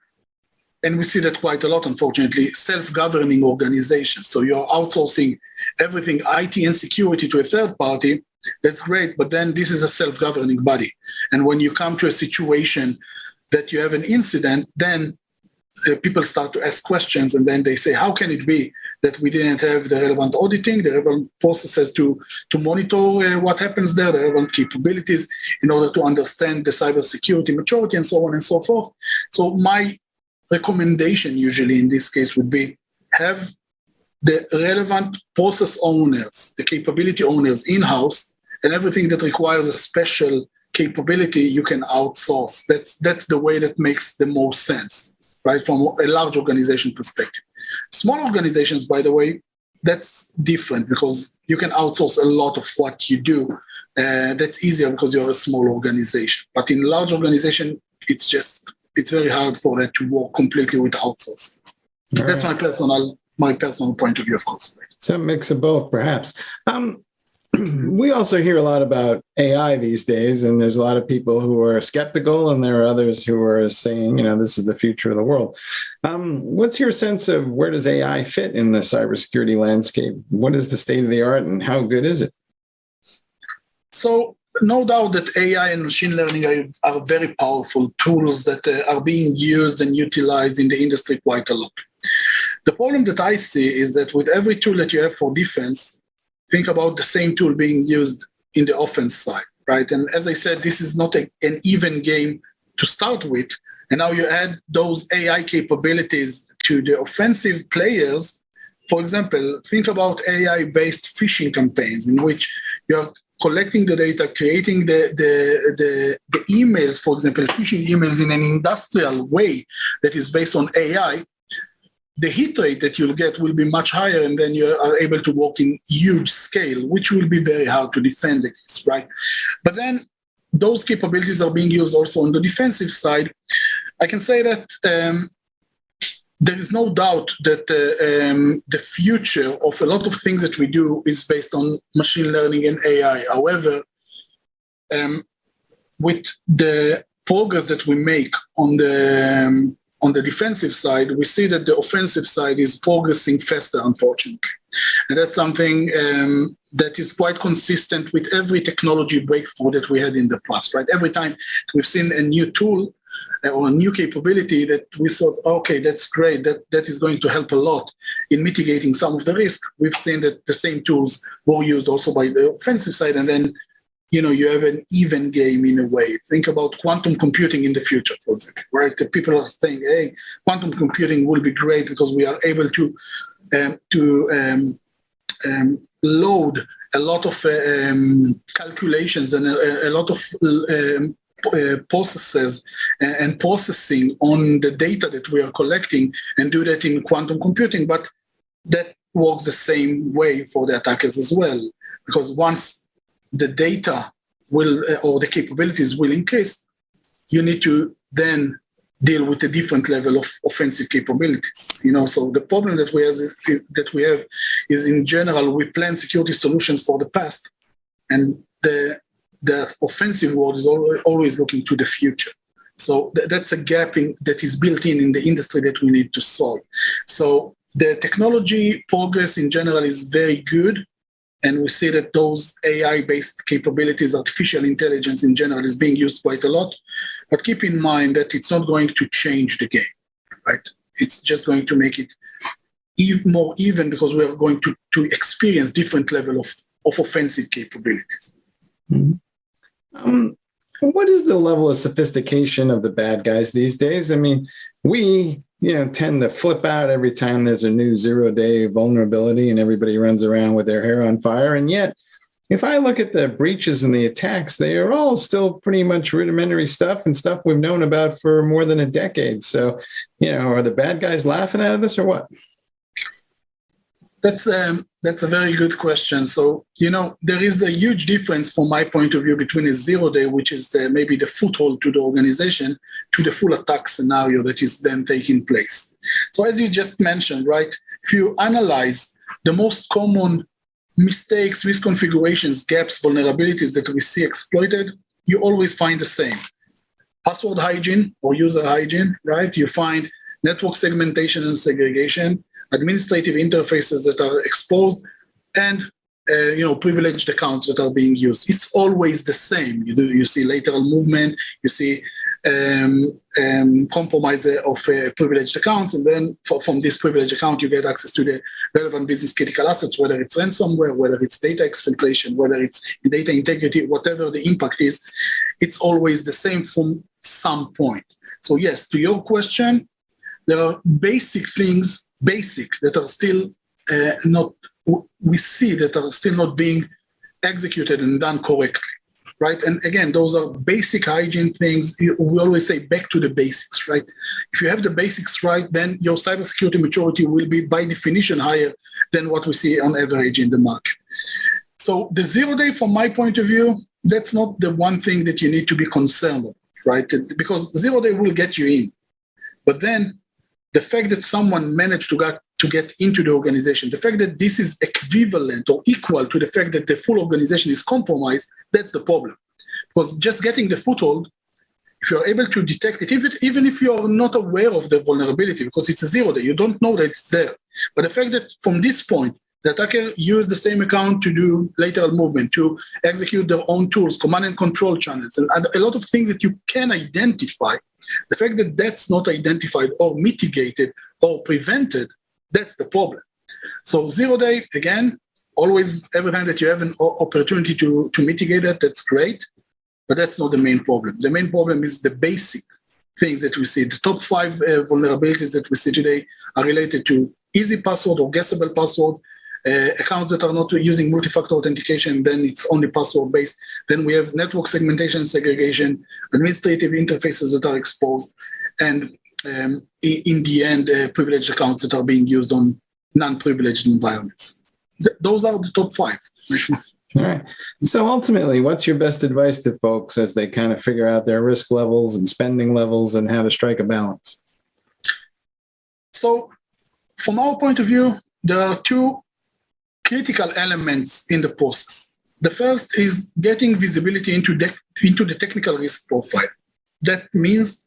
and we see that quite a lot, unfortunately, self-governing organizations. So you're outsourcing everything, IT and security, to a third party. That's great, but then this is a self-governing body. And when you come to a situation that you have an incident, then people start to ask questions, and then they say, how can it be that we didn't have the relevant auditing, the relevant processes to monitor what happens there, the relevant capabilities in order to understand the cybersecurity maturity and so on and so forth. So my recommendation usually in this case would be have the relevant process owners, the capability owners in-house, and everything that requires a special capability you can outsource. That's the way that makes the most sense, right, from a large organization perspective. Small organizations, by the way, that's different because you can outsource a lot of what you do. That's easier because you're a small organization. But in large organization, it's very hard for that to work completely with outsourcing.
All
That's
right.
my personal point of view, of course.
Some mix of both, perhaps. We also hear a lot about AI these days, and there's a lot of people who are skeptical, and there are others who are saying, this is the future of the world. What's your sense of where does AI fit in the cybersecurity landscape? What is the state of the art, and how good is it?
So no doubt that AI and machine learning are very powerful tools that are being used and utilized in the industry quite a lot. The problem that I see is that with every tool that you have for defense, think about the same tool being used in the offense side, right? And as I said, this is not an even game to start with. And now you add those AI capabilities to the offensive players. For example, think about AI-based phishing campaigns in which you're collecting the data, creating the emails, for example, phishing emails in an industrial way that is based on AI. The hit rate that you'll get will be much higher, and then you are able to work in huge scale, which will be very hard to defend against, right? But then those capabilities are being used also on the defensive side. I can say that there is no doubt that the future of a lot of things that we do is based on machine learning and AI. However, with the progress that we make on the defensive side, we see that the offensive side is progressing faster, unfortunately. And that's something that is quite consistent with every technology breakthrough that we had in the past, right? Every time we've seen a new tool or a new capability that we thought, okay, that's great, that is going to help a lot in mitigating some of the risk, we've seen that the same tools were used also by the offensive side, and then you have an even game in a way. Think about quantum computing in the future, for example, right? The people are saying, hey, quantum computing will be great because we are able to load a lot of calculations and a lot of processes and processing on the data that we are collecting and do that in quantum computing. But that works the same way for the attackers as well, because once the data will or the capabilities will increase, you need to then deal with a different level of offensive capabilities. So the problem that we have is in general we plan security solutions for the past, and the offensive world is always looking to the future. So that's a gap that is built in the industry that we need to solve. So the technology progress in general is very good. And we see that those AI-based capabilities, artificial intelligence in general, is being used quite a lot. But keep in mind that it's not going to change the game, right? It's just going to make it even more even because we are going to experience different level of offensive capabilities.
Mm-hmm. What is the level of sophistication of the bad guys these days? I mean, we tend to flip out every time there's a new zero-day vulnerability and everybody runs around with their hair on fire. And yet, if I look at the breaches and the attacks, they are all still pretty much rudimentary stuff and stuff we've known about for more than a decade. So, are the bad guys laughing at us or what?
That's a very good question. So, there is a huge difference from my point of view between a zero-day, which is maybe the foothold to the organization, to the full attack scenario that is then taking place. So as you just mentioned, right, if you analyze the most common mistakes, misconfigurations, gaps, vulnerabilities that we see exploited, you always find the same. Password hygiene or user hygiene, right? You find network segmentation and segregation, administrative interfaces that are exposed, and privileged accounts that are being used. It's always the same. You see lateral movement, you see compromise of privileged accounts. And then from this privileged account, you get access to the relevant business critical assets, whether it's ransomware, whether it's data exfiltration, whether it's data integrity, whatever the impact is, it's always the same from some point. So yes, to your question, there are basic things, that are still we see that are still not being executed and done correctly. Right. And again, those are basic hygiene things. We always say back to the basics, right? If you have the basics right, then your cybersecurity maturity will be by definition higher than what we see on average in the market. So the 0 day, from my point of view, that's not the one thing that you need to be concerned with, right? Because 0 day will get you in. But then the fact that someone managed to get into the organization, the fact that this is equivalent or equal to the fact that the full organization is compromised, that's the problem. Because just getting the foothold, if you're able to detect it, even if you are not aware of the vulnerability, because it's a 0 day, you don't know that it's there. But the fact that from this point, the attacker used the same account to do lateral movement, to execute their own tools, command and control channels, and a lot of things that you can identify. The fact that that's not identified or mitigated or prevented, that's the problem. So 0 day, again, always, every time that you have an opportunity to mitigate that, that's great, but that's not the main problem. The main problem is the basic things that we see. The top 5 vulnerabilities that we see today are related to easy password or guessable password, accounts that are not using multi-factor authentication, then it's only password-based. Then we have network segmentation and segregation, administrative interfaces that are exposed, and in the end, privileged accounts that are being used on non-privileged environments. Those are the top 5.
All right. So ultimately, what's your best advice to folks as they kind of figure out their risk levels and spending levels and how to strike a balance?
So from our point of view, there are 2 critical elements in the process. The first is getting visibility into the technical risk profile. That means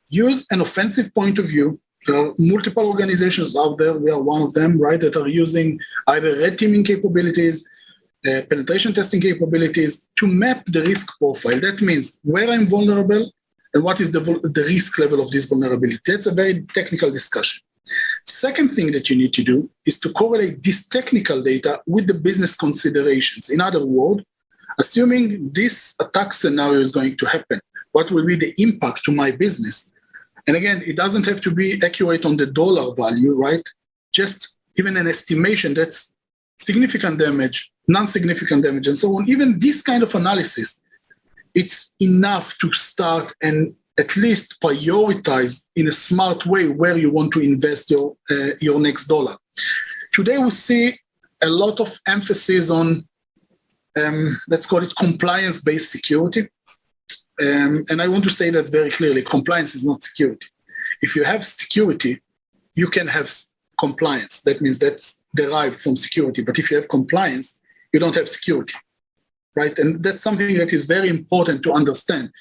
use an offensive point of view. There are multiple organizations out there, we are one of them, right, that are using either red teaming capabilities, penetration testing capabilities to map the risk profile. That means where I'm vulnerable and what is the risk level of this vulnerability. That's a very technical discussion. Second thing that you need to do is to correlate this technical data with the business considerations. In other words, assuming this attack scenario is going to happen, what will be the impact to my business? And again, it doesn't have to be accurate on the dollar value, right? Just even an estimation that's significant damage, non-significant damage, and so on. Even this kind of analysis, it's enough to start and at least prioritize in a smart way where you want to invest your next dollar. Today, we see a lot of emphasis on, let's call it compliance-based security. And I want to say that very clearly, compliance is not security. If you have security, you can have compliance. That means that's derived from security. But if you have compliance, you don't have security, right? And that's something that is very important to understand.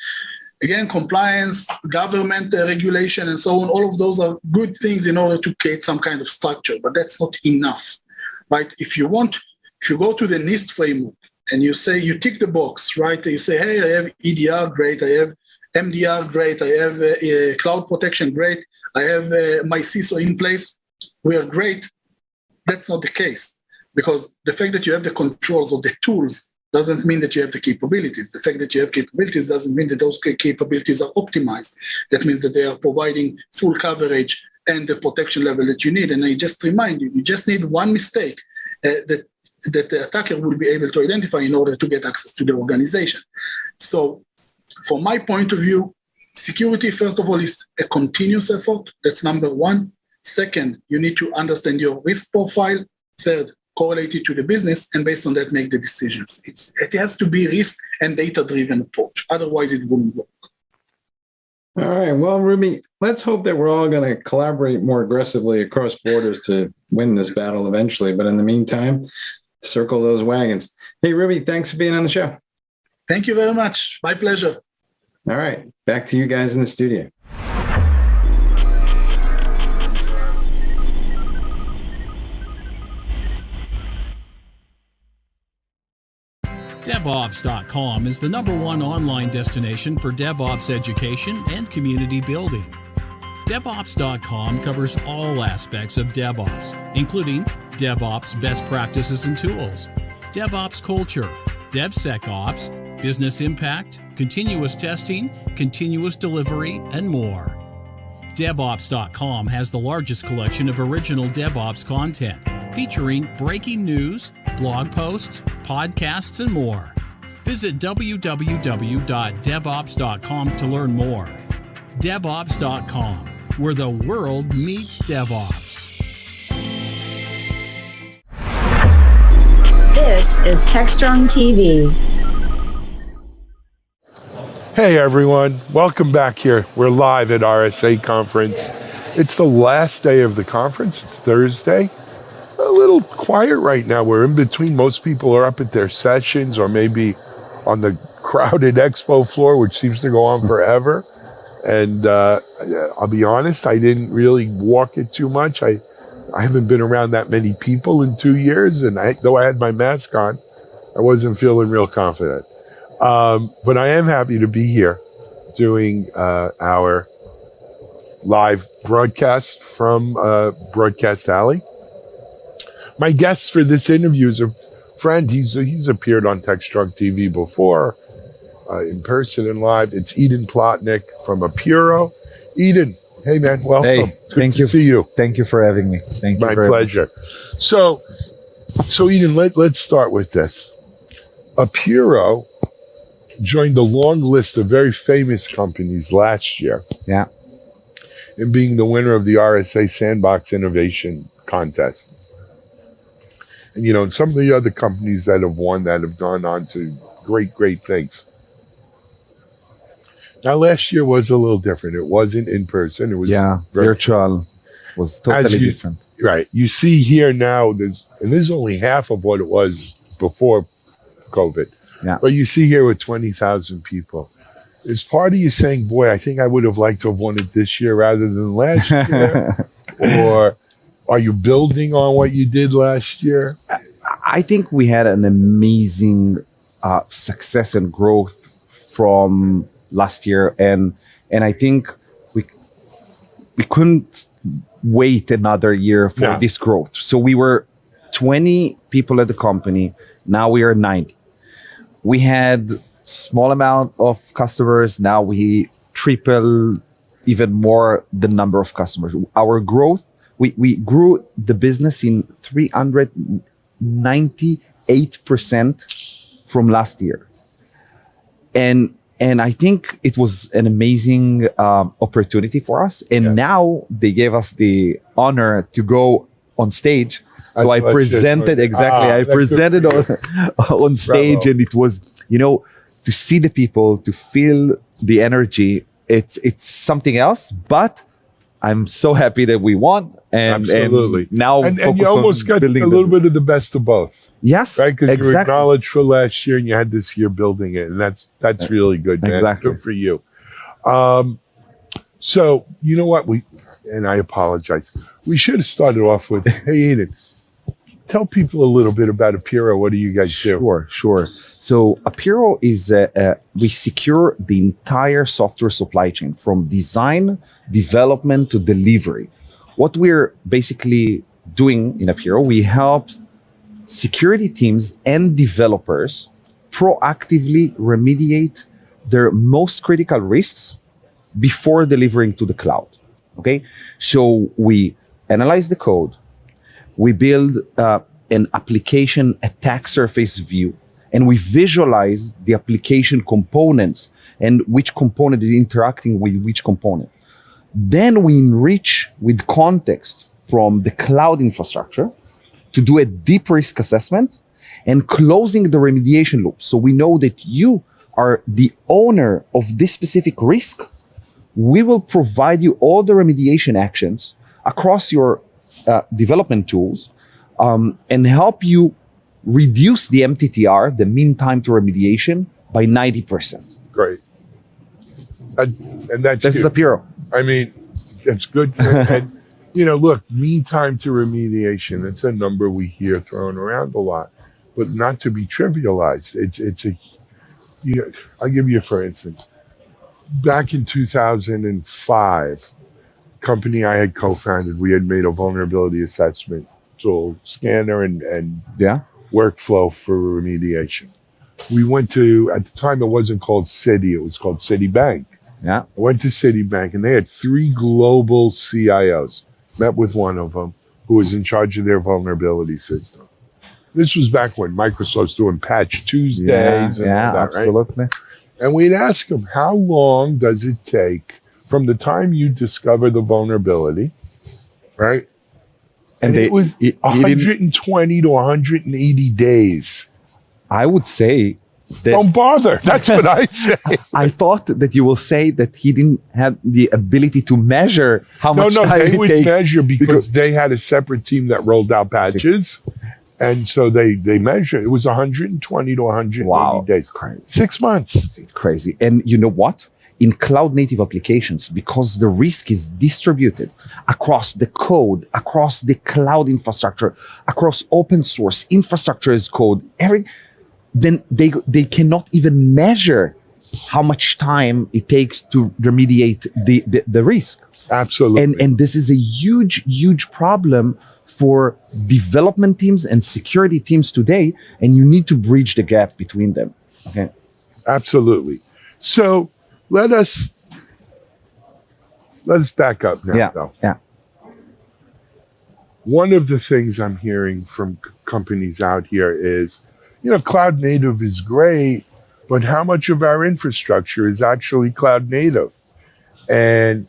Again, compliance, government regulation, and so on, all of those are good things in order to create some kind of structure, but that's not enough, right? If you go to the NIST framework and you say, you tick the box, right? You say, hey, I have EDR, great. I have MDR, great. I have cloud protection, great. I have my CISO in place. We are great. That's not the case, because the fact that you have the controls of the tools doesn't mean that you have the capabilities. The fact that you have capabilities doesn't mean that those capabilities are optimized. That means that they are providing full coverage and the protection level that you need. And I just remind you, you just need one mistake that the attacker will be able to identify in order to get access to the organization. So from my point of view, security, first of all, is a continuous effort. That's number one. Second, you need to understand your risk profile. Third, correlate it to the business, and based on that, make the decisions. It has to be risk and data-driven approach. Otherwise, it wouldn't work.
All right. Well, Ruby, let's hope that we're all going to collaborate more aggressively across borders to win this battle eventually. But in the meantime, circle those wagons. Hey, Ruby, thanks for being on the show.
Thank you very much. My pleasure.
All right. Back to you guys in the studio.
DevOps.com is the #1 online destination for DevOps education and community building. DevOps.com covers all aspects of DevOps, including DevOps best practices and tools, DevOps culture, DevSecOps, business impact, continuous testing, continuous delivery, and more. DevOps.com has the largest collection of original DevOps content, featuring breaking news, blog posts, podcasts, and more. Visit www.devops.com to learn more. DevOps.com, where the world meets DevOps.
This is Techstrong TV.
Hey everyone, welcome back here. We're live at RSA conference. It's the last day of the conference. It's Thursday. A little quiet right now. We're in between. Most people are up at their sessions or maybe on the crowded expo floor, which seems to go on forever. And I'll be honest, I didn't really walk it too much. I haven't been around that many people in 2 years, and though I had my mask on, I wasn't feeling real confident. But I am happy to be here doing our live broadcast from Broadcast Alley. My guest for this interview is a friend. He's appeared on Techstrong TV before, in person and live. It's Eden Plotnick from Apiro. Eden, hey man, welcome.
Hey,
Good to see you.
Thank you for having me. Thank you.
My pleasure. So Eden, let's start with this. Apiro joined the long list of very famous companies last year.
Yeah.
In being the winner of the RSA Sandbox Innovation Contest. And, you know, some of the other companies that have won that have gone on to great, great things. Now, last year was a little different. It wasn't in person. It was
virtual was totally different.
Right. You see here now, this is only half of what it was before COVID.
Yeah.
But you see here with 20,000 people. Is part of you saying, boy, I think I would have liked to have won it this year rather than last year? Or are you building on what you did last year?
I think we had an amazing success and growth from last year. And I think we couldn't wait another year for this growth. So we were 20 people at the company. Now we are 90. We had small amount of customers. Now we triple even more the number of customers. Our growth, we grew the business in 398% from last year. And I think it was an amazing opportunity for us. And now they gave us the honor to go on stage. So I presented, I presented on stage. Bravo. And it was, you know, to see the people, to feel the energy, it's something else. But I'm so happy that we won.
Absolutely.
And now
and you almost got a little bit of the best of both.
Yes,
right? Because you were acknowledged for last year and you had this year building it. And that's really good, man.
Exactly.
Good for you. So, you know what? And I apologize. We should have started off with, hey, Eden, tell people a little bit about Apiro. What do you guys do?
Sure. So Apiro is, we secure the entire software supply chain from design, development to delivery. What we're basically doing in Apiro, we help security teams and developers proactively remediate their most critical risks before delivering to the cloud. Okay, so we analyze the code, we build an application attack surface view, and we visualize the application components and which component is interacting with which component. Then we enrich with context from the cloud infrastructure to do a deep risk assessment and closing the remediation loop. So we know that you are the owner of this specific risk. We will provide you all the remediation actions across your development tools and help you reduce the MTTR, the mean time to remediation, by 90%.
Great. And that's
This is Apiro.
I mean, it's good. And, you know, look, mean time to remediation, it's a number we hear thrown around a lot. but not to be trivialized. It's a, you know, I'll give you for instance. Back in 2005, company I had co-founded, we had made a vulnerability assessment tool, scanner and workflow for remediation. We went to, at the time it wasn't called Citi, it was called Citibank.
Yeah.
I went to Citibank and they had 3 global CIOs. Met with one of them who was in charge of their vulnerability system. This was back when Microsoft's doing Patch Tuesdays and all that,
absolutely.
right? And we'd ask them, how long does it take from the time you discover the vulnerability, right? And it was 120 to 180 days.
I would say that...
Don't bother. That's what I say.
I thought that you will say that he didn't have the ability to measure how much time
they
it
would
takes.
measure because they had a separate team that rolled out patches. And so they measured. It was 120 to 180 days.
Crazy.
6 months.
It's crazy. And you know what? In cloud native applications, because the risk is distributed across the code, across the cloud infrastructure, across open source infrastructure as code, then they cannot even measure how much time it takes to remediate the risk.
Absolutely.
And this is a huge problem for development teams and security teams today, and you need to bridge the gap between them. Okay.
Absolutely. So let us back up now. Though.
Yeah.
One of the things I'm hearing from companies out here is, cloud native is great, but how much of our infrastructure is actually cloud native? And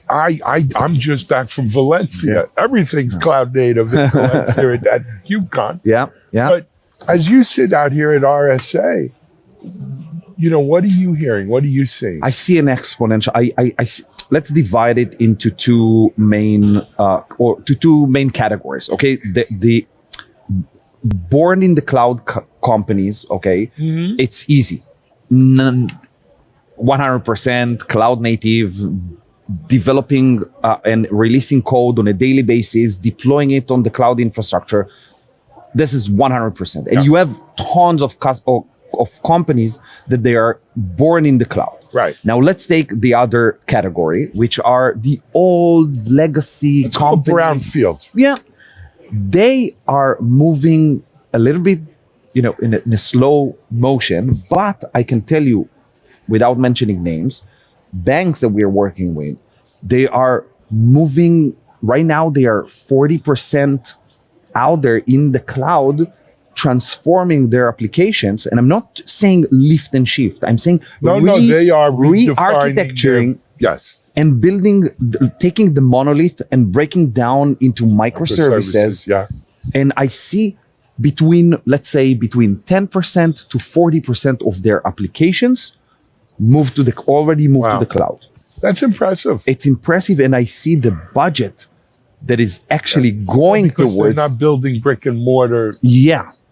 I'm just back from Valencia. Everything's cloud native in Valencia at KubeCon.
Yeah.
But as you sit out here at RSA, what are you hearing? What are you seeing?
I see an exponential. I see, let's divide it into two main categories. Okay, the born in the cloud companies. Okay, it's easy. 100% cloud native, developing and releasing code on a daily basis, deploying it on the cloud infrastructure. This is 100%. And you have tons of companies that they are born in the cloud.
Right.
Now let's take the other category, which are the old legacy companies.
Brownfield.
Yeah. They are moving a little bit, in a slow motion, but I can tell you, without mentioning names, banks that we are working with, they are moving right now. They are 40% out there in the cloud, transforming their applications. And I'm not saying lift and shift. I'm saying
they are
re-architecturing and building, taking the monolith and breaking down into microservices.
Yeah.
And I see let's say between 10% to 40% of their applications already moved to the cloud.
That's impressive.
It's impressive. And I see the budget that is actually going
because
towards.
They're not building brick and mortar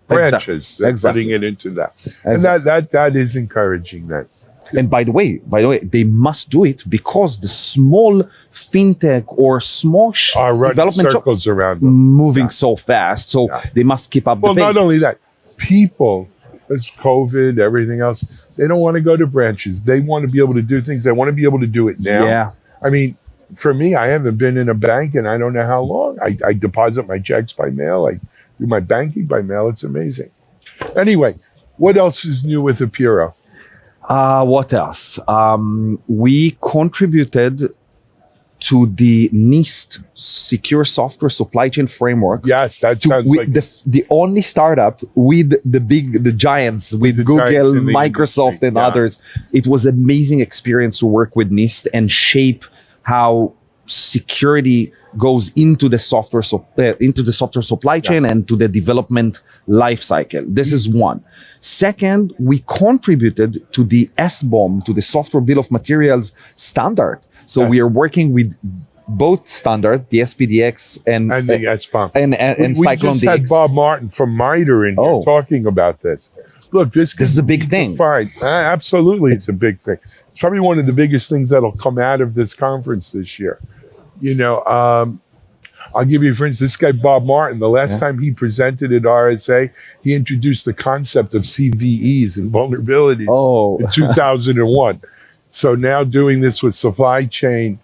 branches. They're putting it into that. And that is encouraging that.
And by the way, they must do it because the small fintech or small development
circles around them.
Moving so fast. So they must keep up the pace.
Well, not only that, people, it's COVID, everything else, they don't want to go to branches. They want to be able to do things. They want to be able to do it now.
Yeah.
I mean, for me, I haven't been in a bank and I don't know how long. I deposit my checks by mail. I do my banking by mail. It's amazing. Anyway, what else is new with Apiro?
What else? We contributed to the NIST Secure Software Supply Chain Framework.
Yes, that sounds like
the only startup with the giants, with Google, Microsoft, and others. It was an amazing experience to work with NIST and shape how security goes into the software supply chain and to the development lifecycle. This is one. Second, we contributed to the SBOM, to the Software Bill of Materials standard. So we are working with both standard, the SPDX and
the SBOM.
And Cyclone
DX. We just had
DX.
Bob Martin from MITRE in here talking about this. Look, this
is a big thing.
Fine. Absolutely, it's a big thing. It's probably one of the biggest things that'll come out of this conference this year. I'll give you, for instance, this guy, Bob Martin, the last time he presented at RSA, he introduced the concept of CVEs and vulnerabilities in 2001. So now doing this with supply chain,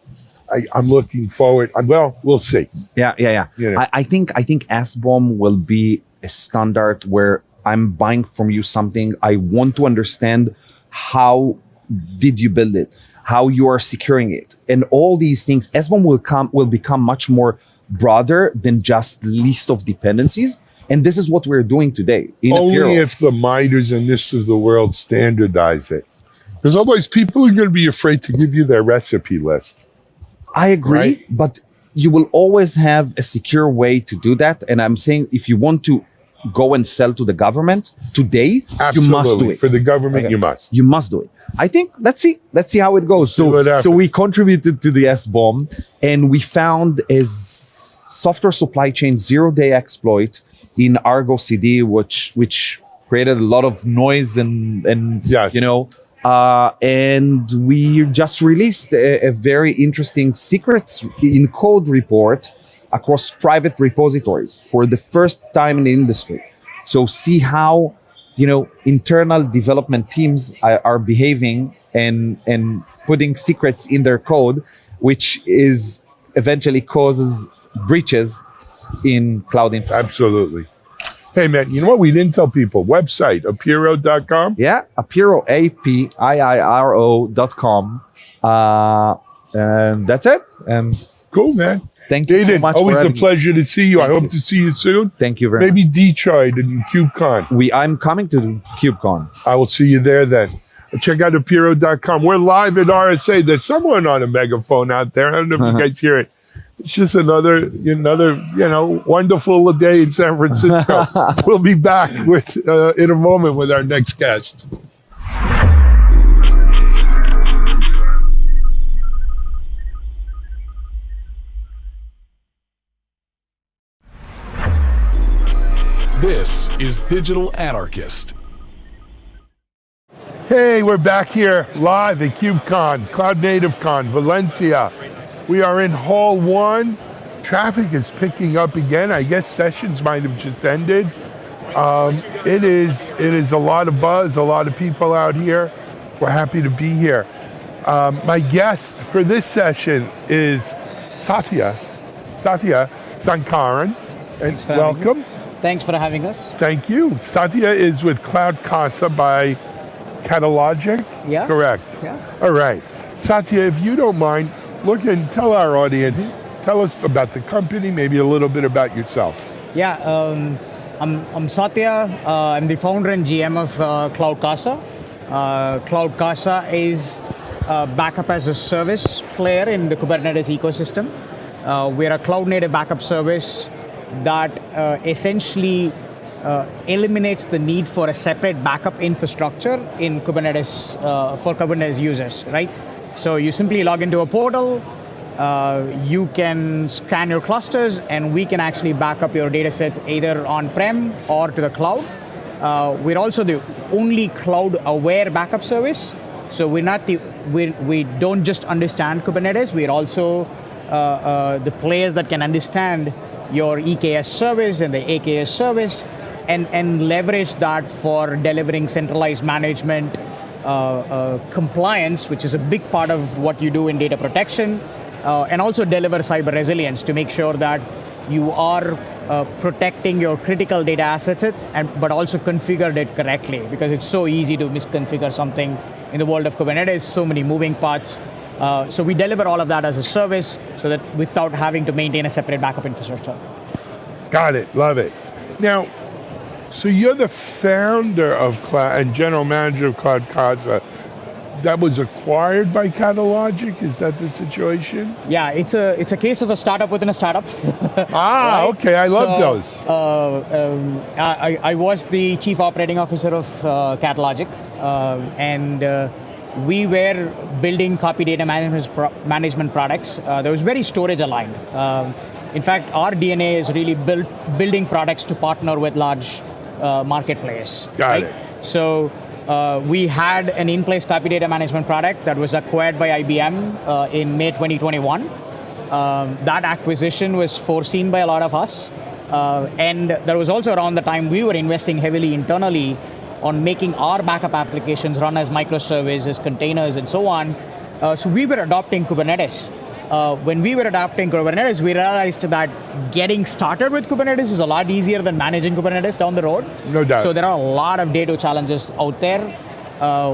I'm looking forward. Well, we'll see.
Yeah.
You know.
I think SBOM will be a standard where I'm buying from you something. I want to understand how did you build it, how you are securing it, and all these things. SBOM will become much more broader than just list of dependencies, and this is what we're doing today.
Only if the MITREs and this of the world standardize it, because otherwise people are going to be afraid to give you their recipe list.
I agree,
right?
But you will always have a secure way to do that. And I'm saying if you want to go and sell to the government today,
Absolutely.
You must do it.
For the government, you must.
You must do it. I think, let's see how it goes. So we contributed to the SBOM, and we found a software supply chain 0-day exploit in Argo CD, which created a lot of noise and
yes.
And we just released a very interesting secrets in code report across private repositories for the first time in the industry. So see how, internal development teams are behaving and putting secrets in their code, which is eventually causes breaches in cloud infrastructure.
Absolutely. Hey, man, you know what we didn't tell people? Website, apiro.com?
Yeah, Apiro, APIIRO.com. And that's it. And
cool, man.
Thank you so much.
Always a pleasure to see you. I hope to see you soon.
Thank you very much.
Maybe Detroit and KubeCon.
I'm coming to KubeCon.
I will see you there then. Check out apiro.com. We're live at RSA. There's someone on a megaphone out there. I don't know if you guys hear it. It's just another, wonderful day in San Francisco. We'll be back in a moment with our next guest.
This is Digital Anarchist.
Hey, we're back here live at KubeCon, Cloud Native Con, Valencia. We are in Hall 1. Traffic is picking up again. I guess sessions might have just ended. It is a lot of buzz, a lot of people out here. We're happy to be here. My guest for this session is Satya Sankaran. And welcome.
Thanks for having us.
Thank you. Satya is with Cloud Casa by Catalogic?
Yeah.
Correct.
Yeah.
All right. Satya, if you don't mind, look and tell our audience, tell us about the company, maybe a little bit about yourself.
Yeah, I'm Satya. I'm the founder and GM of Cloud Casa. Cloud Casa is a backup as a service player in the Kubernetes ecosystem. We're a cloud native backup service that essentially eliminates the need for a separate backup infrastructure in Kubernetes for Kubernetes users, right? So you simply log into a portal, you can scan your clusters, and we can actually back up your data sets either on-prem or to the cloud. We're also the only cloud-aware backup service. So we don't just understand Kubernetes, we're also the players that can understand your EKS service and the AKS service and leverage that for delivering centralized management, compliance, which is a big part of what you do in data protection, and also deliver cyber resilience to make sure that you are protecting your critical data assets, but also configured it correctly, because it's so easy to misconfigure something in the world of Kubernetes, so many moving parts. So we deliver all of that as a service so that without having to maintain a separate backup infrastructure.
Got it, love it. Now, so you're the founder of Cloud and general manager of Cloud Casa. That was acquired by Catalogic? Is that the situation?
Yeah, it's a case of a startup within a startup.
Right? Okay, I love those.
I was the chief operating officer of Catalogic, and we were building copy data management products. That was very storage aligned. In fact, our DNA is really building products to partner with large marketplace.
Got it.
So we had an in-place copy data management product that was acquired by IBM in May 2021. That acquisition was foreseen by a lot of us. And that was also around the time we were investing heavily internally on making our backup applications run as microservices, containers, and so on. So we were adopting Kubernetes. When we were adopting Kubernetes, we realized that getting started with Kubernetes is a lot easier than managing Kubernetes down the road.
No doubt.
So there are a lot of data challenges out there.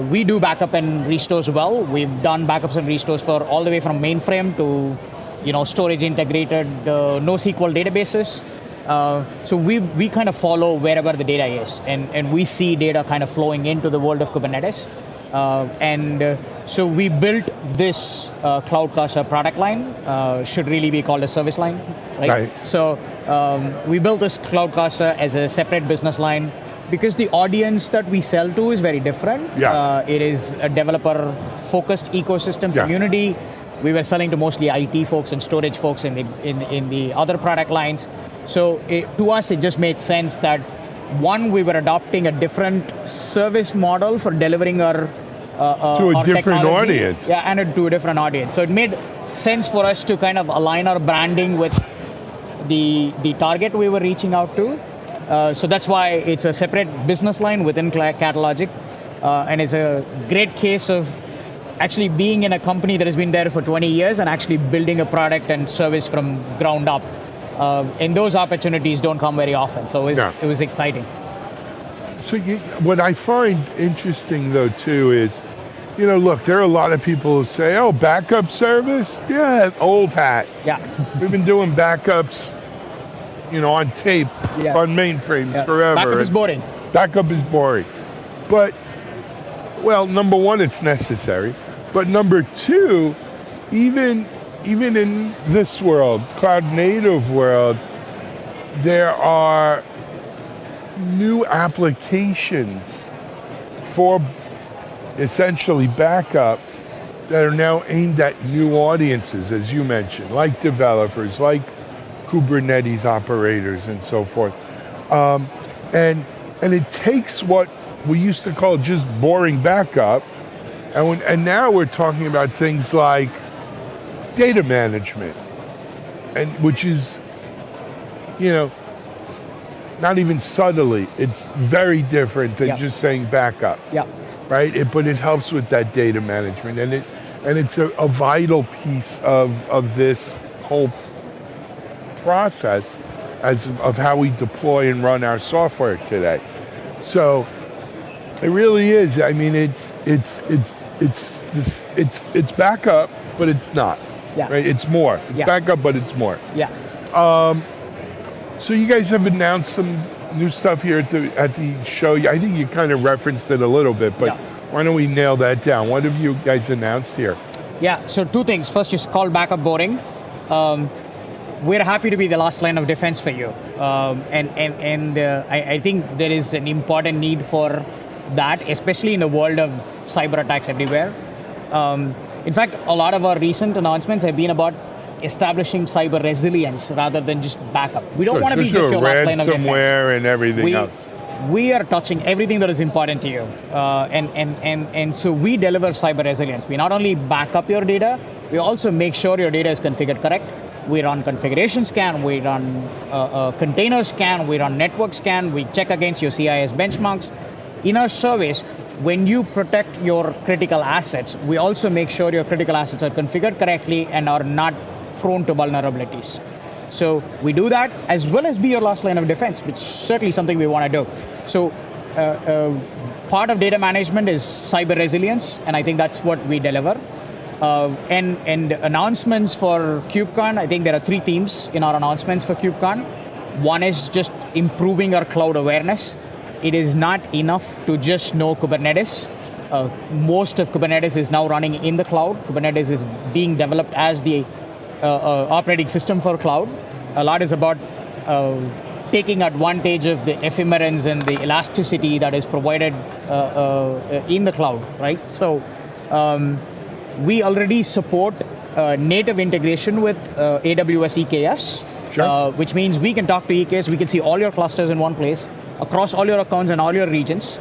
We do backup and restores well. We've done backups and restores for all the way from mainframe to storage integrated NoSQL databases. So we kind of follow wherever the data is, and we see data kind of flowing into the world of Kubernetes. So we built this Cloud Casa product line, should really be called a service line, right? So we built this Cloud Casa as a separate business line because the audience that we sell to is very different. It is a developer-focused ecosystem community. We were selling to mostly IT folks and storage folks in the other product lines. So to us, it just made sense that one, we were adopting a different service model for delivering our
to a different
technology.
audience.
Yeah, and to a different audience. So it made sense for us to kind of align our branding with the target we were reaching out to. So that's why it's a separate business line within Catalogic, and it's a great case of actually being in a company that has been there for 20 years and actually building a product and service from ground up. And those opportunities don't come very often, so it was exciting.
So what I find interesting, though, too, is, look, there are a lot of people who say, oh, backup service? Yeah, old hat.
Yeah.
We've been doing backups, on tape, on mainframes forever.
Backup is boring.
Backup is boring. But, well, number one, it's necessary. But number two, even in this world, cloud native world, there are new applications for essentially backup that are now aimed at new audiences, as you mentioned, like developers, like Kubernetes operators and so forth. And it takes what we used to call just boring backup, and now we're talking about things like data management, and which is, not even subtly, it's very different than just saying backup. Right? But it helps with that data management, and it's a vital piece of this whole process of how we deploy and run our software today. So it really is. I mean, it's backup, but it's not. Right? It's more. It's backup, but it's more. So you guys have announced some new stuff here at the show. I think you kind of referenced it a little bit, but why don't we nail that down? What have you guys announced here?
Yeah, so two things. First, you call backup boring. We're happy to be the last line of defense for you. I think there is an important need for that, especially in the world of cyber attacks everywhere. In fact, a lot of our recent announcements have been about establishing cyber resilience rather than just backup. We don't want to be just your last line of defense.
Ransomware and everything else.
We are touching everything that is important to you. And so we deliver cyber resilience. We not only back up your data, we also make sure your data is configured correct. We run configuration scan, we run container scan, we run network scan, we check against your CIS benchmarks. In our service, when you protect your critical assets, we also make sure your critical assets are configured correctly and are not prone to vulnerabilities. So we do that as well as be your last line of defense, which is certainly something we want to do. So part of data management is cyber resilience, and I think that's what we deliver. And announcements for KubeCon, I think there are 3 themes in our announcements for KubeCon. One is just improving our cloud awareness. It is not enough to just know Kubernetes. Most of Kubernetes is now running in the cloud. Kubernetes is being developed as the operating system for cloud. A lot is about taking advantage of the ephemerence and the elasticity that is provided in the cloud, right? So we already support native integration with AWS EKS, which means we can talk to EKS, we can see all your clusters in one place, across all your accounts and all your regions.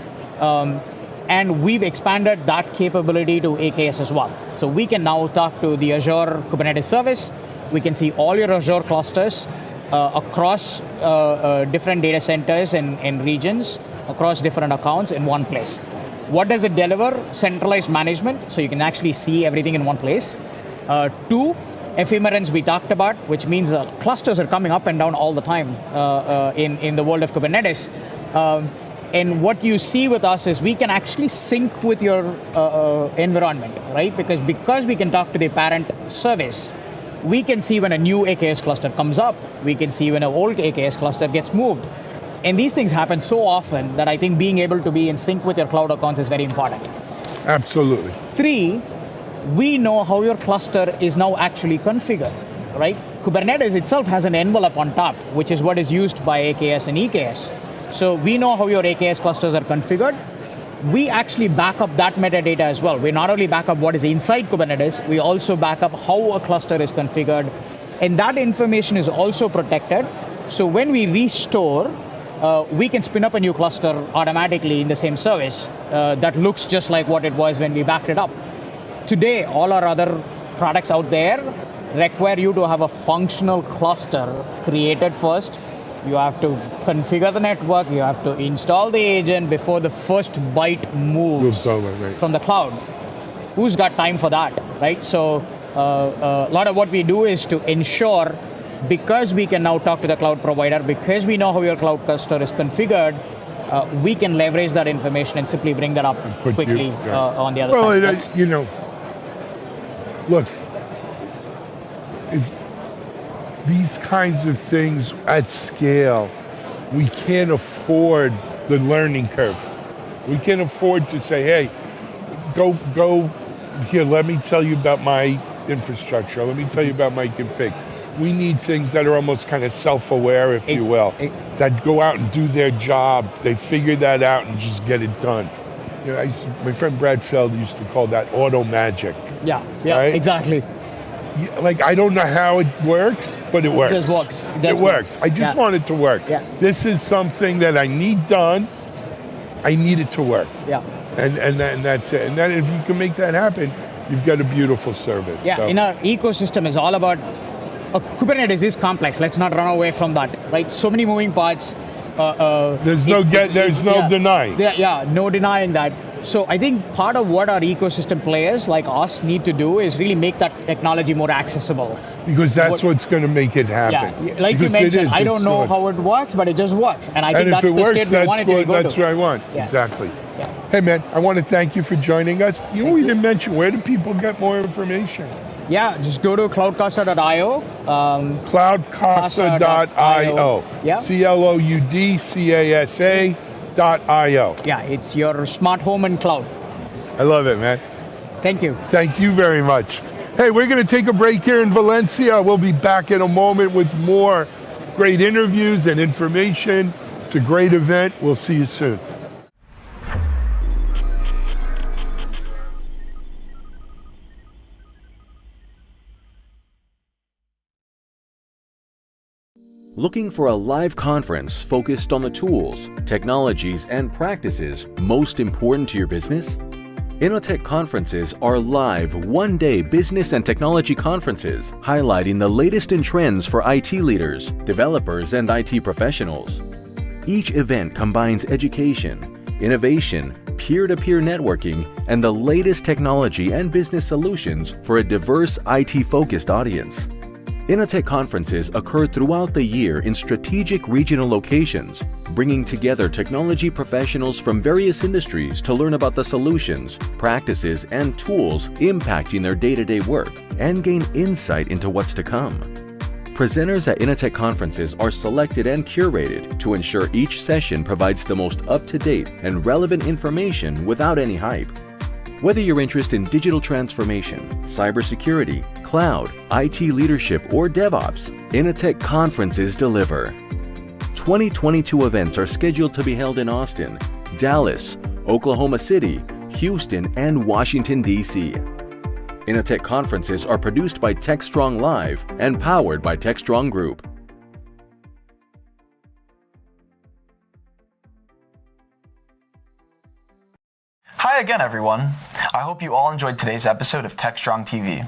And we've expanded that capability to AKS as well. So we can now talk to the Azure Kubernetes service We can see all your Azure clusters across different data centers and regions, across different accounts in one place. What does it deliver? Centralized management, so you can actually see everything in one place. 2, ephemerence we talked about, which means clusters are coming up and down all the time in the world of Kubernetes. And what you see with us is we can actually sync with your environment, right? Because we can talk to the parent service, we can see when a new AKS cluster comes up. We can see when an old AKS cluster gets moved. And these things happen so often that I think being able to be in sync with your cloud accounts is very important.
Absolutely.
3, we know how your cluster is now actually configured, right? Kubernetes itself has an envelope on top, which is what is used by AKS and EKS. So we know how your AKS clusters are configured. We actually back up that metadata as well. We not only back up what is inside Kubernetes, we also back up how a cluster is configured. And that information is also protected. So when we restore, we can spin up a new cluster automatically in the same service that looks just like what it was when we backed it up. Today, all our other products out there require you to have a functional cluster created first. You have to configure the network, you have to install the agent before the first byte moves from the cloud. Who's got time for that, right? So a lot of what we do is to ensure, because we can now talk to the cloud provider, because we know how your cloud cluster is configured, we can leverage that information and simply bring that up quickly on the other side.
Well, you know, look, if these kinds of things at scale, we can't afford the learning curve. We can't afford to say, hey, go here, let me tell you about my infrastructure. Let me tell you about my config. We need things that are almost kind of self-aware, if you will, that go out and do their job. They figure that out and just get it done. You know, my friend Brad Feld used to call that auto magic.
Yeah,
right?
Exactly.
Like, I don't know how it works, but it works.
It just works.
It works. I just want it to work.
Yeah.
This is something that I need done. I need it to work.
Yeah.
And that's it. And then if you can make that happen, you've got a beautiful service.
Yeah,
So.
in our ecosystem is all about, Kubernetes is complex. Let's not run away from that, right? So many moving parts.
There's no denying.
Yeah, no denying that. So I think part of what our ecosystem players like us need to do is really make that technology more accessible.
Because that's what's going to make it happen.
Yeah, like you mentioned, I don't know how it works, but it just works. And I think that's the state we want it to go to.
That's what I want.
Yeah.
Exactly.
Yeah.
Hey, man, I want to thank you for joining us. We didn't mention, where do people get more information?
Yeah, just go to cloudcasa.io.
Cloudcasa.io.
Yeah.
CLOUDCASA.io.
Yeah, it's your smart home and cloud.
I love it, man.
Thank you.
Thank you very much. Hey, we're going to take a break here in Valencia. We'll be back in a moment with more great interviews and information. It's a great event. We'll see you soon.
Looking for a live conference focused on the tools, technologies, and practices most important to your business? Innotech conferences are live one-day business and technology conferences highlighting the latest in trends for IT leaders, developers, and IT professionals. Each event combines education, innovation, peer-to-peer networking, and the latest technology and business solutions for a diverse IT-focused audience. Innotech conferences occur throughout the year in strategic regional locations, bringing together technology professionals from various industries to learn about the solutions, practices, and tools impacting their day-to-day work and gain insight into what's to come. Presenters at Innotech conferences are selected and curated to ensure each session provides the most up-to-date and relevant information without any hype. Whether you're interested in digital transformation, cybersecurity, cloud, IT leadership, or DevOps, Innotech conferences deliver. 2022 events are scheduled to be held in Austin, Dallas, Oklahoma City, Houston, and Washington, D.C. Innotech conferences are produced by Techstrong Live and powered by Techstrong Group.
Hi again, everyone. I hope you all enjoyed today's episode of Techstrong TV.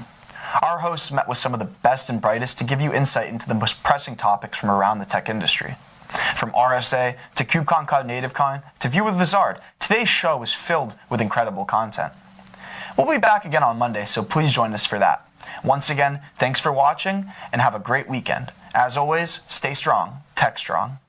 Our hosts met with some of the best and brightest to give you insight into the most pressing topics from around the tech industry. From RSA to KubeCon Cloud NativeCon to View with Vizard, today's show is filled with incredible content. We'll be back again on Monday, so please join us for that. Once again, thanks for watching and have a great weekend. As always, stay strong, tech strong.